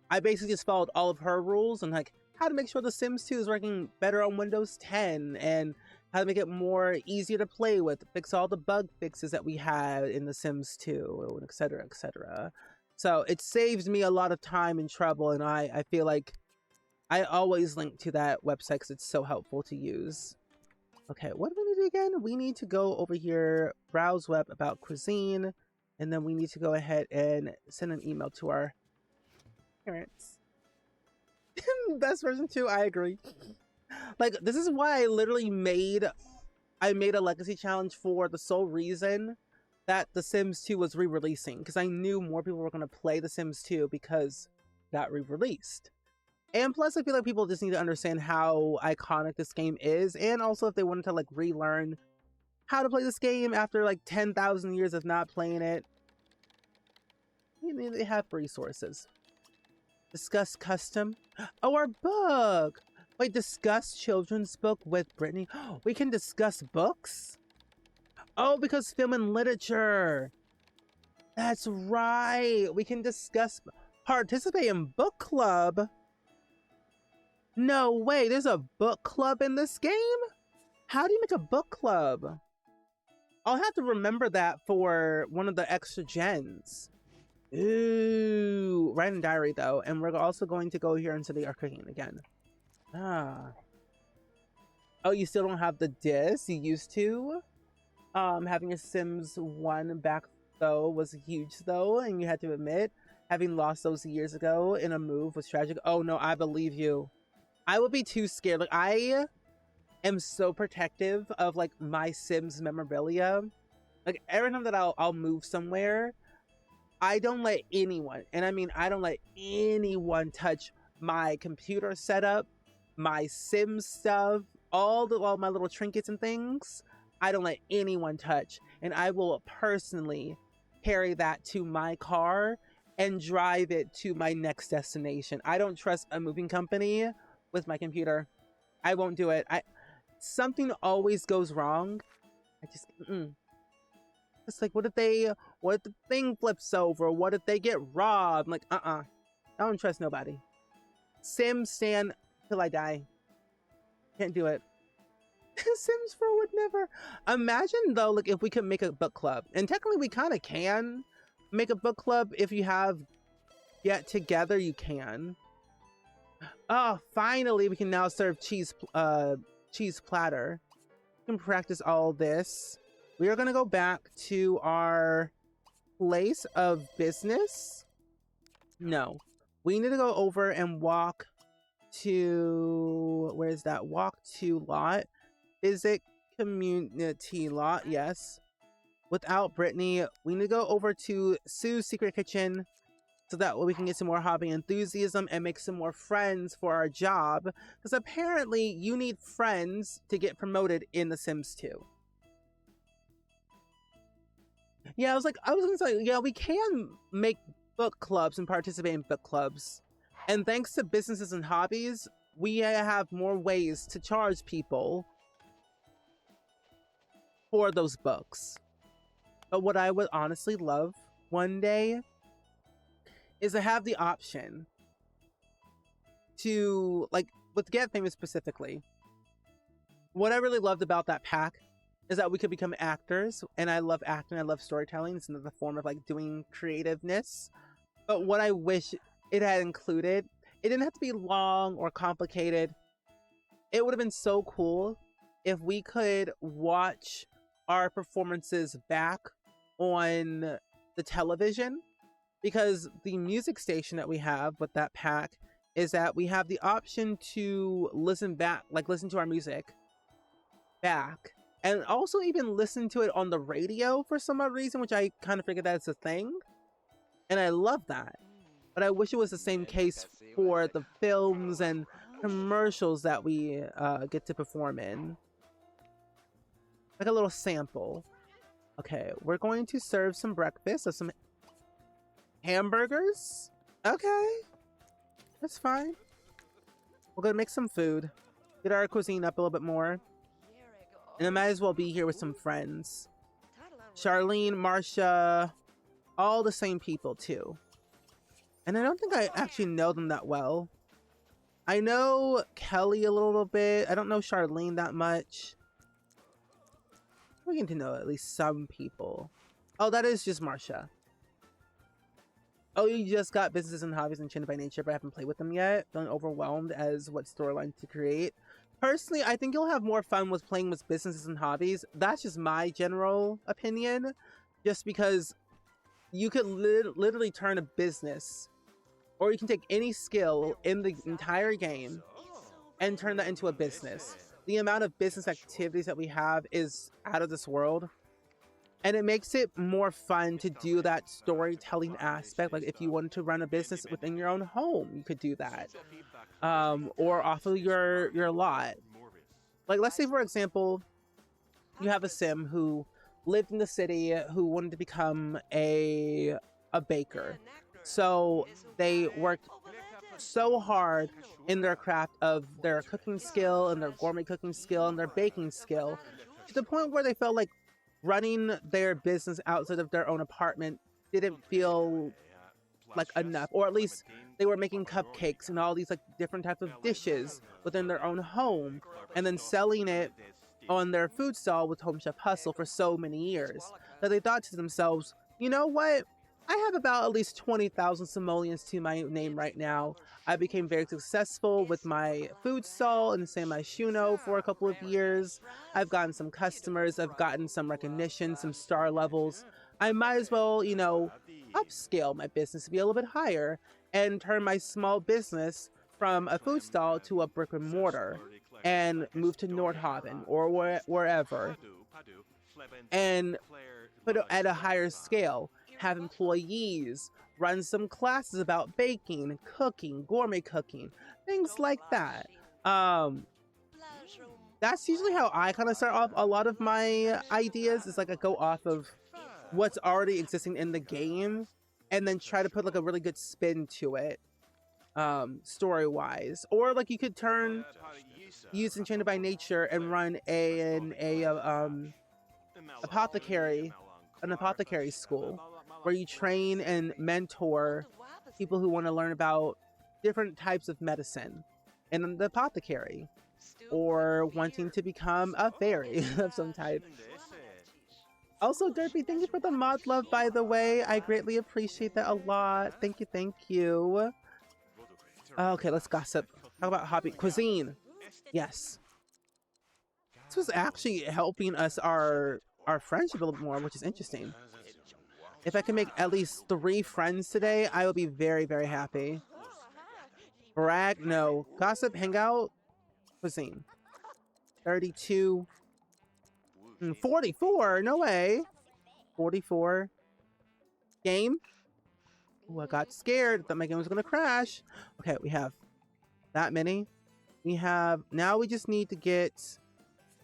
I basically just followed all of her rules and like how to make sure The Sims 2 is working better on Windows 10 and how to make it more easier to play with, fix all the bug fixes that we had in The Sims 2, etc., etc. So it saves me a lot of time and trouble, and I feel like I always link to that website because it's so helpful to use. Okay, what do we need to do again? We need to go over here, browse web about cuisine, and then we need to go ahead and send an email to our parents. Best version 2, I agree. Like, this is why I literally made a legacy challenge for the sole reason that The Sims 2 was re-releasing, because I knew more people were going to play The Sims 2 because it got re-released. And plus, I feel like people just need to understand how iconic this game is, and also if they wanted to like relearn how to play this game after like 10,000 years of not playing it, they have resources. Discuss custom. Oh, our book! Wait, discuss children's book with Brittany. We can discuss books? Oh, because film and literature. That's right. We can discuss, participate in book club. No way, there's a book club in this game? How do you make a book club? I'll have to remember that for one of the extra gens. Ooh, write in diary though, and we're also going to go here into the cooking again. Ah. Oh, you still don't have the disc you used to? Having a Sims 1 back though was huge though, and you had to admit, having lost those years ago in a move was tragic. Oh no, I believe you. I would be too scared. Like, I am so protective of like my Sims memorabilia. Like, every time that I'll move somewhere, I don't let anyone, and I mean I don't let anyone touch my computer setup, my Sims stuff, all my little trinkets and things. I don't let anyone touch, and I will personally carry that to my car and drive it to my next destination. I don't trust a moving company with my computer. I won't do it. Something always goes wrong. I just It's like, what if the thing flips over? What if they get robbed? I'm like, I don't trust nobody. Sims stand till I die. Can't do it. Sims 4 would never. Imagine though, like, if we could make a book club, and technically we kind of can make a book club if you have Get Together. You can. Oh, finally we can now serve cheese platter. We can practice all this. We are gonna go back to our place of business? No. We need to go over and walk to, where's that? Walk to lot. Visit community lot, yes. Without Brittany, we need to go over to Sue's secret kitchen so that way we can get some more hobby enthusiasm and make some more friends for our job. Because apparently you need friends to get promoted in The Sims 2. Yeah, I was gonna say, yeah, we can make book clubs and participate in book clubs. And thanks to businesses and hobbies, we have more ways to charge people for those books. But what I would honestly love one day is to have the option to, like, with Get Famous specifically, what I really loved about that pack is that we could become actors, and I love acting, I love storytelling. It's another form of like doing creativeness. But what I wish it had included, it didn't have to be long or complicated. It would have been so cool if we could watch our performances back on the television, because the music station that we have with that pack is that we have the option to listen back, like listen to our music back, and also even listen to it on the radio for some odd reason, which I kind of figured that's a thing, and I love that. But I wish it was the same case for the films and commercials that we get to perform in. Like a little sample. Okay, we're going to serve some breakfast, so some hamburgers. Okay, that's fine. We're gonna make some food, get our cuisine up a little bit more, and I might as well be here with some friends. Charlene, Marsha, all the same people too. And I don't think I actually know them that well. I know Kelly a little bit. I don't know Charlene that much. We're getting to know at least some people. Oh, that is just Marsha. Oh, you just got Businesses and Hobbies Enchanted by Nature, but I haven't played with them yet. Feeling overwhelmed as what storyline to create. Personally, I think you'll have more fun with playing with Businesses and Hobbies. That's just my general opinion. Just because you could literally turn a business, or you can take any skill in the entire game and turn that into a business. The amount of business activities that we have is out of this world. And it makes it more fun to do that storytelling aspect. Like if you wanted to run a business within your own home, you could do that. Or off of your lot. Like let's say, for example, you have a sim who lived in the city who wanted to become a baker. So they worked so hard in their craft of their cooking skill and their gourmet cooking skill and their baking skill to the point where they felt like running their business outside of their own apartment didn't feel like enough, or at least they were making cupcakes and all these like different types of dishes within their own home and then selling it on their food stall with Home Chef Hustle for so many years that they thought to themselves, you know what? I have about at least 20,000 simoleons to my name right now. I became very successful with my food stall and say my Shuno for a couple of years. I've gotten some customers, I've gotten some recognition, some star levels. I might as well, you know, upscale my business to be a little bit higher and turn my small business from a food stall to a brick and mortar and move to Nordhaven or wherever and put it at a higher scale. Have employees, run some classes about baking, cooking, gourmet cooking, things like that. That's usually how I kind of start off a lot of my ideas. Is like I go off of what's already existing in the game and then try to put like a really good spin to it, story wise. Or like you could use Enchanted by Nature and run an apothecary school where you train and mentor people who want to learn about different types of medicine in the apothecary, or wanting to become a fairy of some type. Also, Durbin, thank you for the mod love, by the way. I greatly appreciate that a lot. Thank you, thank you. Okay, let's gossip. How about hobby? Cuisine. Yes. This was actually helping us our friendship a little bit more, which is interesting. If I can make at least 3 friends today, I will be very, very happy. Brag, no. Gossip, hangout, cuisine. 32. 44, no way. 44. Game. Ooh, I got scared. Thought my game was gonna crash. Okay, we have that many. We have, now we just need to get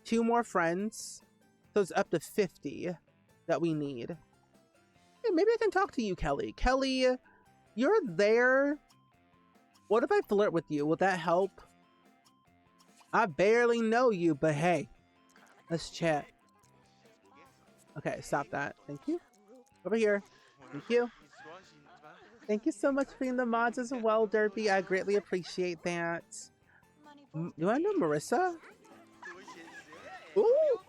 2 more friends. So it's up to 50 that we need. Hey, maybe I can talk to you, Kelly. Kelly, you're there. What if I flirt with you? Will that help? I barely know you, but hey, let's chat. Okay, stop that. Thank you. Over here. Thank you. Thank you so much for being the mods as well, Derpy. I greatly appreciate that. Do I know Marissa? Ooh!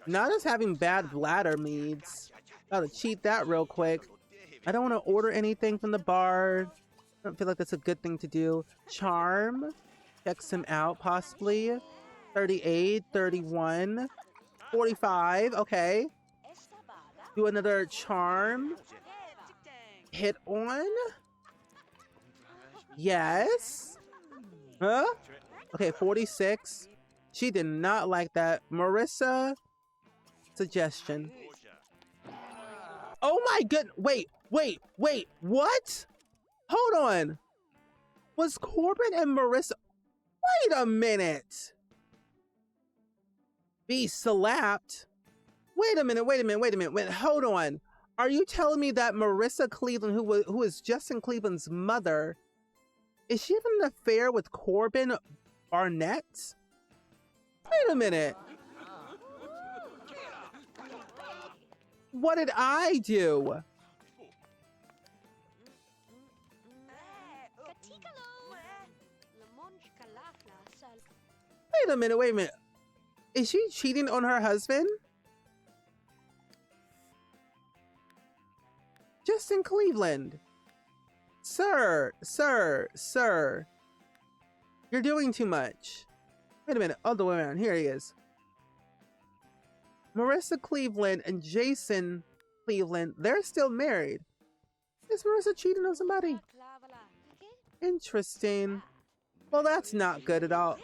Not us having bad bladder meads. Gotta cheat that real quick. I don't want to order anything from the bar. I don't feel like that's a good thing to do. Charm. Checks him out, possibly. 38, 31, 45. Okay. Do another charm. Hit on. Yes. Huh? Okay, 46. She did not like that. Marissa. Suggestion. Oh my god. Wait. What? Hold on. Was Corbin and Marissa... Wait a minute. Be slapped? Wait a minute. Wait, hold on. Are you telling me that Marissa Cleveland, who is Justin Cleveland's mother, is she having an affair with Corbin Barnett? Wait a minute. What did I do? Wait a minute. Is she cheating on her husband? Justin Cleveland. Sir. You're doing too much. Wait a minute. All the way around. Here he is. Marissa Cleveland and Jason Cleveland, they're still married. Is Marissa cheating on somebody? Interesting. Well, that's not good at all.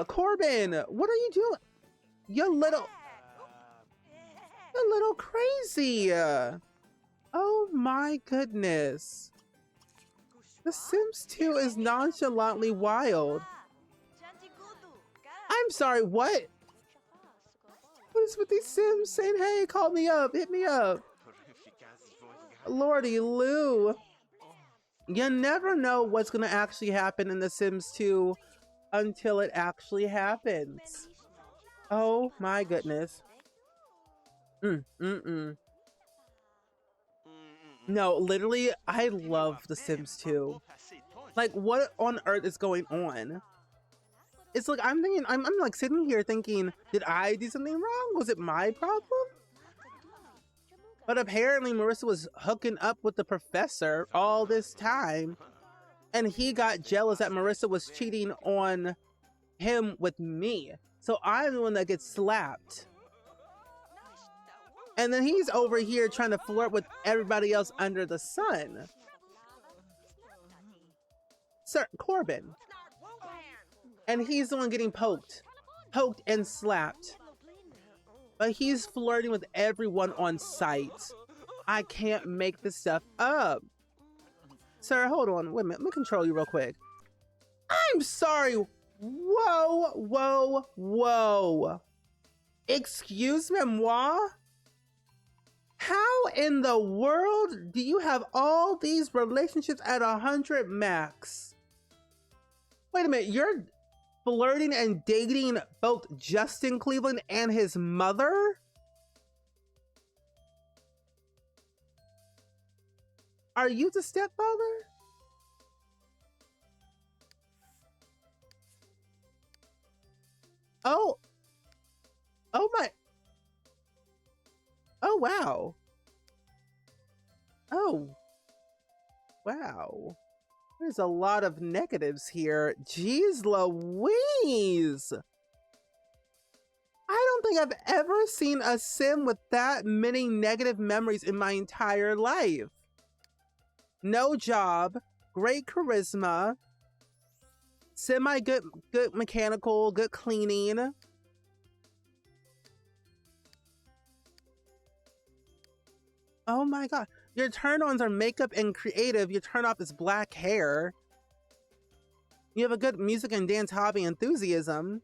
Corbin, what are you doing? You're little crazy. Oh my goodness. The Sims 2 is nonchalantly wild. I'm sorry, what? What is with these Sims saying, hey, call me up, hit me up? Lordy Lou. You never know what's gonna actually happen in The Sims 2 until it actually happens. Oh my goodness. No, literally, I love The Sims 2. Like, what on earth is going on? It's like, I'm like sitting here thinking, did I do something wrong? Was it my problem? But apparently Marissa was hooking up with the professor all this time, and he got jealous that Marissa was cheating on him with me. So I'm the one that gets slapped. And then he's over here trying to flirt with everybody else under the sun. Sir Corbin. And he's the one getting poked and slapped. But he's flirting with everyone on site. I can't make this stuff up. Sir, hold on. Wait a minute. Let me control you real quick. I'm sorry. Whoa. Excuse me, moi? How in the world do you have all these relationships at 100 max? Wait a minute. You're flirting and dating both Justin Cleveland and his mother? Are you the stepfather? Oh my. Oh, wow. Oh, wow. There's a lot of negatives here. Jeez Louise. I don't think I've ever seen a sim with that many negative memories in my entire life. No job, great charisma, semi good mechanical, good cleaning. Oh my god. Your turn-ons are makeup and creative. Your turn-off is black hair. You have a good music and dance hobby enthusiasm.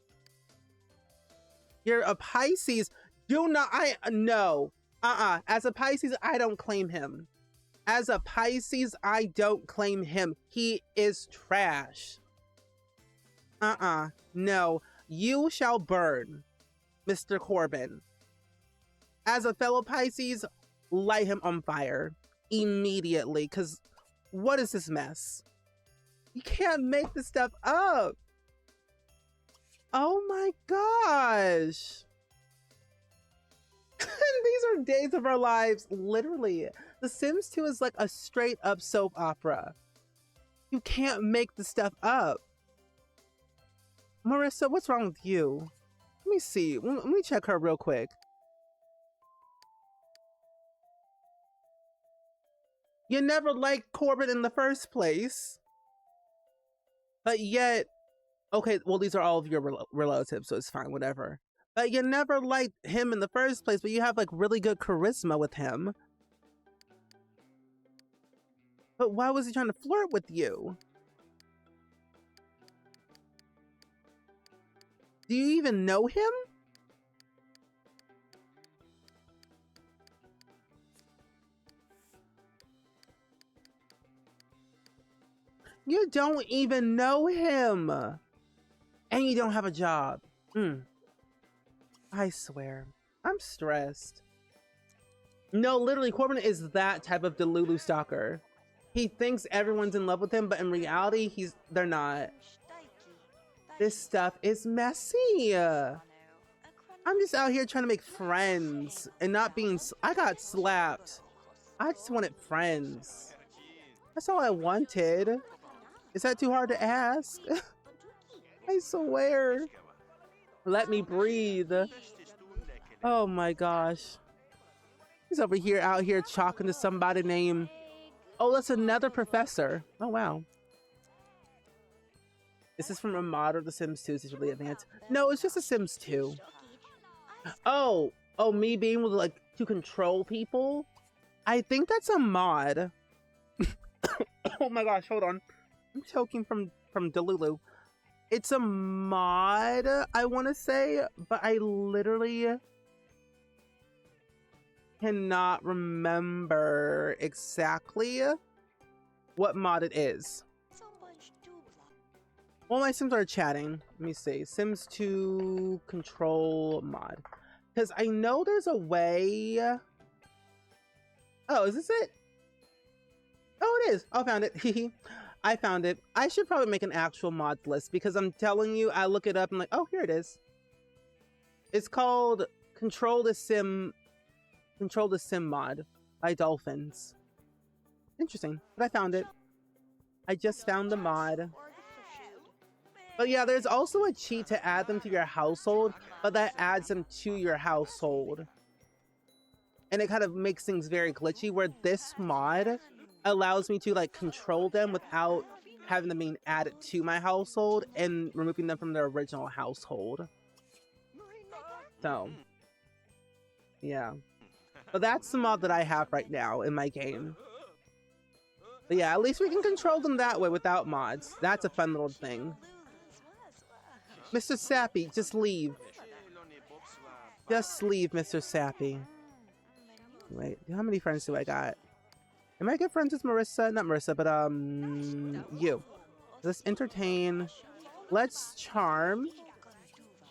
You're a Pisces. Do not, no. As a Pisces, I don't claim him. As a Pisces, I don't claim him. He is trash. No. You shall burn, Mr. Corbin. As a fellow Pisces, light him on fire immediately, because what is this mess? You can't make this stuff up. Oh my gosh. These are days of our lives, literally. The Sims 2 is like a straight up soap opera. You can't make the stuff up. Marissa, what's wrong with you? Let me see. Let me check her real quick. You never liked Corbin in the first place. But yet, okay, well, these are all of your relatives, so it's fine, whatever. But you never liked him in the first place, but you have like really good charisma with him. But why was he trying to flirt with you? Do you even know him? You don't even know him. And you don't have a job. I swear. I'm stressed. No, literally, Corbin is that type of Delulu stalker. He thinks everyone's in love with him, but in reality, they're not. This stuff is messy. I'm just out here trying to make friends and not being... I got slapped. I just wanted friends. That's all I wanted. Is that too hard to ask? I swear. Let me breathe. Oh my gosh. He's over here, out here talking to somebody named... Oh, that's another professor. Oh, wow. This is from a mod of The Sims 2. This is really advanced. No, it's just The Sims 2. Oh, me being able to, like, to control people? I think that's a mod. Oh my gosh, hold on. I'm choking from Delulu. It's a mod, I want to say, but I literally cannot remember exactly what mod it is. Well, my Sims are chatting. Let me see. Sims 2 control mod. Because I know there's a way... Oh, is this it? Oh, it is. I found it. I found it. I should probably make an actual mod list because I'm telling you, I look it up and I'm like, oh, here it is. It's called Control the Sim mod by Dolphins. Interesting, but I found it. I just found the mod. But yeah, there's also a cheat to add them to your household, but that adds them to your household. And it kind of makes things very glitchy, where this mod allows me to like control them without having them being added to my household and removing them from their original household. So, yeah. But that's the mod that I have right now in my game. But yeah, at least we can control them that way without mods. That's a fun little thing. Mr. Sappy, just leave. Just leave, Mr. Sappy. Wait, how many friends do I got? Am I good friends with Marissa? Not Marissa, but you. Let's entertain. Let's charm.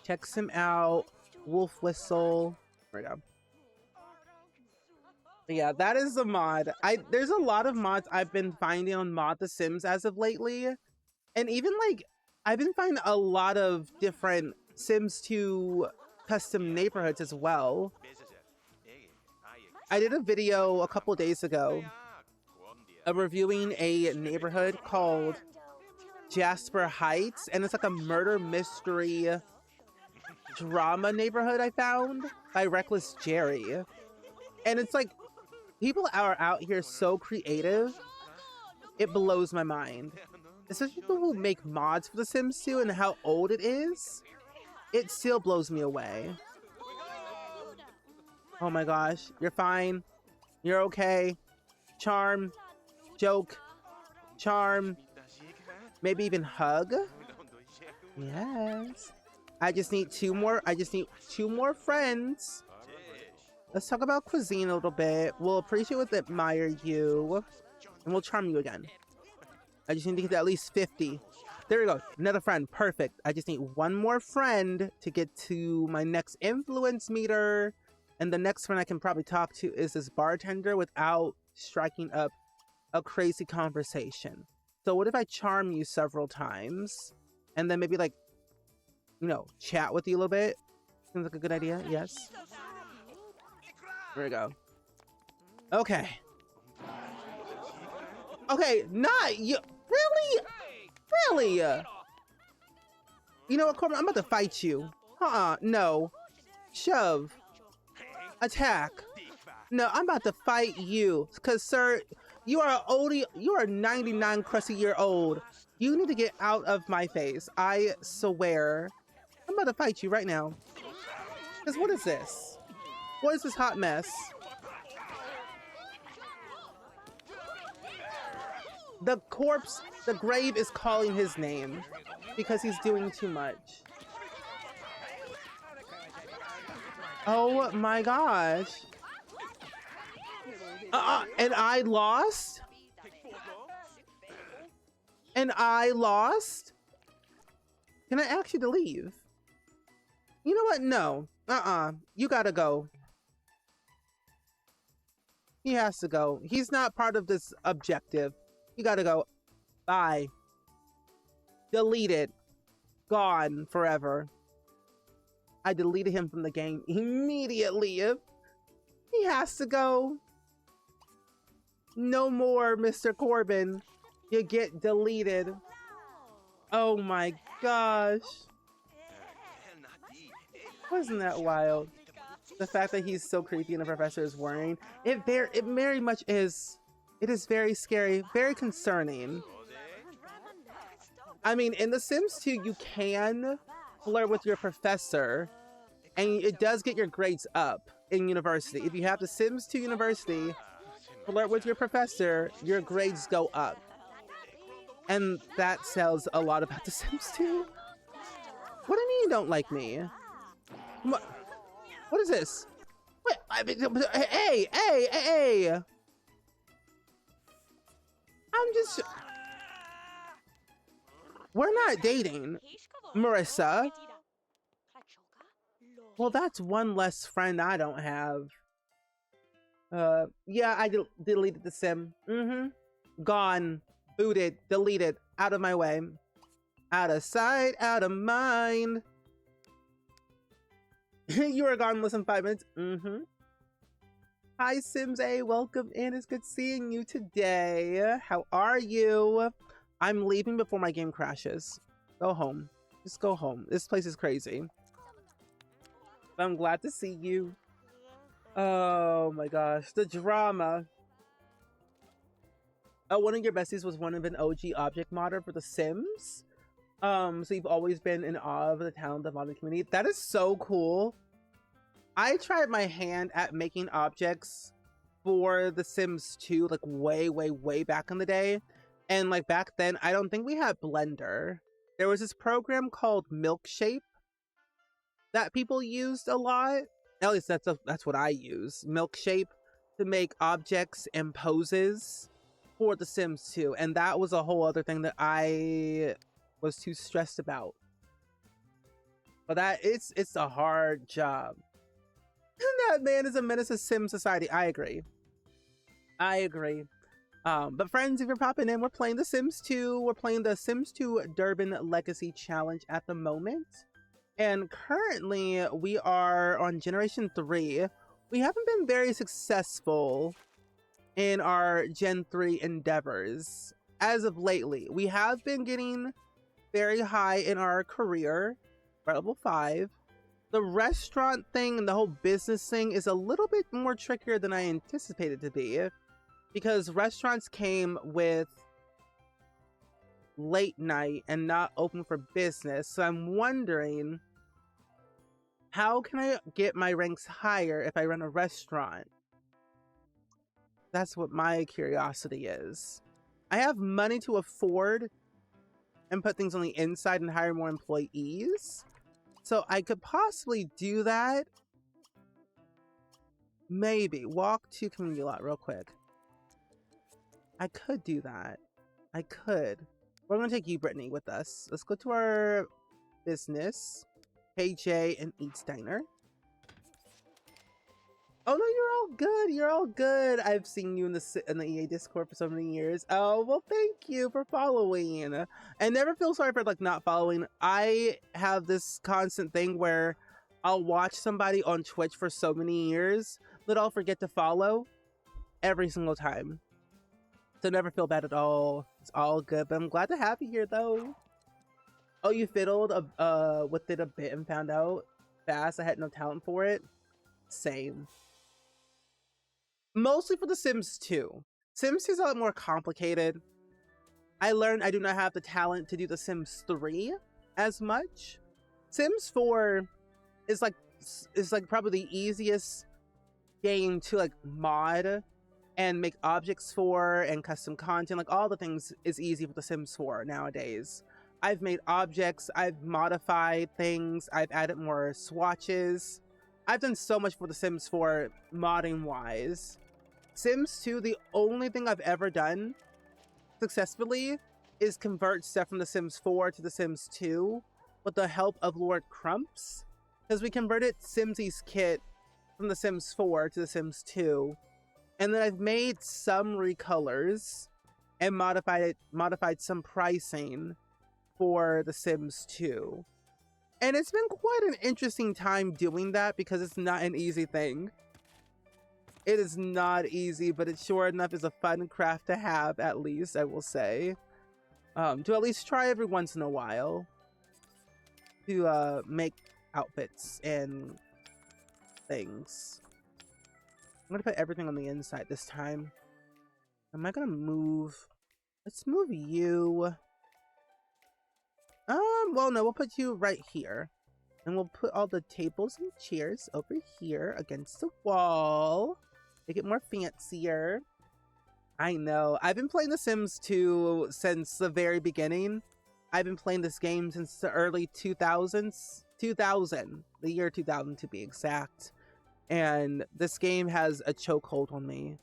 Checks him out. Wolf whistle. There we go. But yeah, that is the mod. There's a lot of mods I've been finding on Mod The Sims as of lately. And even like, I've been finding a lot of different Sims 2 custom neighborhoods as well. I did a video a couple days ago of reviewing a neighborhood called Jasper Heights, and it's like a murder mystery drama neighborhood I found by Reckless Jerry. And it's like, people are out here so creative. It blows my mind. Especially people who make mods for The Sims 2 and how old it is. It still blows me away. Oh my gosh. You're fine. You're okay. Charm. Joke. Charm. Maybe even hug. Yes. I just need two more friends. Let's talk about cuisine a little bit. We'll appreciate with admire you. And we'll charm you again. I just need to get to at least 50. There we go. Another friend. Perfect. I just need one more friend to get to my next influence meter. And the next friend I can probably talk to is this bartender without striking up a crazy conversation. So what if I charm you several times and then maybe like, you know, chat with you a little bit? Seems like a good idea. Yes. There we go. Okay. Okay, not you. Really? Really? You know what, Corbin? I'm about to fight you. No. Shove. Attack. No, I'm about to fight you. Because, sir, you are oldie. You are 99 crusty year old. You need to get out of my face. I swear. I'm about to fight you right now. Because what is this? What is this hot mess? The corpse, the grave is calling his name because he's doing too much. Oh my gosh. And I lost? And I lost? Can I ask you to leave? You know what? No. You gotta go. He has to go. He's not part of this objective. You gotta go. Bye. Deleted. Gone forever. I deleted him from the game immediately. He has to go. No more, Mr. Corbin. You get deleted. Oh my gosh. Wasn't that wild? The fact that he's so creepy and the professor is worrying. It very much is. It is very scary, very concerning. I mean, in The Sims 2, you can flirt with your professor, and it does get your grades up in university. If you have The Sims 2 University, flirt with your professor, your grades go up. And that tells a lot about The Sims 2. What do you mean you don't like me? What is this? Wait, hey! I'm just... We're not dating, Marissa. Well, that's one less friend I don't have. Yeah, I deleted the sim. Gone. Booted. Deleted. Out of my way. Out of sight. Out of mind. You are gone in less than 5 minutes. Hi, Sims A. Welcome in. It's good seeing you today. How are you? I'm leaving before my game crashes. Go home. Just go home. This place is crazy. But I'm glad to see you. Oh my gosh. The drama. Oh, one of your besties was one of an OG object modder for The Sims. So you've always been in awe of the talent of the modding community. That is so cool. I tried my hand at making objects for The Sims 2, like way back in the day. And like back then, I don't think we had Blender. There was this program called Milkshape that people used a lot. At least that's what I use. Milkshape to make objects and poses for The Sims 2. And that was a whole other thing that I was too stressed about. But it's a hard job. That man is a menace to Sim society. I agree. But friends, if you're popping in, we're playing The Sims 2. We're playing the Sims 2 Durbin Legacy Challenge at the moment. And currently, we are on Generation 3. We haven't been very successful in our Gen 3 endeavors as of lately. We have been getting very high in our career, level 5. The restaurant thing and the whole business thing is a little bit more trickier than I anticipated to be, because restaurants came with late night and not open for business. So I'm wondering, how can I get my ranks higher if I run a restaurant? That's what my curiosity is. I have money to afford and put things on the inside and hire more employees, so I could possibly do that. Maybe. Walk to community lot real quick. I could do that. I could. We're going to take you, Brittany, with us. Let's go to our business. KJ and Eats Diner. Oh no, you're all good. You're all good. I've seen you in the EA Discord for so many years. Oh well, thank you for following. And never feel sorry for like not following. I have this constant thing where I'll watch somebody on Twitch for so many years that I'll forget to follow every single time. So never feel bad at all. It's all good. But I'm glad to have you here though. Oh, you fiddled with it a bit and found out fast I had no talent for it. Same. Mostly for The Sims 2. Sims 2 is a lot more complicated. I learned I do not have the talent to do The Sims 3 as much. Sims 4 is like probably the easiest game to like mod and make objects for and custom content. Like all the things is easy with The Sims 4 nowadays. I've made objects, I've modified things, I've added more swatches. I've done so much for The Sims 4 modding wise. Sims 2, the only thing I've ever done successfully is convert stuff from The Sims 4 to The Sims 2 with the help of Lord Crumps. Because we converted Simsy's kit from The Sims 4 to The Sims 2. And then I've made some recolors and modified some pricing for The Sims 2. And it's been quite an interesting time doing that because it's not an easy thing. It is not easy, but it sure enough is a fun craft to have, at least, I will say. To at least try every once in a while. To make outfits and things. I'm gonna put everything on the inside this time. Am I gonna move? Let's move you. Well, no, we'll put you right here. And we'll put all the tables and chairs over here against the wall. Make it more fancier. I know. I've been playing The Sims 2 since the very beginning. I've been playing this game since the early 2000s. 2000. The year 2000 to be exact. And this game has a chokehold on me.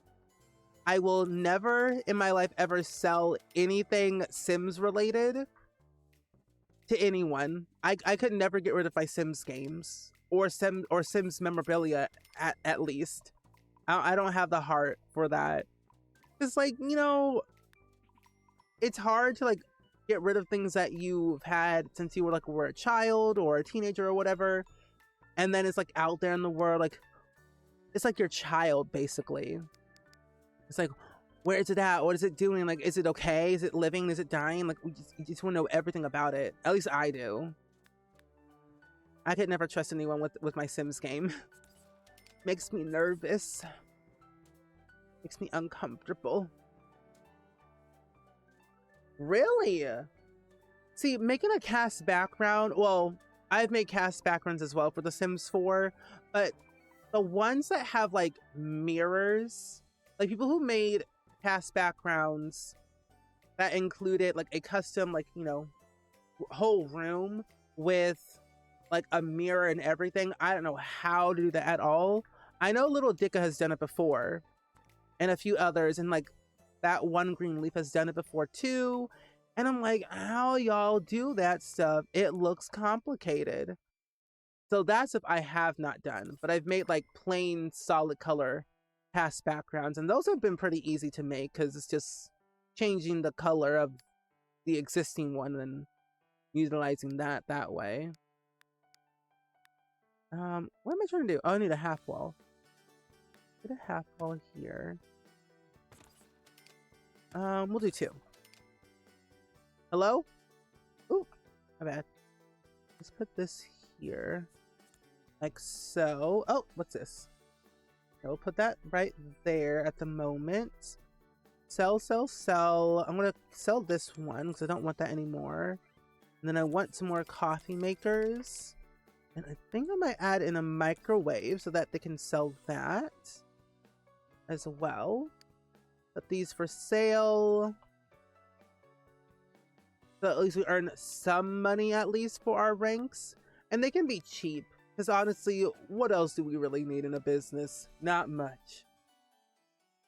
I will never in my life ever sell anything Sims related to anyone. I could never get rid of my Sims games or Sims memorabilia at least. I don't have the heart for that. It's like, you know, it's hard to like get rid of things that you've had since you were a child or a teenager or whatever, and then it's like out there in the world, like it's like your child basically. It's like, where is it at? What is it doing? Like, is it okay? Is it living? Is it dying? Like, you just want to know everything about it. At least I do. I could never trust anyone with my Sims game. Makes me nervous. Makes me uncomfortable. Really? See, making a cast background, well, I've made cast backgrounds as well for The Sims 4, but the ones that have like mirrors, like people who made cast backgrounds that included like a custom, like, you know, whole room with like a mirror and everything. I don't know how to do that at all. I know Little Dicka has done it before and a few others, and like that one green leaf has done it before too. And I'm like, how y'all do that stuff? It looks complicated. So that's if I have not done, but I've made like plain solid color past backgrounds, and those have been pretty easy to make because it's just changing the color of the existing one and utilizing that way. What am I trying to do? Oh, I need a half wall. Get a half wall here. We'll do 2. Hello? Ooh, my bad. Let's put this here. Like so. Oh, what's this? We'll put that right there at the moment. Sell, sell, sell. I'm gonna sell this one because I don't want that anymore. And then I want some more coffee makers. And I think I might add in a microwave so that they can sell that as well. Put these for sale. So at least we earn some money at least for our ranks. And they can be cheap. Because honestly, what else do we really need in a business? Not much.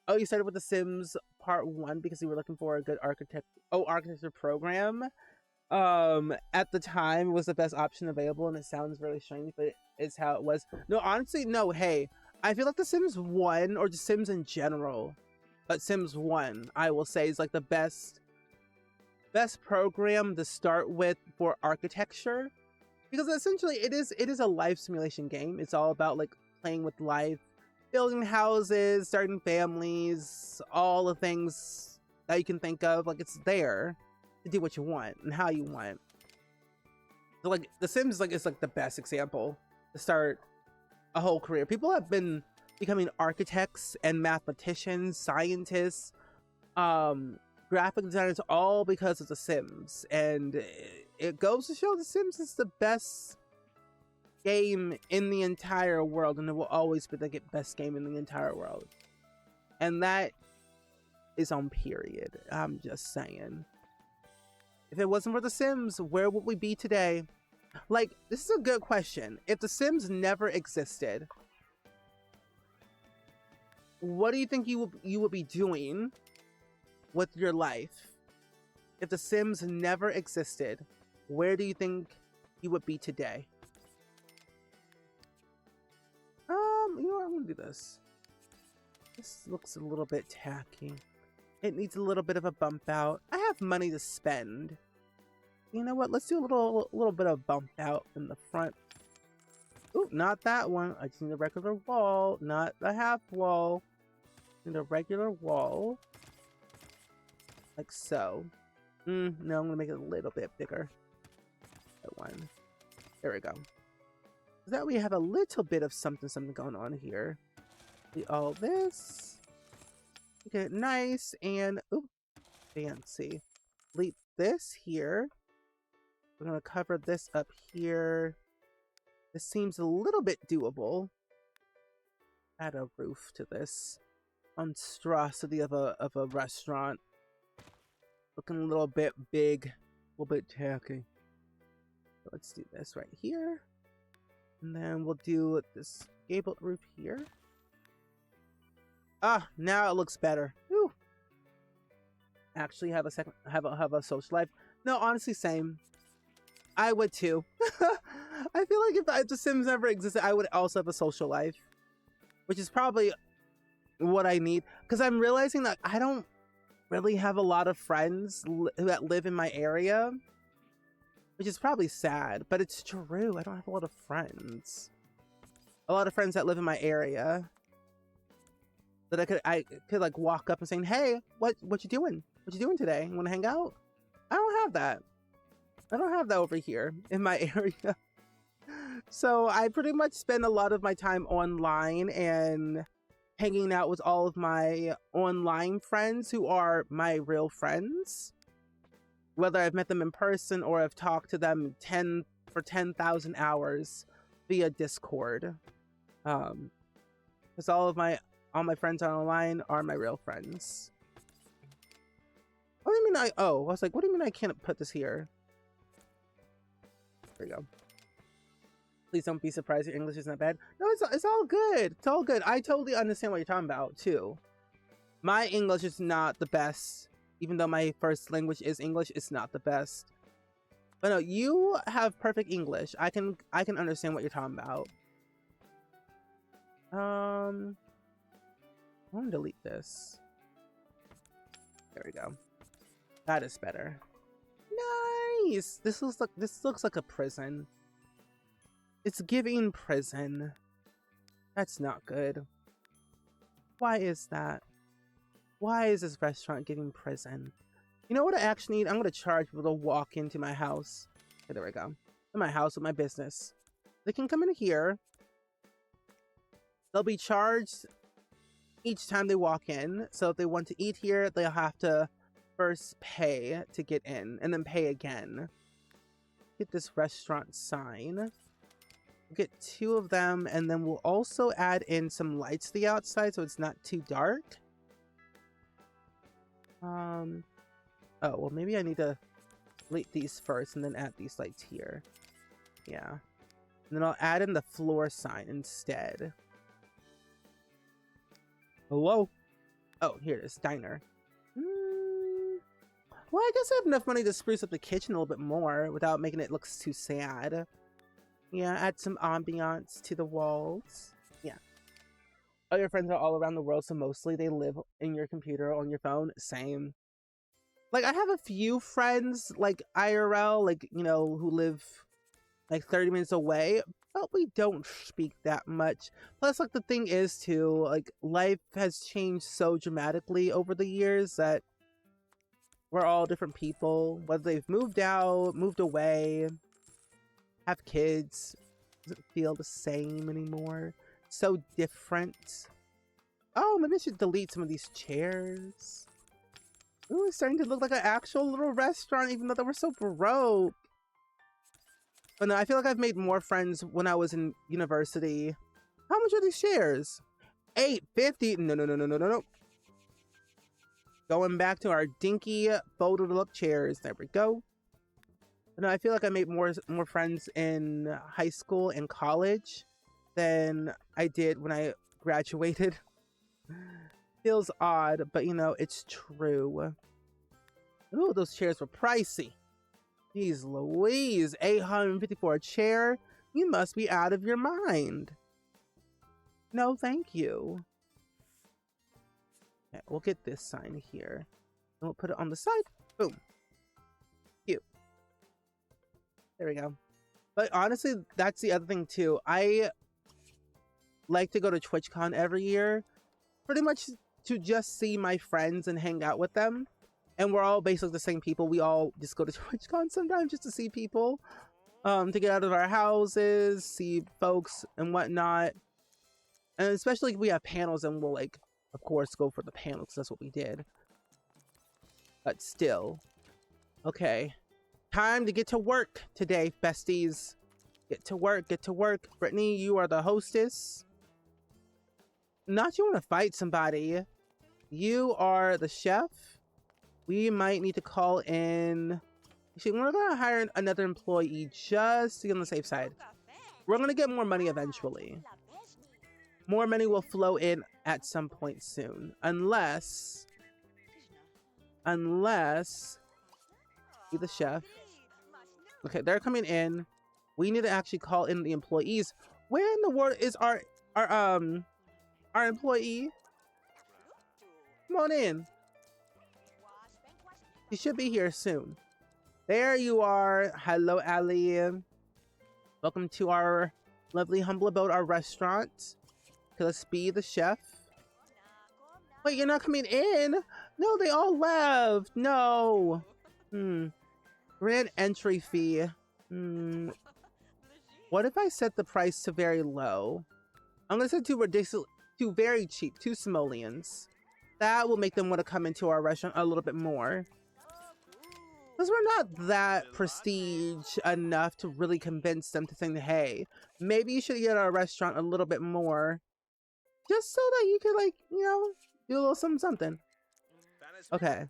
Oh, you started with The Sims Part 1 because you were looking for a good architecture program. At the time, it was the best option available, and it sounds really strange, but it's how it was. No, honestly, no, hey. I feel like The Sims 1, or just Sims in general, but Sims 1, I will say, is like the best program to start with for architecture. Because essentially it is a life simulation game. It's all about like playing with life, building houses, starting families, all the things that you can think of. Like it's there to do what you want and how you want. So like The Sims is like the best example to start a whole career. People have been becoming architects and mathematicians, scientists, graphic designers, all because of The Sims. And it goes to show The Sims is the best game in the entire world, and it will always be the best game in the entire world. And that is on period. I'm just saying. If it wasn't for The Sims, where would we be today? Like, this is a good question. If The Sims never existed, what do you think you would be doing with your life? If The Sims never existed, where do you think you would be today? You know what? I'm gonna do this. This looks a little bit tacky. It needs a little bit of a bump out. I have money to spend. You know what? Let's do a little bit of bump out in the front. Ooh, not that one. I just need a regular wall, not the half wall. I need a regular wall. Like so. No, I'm gonna make it a little bit bigger. That one. There we go. So that we have a little bit of something going on here. Do all this. Make it nice and ooh, fancy. Leave this here. We're gonna cover this up here. This seems a little bit doable. Add a roof to this monstrosity of a restaurant. Looking a little bit big, a little bit tacky. So let's do this right here. And then we'll do this gabled roof here. Ah, now it looks better. Whew. Actually have a social life. No, honestly, same. I would too. I feel like if The Sims never existed, I would also have a social life. Which is probably what I need. Because I'm realizing that I don't really have a lot of friends that live in my area. Which is probably sad, but it's true. I don't have a lot of friends. A lot of friends that live in my area. That I could like walk up and saying, "Hey, what you doing? What you doing today? You want to hang out?" I don't have that. I don't have that over here in my area. So I pretty much spend a lot of my time online and hanging out with all of my online friends who are my real friends. Whether I've met them in person or I've talked to them 10,000 hours via Discord. Because all my friends online are my real friends. What do you mean I was like, what do you mean I can't put this here? There you go. Please don't be surprised your English isn't that bad. No, it's all good. It's all good. I totally understand what you're talking about, too. My English is not the best. Even though my first language is English, it's not the best. But no, you have perfect English. I can understand what you're talking about. I want to delete this. There we go. That is better. Nice. This looks like a prison. It's giving prison. That's not good. Why is that? Why is this restaurant giving prison? You know what I actually need? I'm going to charge people to walk into my house. Okay, there we go. In my house with my business. They can come in here. They'll be charged each time they walk in. So if they want to eat here, they'll have to first pay to get in and then pay again. Get this restaurant sign. We'll get 2 of them, and then we'll also add in some lights to the outside so it's not too dark. Oh, well, maybe I need to delete these first and then add these lights here. Yeah. And then I'll add in the floor sign instead. Hello? Oh, here it is. Diner. Well, I guess I have enough money to spruce up the kitchen a little bit more without making it look too sad. Yeah, add some ambiance to the walls. Yeah. All your friends are all around the world, so mostly they live in your computer or on your phone. Same. Like, I have a few friends, like, IRL, like, you know, who live, like, 30 minutes away, but we don't speak that much. Plus, like, the thing is, too, like, life has changed so dramatically over the years that we're all different people, whether they've moved out, moved away, have kids. Doesn't feel the same anymore. So different. Oh, maybe I should delete some of these chairs. Ooh, it's starting to look like an actual little restaurant, even though they were so broke. But no, I feel like I've made more friends when I was in university. How much are these chairs? $8.50. No. Going back to our dinky folded look chairs. There we go. No, I feel like I made more friends in high school and college than I did when I graduated. Feels odd, but you know, it's true. Ooh, those chairs were pricey. Jeez Louise, $850 for a chair? You must be out of your mind. No, thank you. Okay, we'll get this sign here. And we'll put it on the side. Boom. Cute. There we go. But honestly, that's the other thing too. I like to go to TwitchCon every year. Pretty much to just see my friends and hang out with them. And we're all basically the same people. We all just go to TwitchCon sometimes just to see people. To get out of our houses, see folks and whatnot. And especially if we have panels, and we'll, like, of course, go for the panels. That's what we did. But still. Okay. Time to get to work today, besties. Get to work, get to work. Brittany, you are the hostess. Not you want to fight somebody. You are the chef. We might need to call in. Actually, we're going to hire another employee just to get on the safe side. We're going to get more money eventually. More money will flow in at some point soon. Unless be the chef. Okay, they're coming in. We need to actually call in the employees. Where in the world is our employee? Come on in. He should be here soon. There you are. Hello, Ali. Welcome to our lovely humble abode, our restaurant. Okay, let's be the chef. Wait, you're not coming in? No, they all left. No. Grand entry fee. What if I set the price to very low? I'm gonna set to very cheap, 2 simoleons. That will make them want to come into our restaurant a little bit more. Because we're not that prestige enough to really convince them to think, hey, maybe you should get our restaurant a little bit more. Just so that you could, like, you know, do a little something. Okay.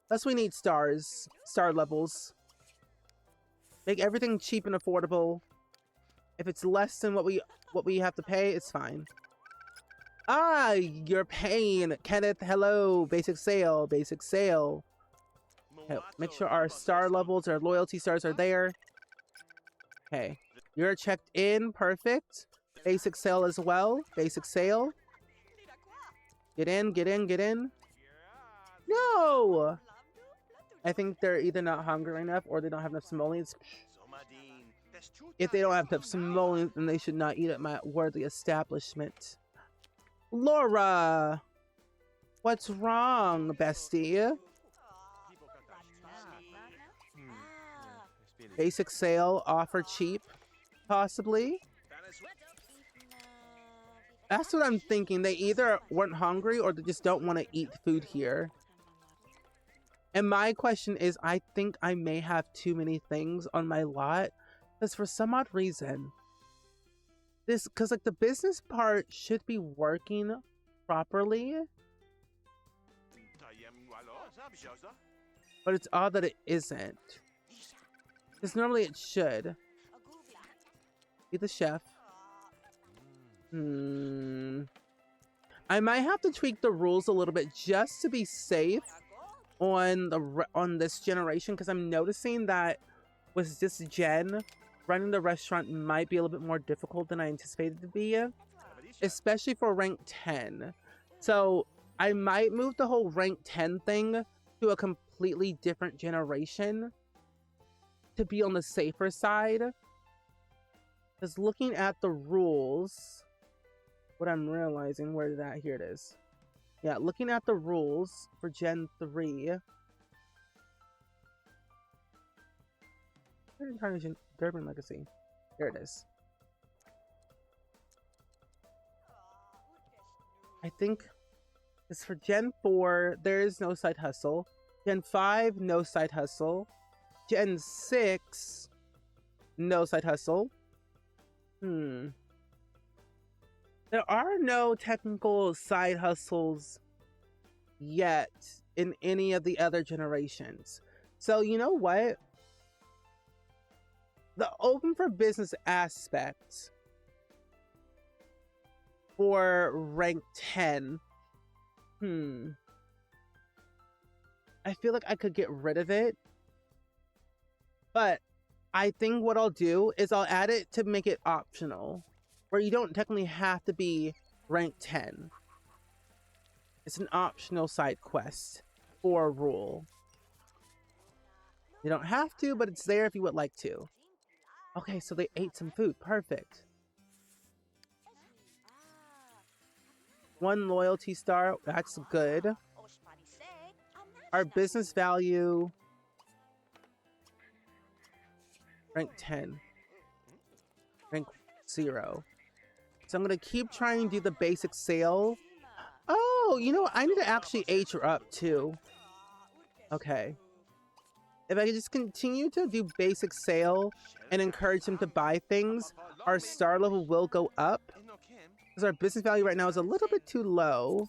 Plus we need stars. Star levels. Make everything cheap and affordable. If it's less than what we have to pay, it's fine. Ah, you're paying. Kenneth, hello. Basic sale. Basic sale. Okay, make sure our star levels, our loyalty stars are there. Okay. You're checked in. Perfect. Basic sale as well. Basic sale. Get in, get in, get in. No! I think they're either not hungry enough or they don't have enough simoleons. If they don't have enough simoleons, then they should not eat at my worthy establishment. Laura! What's wrong, bestie? Basic sale, offer cheap, possibly. That's what I'm thinking. They either weren't hungry or they just don't want to eat food here. And my question is, I think I may have too many things on my lot. Because for some odd reason, because like the business part should be working properly. But it's odd that it isn't. Because normally it should. Be the chef. I might have to tweak the rules a little bit just to be safe on this generation, because I'm noticing that with this gen, running the restaurant might be a little bit more difficult than I anticipated to be, especially for rank 10. So I might move the whole rank 10 thing to a completely different generation to be on the safer side. Because looking at the rules, what I'm realizing, where is that? Here it is. Yeah, looking at the rules for Gen 3. Durbin Legacy. There it is. I think it's for Gen 4, there is no side hustle. Gen 5, no side hustle. Gen 6, no side hustle. There are no technical side hustles yet in any of the other generations. So you know what? The open for business aspect for rank 10. I feel like I could get rid of it. But I think what I'll do is I'll add it to make it optional, where you don't technically have to be rank 10. It's an optional side quest for a rule. You don't have to, but it's there if you would like to. Okay, so they ate some food. Perfect. 1 loyalty star. That's good. Our business value... rank 10. Rank 0. So I'm going to keep trying to do the basic sale. Oh, you know what? I need to actually age her up too. Okay. If I can just continue to do basic sale and encourage him to buy things, our star level will go up. Because our business value right now is a little bit too low.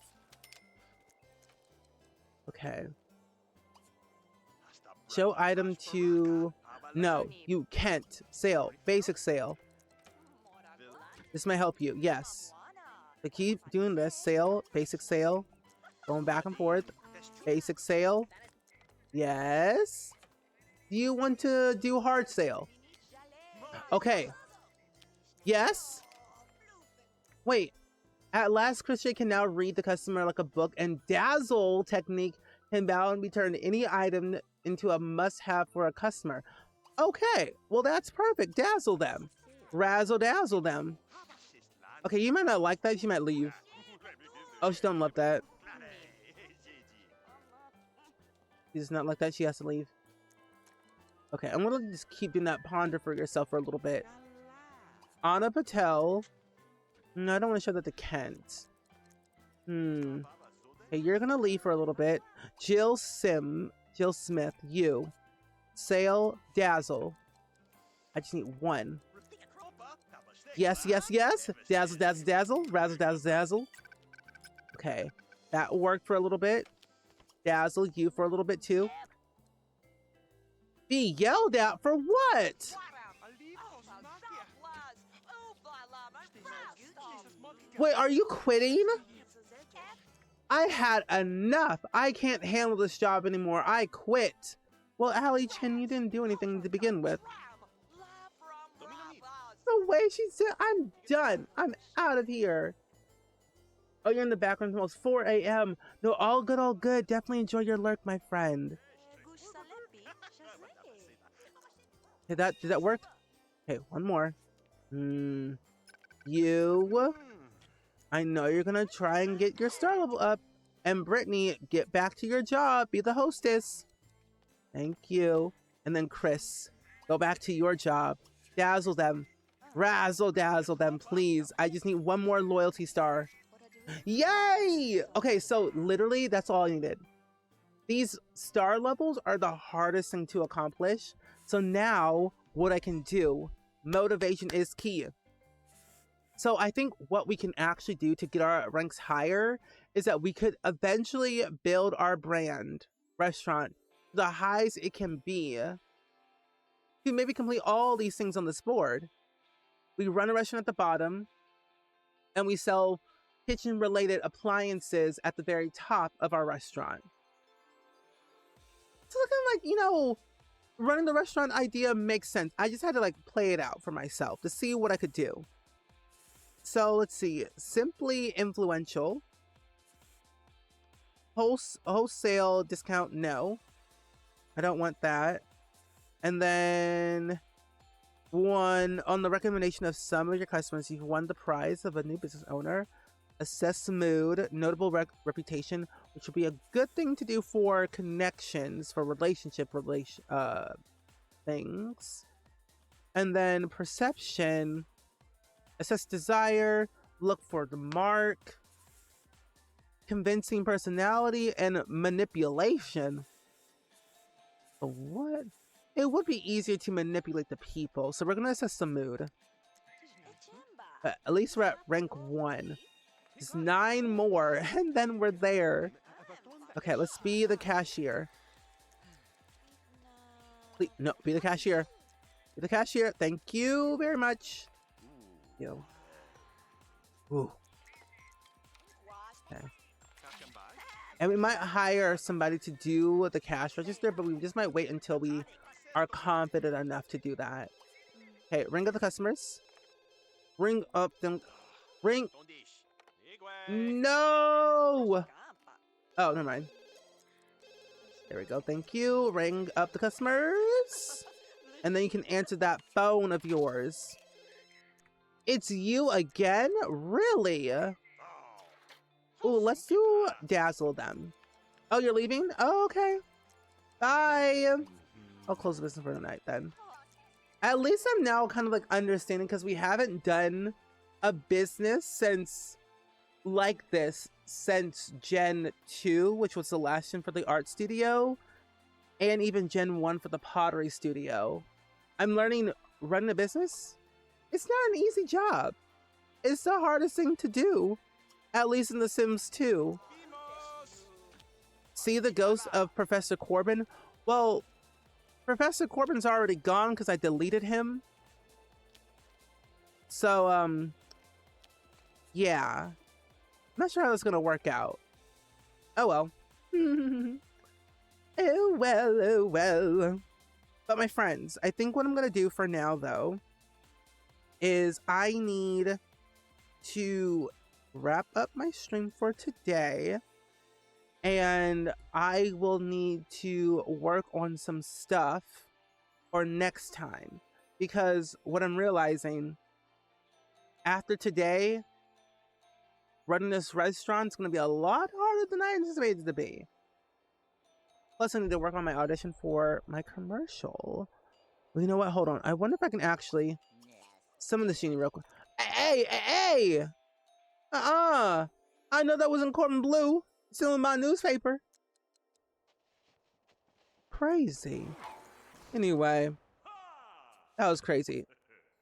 Okay. Show item to... No, you can't. Sale. Basic sale. This might help you. Yes. So keep doing this. Sale. Basic sale. Going back and forth. Basic sale. Yes. Do you want to do hard sale? Okay. Yes. Wait. At last, Christian can now read the customer like a book, and dazzle technique can bow and return any item into a must-have for a customer. Okay, well that's perfect. Dazzle them. Razzle dazzle them. Okay, you might not like that. She might leave. Oh, she don't love that. She does not like that. She has to leave. Okay, I'm gonna just keep doing that. Ponder for yourself for a little bit. Anna Patel. No, I don't want to show that to Kent. Okay, you're gonna leave for a little bit. Jill Smith, you. Sale, dazzle. I just need 1. Yes, yes, yes. Dazzle, dazzle, dazzle. Razzle, dazzle, dazzle. Okay, that worked for a little bit. Dazzle you for a little bit too. Be yelled at for what? Wait, are you quitting? I had enough. I can't handle this job anymore. I quit. Well, Allie Chen, you didn't do anything to begin with. The way she said, I'm done. I'm out of here. Oh, you're in the background. It's almost 4 a.m. No, all good, all good. Definitely enjoy your lurk, my friend. Did that work? Okay, one more. You. I know you're gonna try and get your star level up. And Brittany, get back to your job. Be the hostess. Thank you. And then Chris, go back to your job. Dazzle them. Razzle dazzle them, please. I just need one more loyalty star. Yay! Okay, so literally that's all I needed. These star levels are the hardest thing to accomplish. So now what I can do, motivation is key. So I think what we can actually do to get our ranks higher is that we could eventually build our brand restaurant the highest it can be to maybe complete all these things on this board. We run a restaurant at the bottom and we sell kitchen related appliances at the very top of our restaurant. It's looking like, you know, running the restaurant idea makes sense. I just had to like play it out for myself to see what I could do. So let's see, simply influential, wholesale discount, no, I don't want that. And then one, on the recommendation of some of your customers, you've won the prize of a new business owner. Assess the mood, notable reputation, which would be a good thing to do for connections, for things. And then perception, assess desire, look for the mark, convincing personality, and manipulation. But what? It would be easier to manipulate the people, so we're gonna assess the mood. At least we're at rank 1. Just 9 more, and then we're there. Okay, let's be the cashier. Please, no, be the cashier. Be the cashier. Thank you very much. Yo. Ooh. Okay. And we might hire somebody to do the cash register, but we just might wait until we are confident enough to do that. Okay, ring up the customers. Ring up them. Ring. No! Oh, never mind. There we go. Thank you. Ring up the customers. And then you can answer that phone of yours. It's you again? Really? Oh, let's do dazzle them. Oh, you're leaving? Oh, okay. Bye. I'll close the business for the night then. At least I'm now kind of like understanding, because we haven't done a business since like this since Gen 2, which was the last gen for the art studio, and even Gen 1 for the pottery studio. I'm learning running a business. It's not an easy job. It's the hardest thing to do, at least in The Sims 2. See the ghost of Professor Corbin? Well, Professor Corbin's already gone because I deleted him. So, yeah. I'm not sure how that's gonna work out. Oh well. Oh well, oh well. But my friends, I think what I'm gonna do for now, though, is I need to wrap up my stream for today. And I will need to work on some stuff for next time. Because what I'm realizing, after today, running this restaurant is going to be a lot harder than I anticipated it to be. Plus, I need to work on my audition for my commercial. Well, you know what? Hold on. I wonder if I can actually summon the genie real quick. Hey, hey, hey! I know that wasn't Corbin Blue. Still in my newspaper. Crazy. Anyway, that was crazy.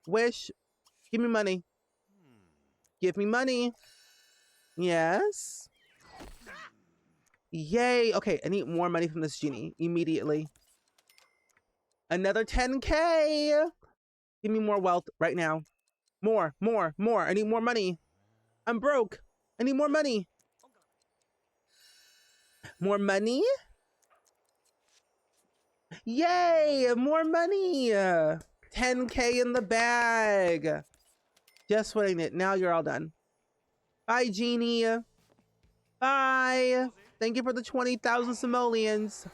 Wish, give me money. Give me money. Yes. Yay. Okay, I need more money from this genie immediately. Another 10K. Give me more wealth right now. More. I need more money. I'm broke. I need more money. More money? Yay! More money! 10K in the bag. Just what I need. Now you're all done. Bye, Genie. Bye. Thank you for the 20,000 simoleons.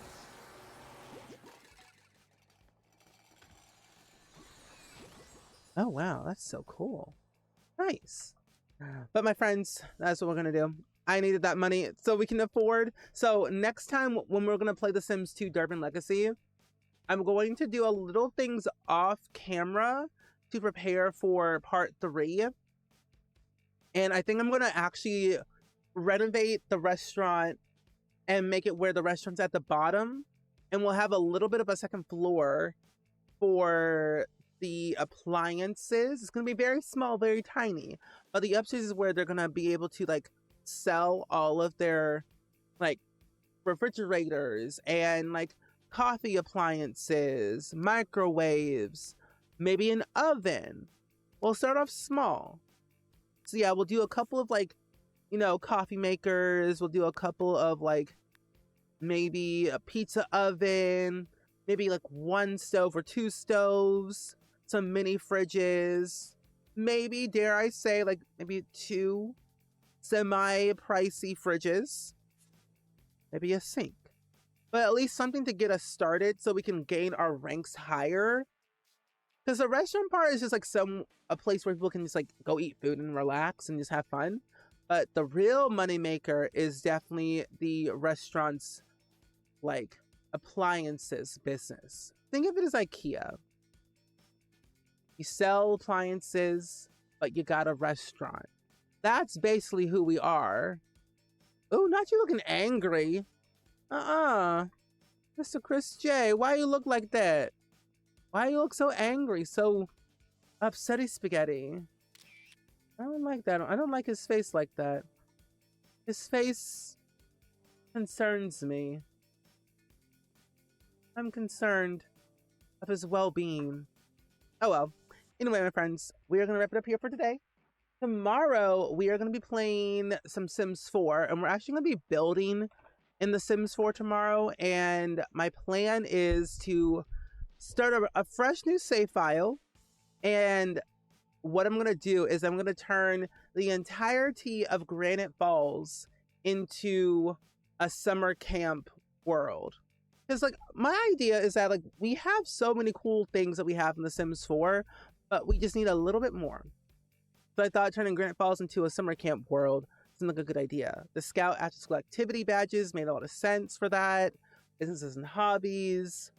Oh, wow. That's so cool. Nice. But my friends, that's what we're going to do. I needed that money so we can afford. So next time when we're going to play The Sims 2 Durbin Legacy, I'm going to do a little things off camera to prepare for part 3. And I think I'm going to actually renovate the restaurant and make it where the restaurant's at the bottom. And we'll have a little bit of a second floor for the appliances. It's going to be very small, very tiny. But the upstairs is where they're going to be able to like sell all of their like refrigerators and like coffee appliances, microwaves, maybe an oven. We'll start off small. So yeah, we'll do a couple of like, you know, coffee makers. We'll do a couple of like maybe a pizza oven, maybe like 1 stove or 2 stoves, some mini fridges, maybe, dare I say, like maybe 2 semi-pricey fridges, maybe a sink. But at least something to get us started so we can gain our ranks higher. Because the restaurant part is just like a place where people can just like go eat food and relax and just have fun. But the real moneymaker is definitely the restaurant's like appliances business. Think of it as IKEA. You sell appliances, but you got a restaurant. That's basically who we are. Oh, not you looking angry. Mr. Chris J, why you look like that? Why you look so angry, so upsetty spaghetti? I don't like that. I don't like his face like that. His face concerns me. I'm concerned of his well-being. Oh well. Anyway, my friends, we are going to wrap it up here for today. Tomorrow, we are going to be playing some Sims 4, and we're actually going to be building in the Sims 4 tomorrow, and my plan is to start a fresh new save file, and what I'm going to do is I'm going to turn the entirety of Granite Falls into a summer camp world. Because like my idea is that like we have so many cool things that we have in the Sims 4, but we just need a little bit more. So I thought turning Granite Falls into a summer camp world seemed like a good idea. The Scout After School Activity badges made a lot of sense for that. Businesses and hobbies,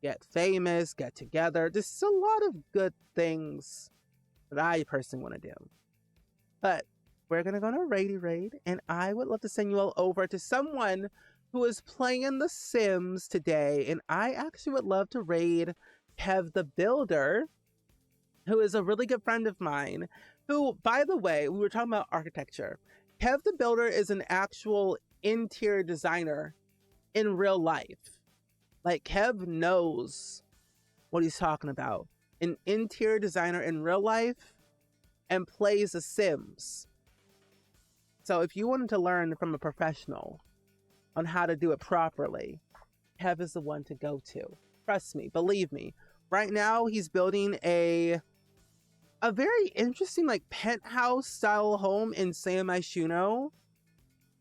get famous, get together. There's a lot of good things that I personally want to do. But we're going to go on a raid, and I would love to send you all over to someone who is playing The Sims today. And I actually would love to raid Kev the Builder, who is a really good friend of mine, who, by the way, we were talking about architecture. Kev the Builder is an actual interior designer in real life. Like, Kev knows what he's talking about. An interior designer in real life and plays The Sims. So if you wanted to learn from a professional on how to do it properly, Kev is the one to go to. Trust me, believe me. Right now, he's building a very interesting like penthouse style home in San Myshuno,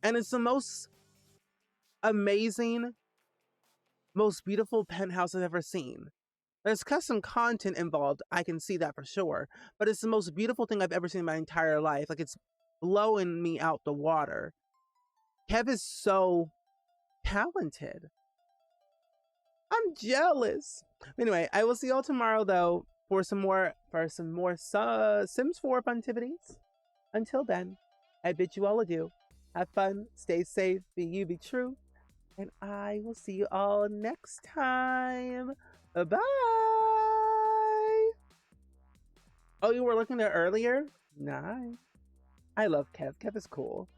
and it's the most amazing, most beautiful penthouse I've ever seen. There's custom content involved, I can see that for sure, but it's the most beautiful thing I've ever seen in my entire life. Like, it's blowing me out the water. Kev is so talented. I'm jealous. Anyway, I will see y'all tomorrow though for some more Sims 4 funtivities. Until then, I bid you all adieu. Have fun, stay safe, be you, be true, and I will see you all next time. Bye. Oh, you were looking there earlier? Nice. I love Kev. Kev is cool.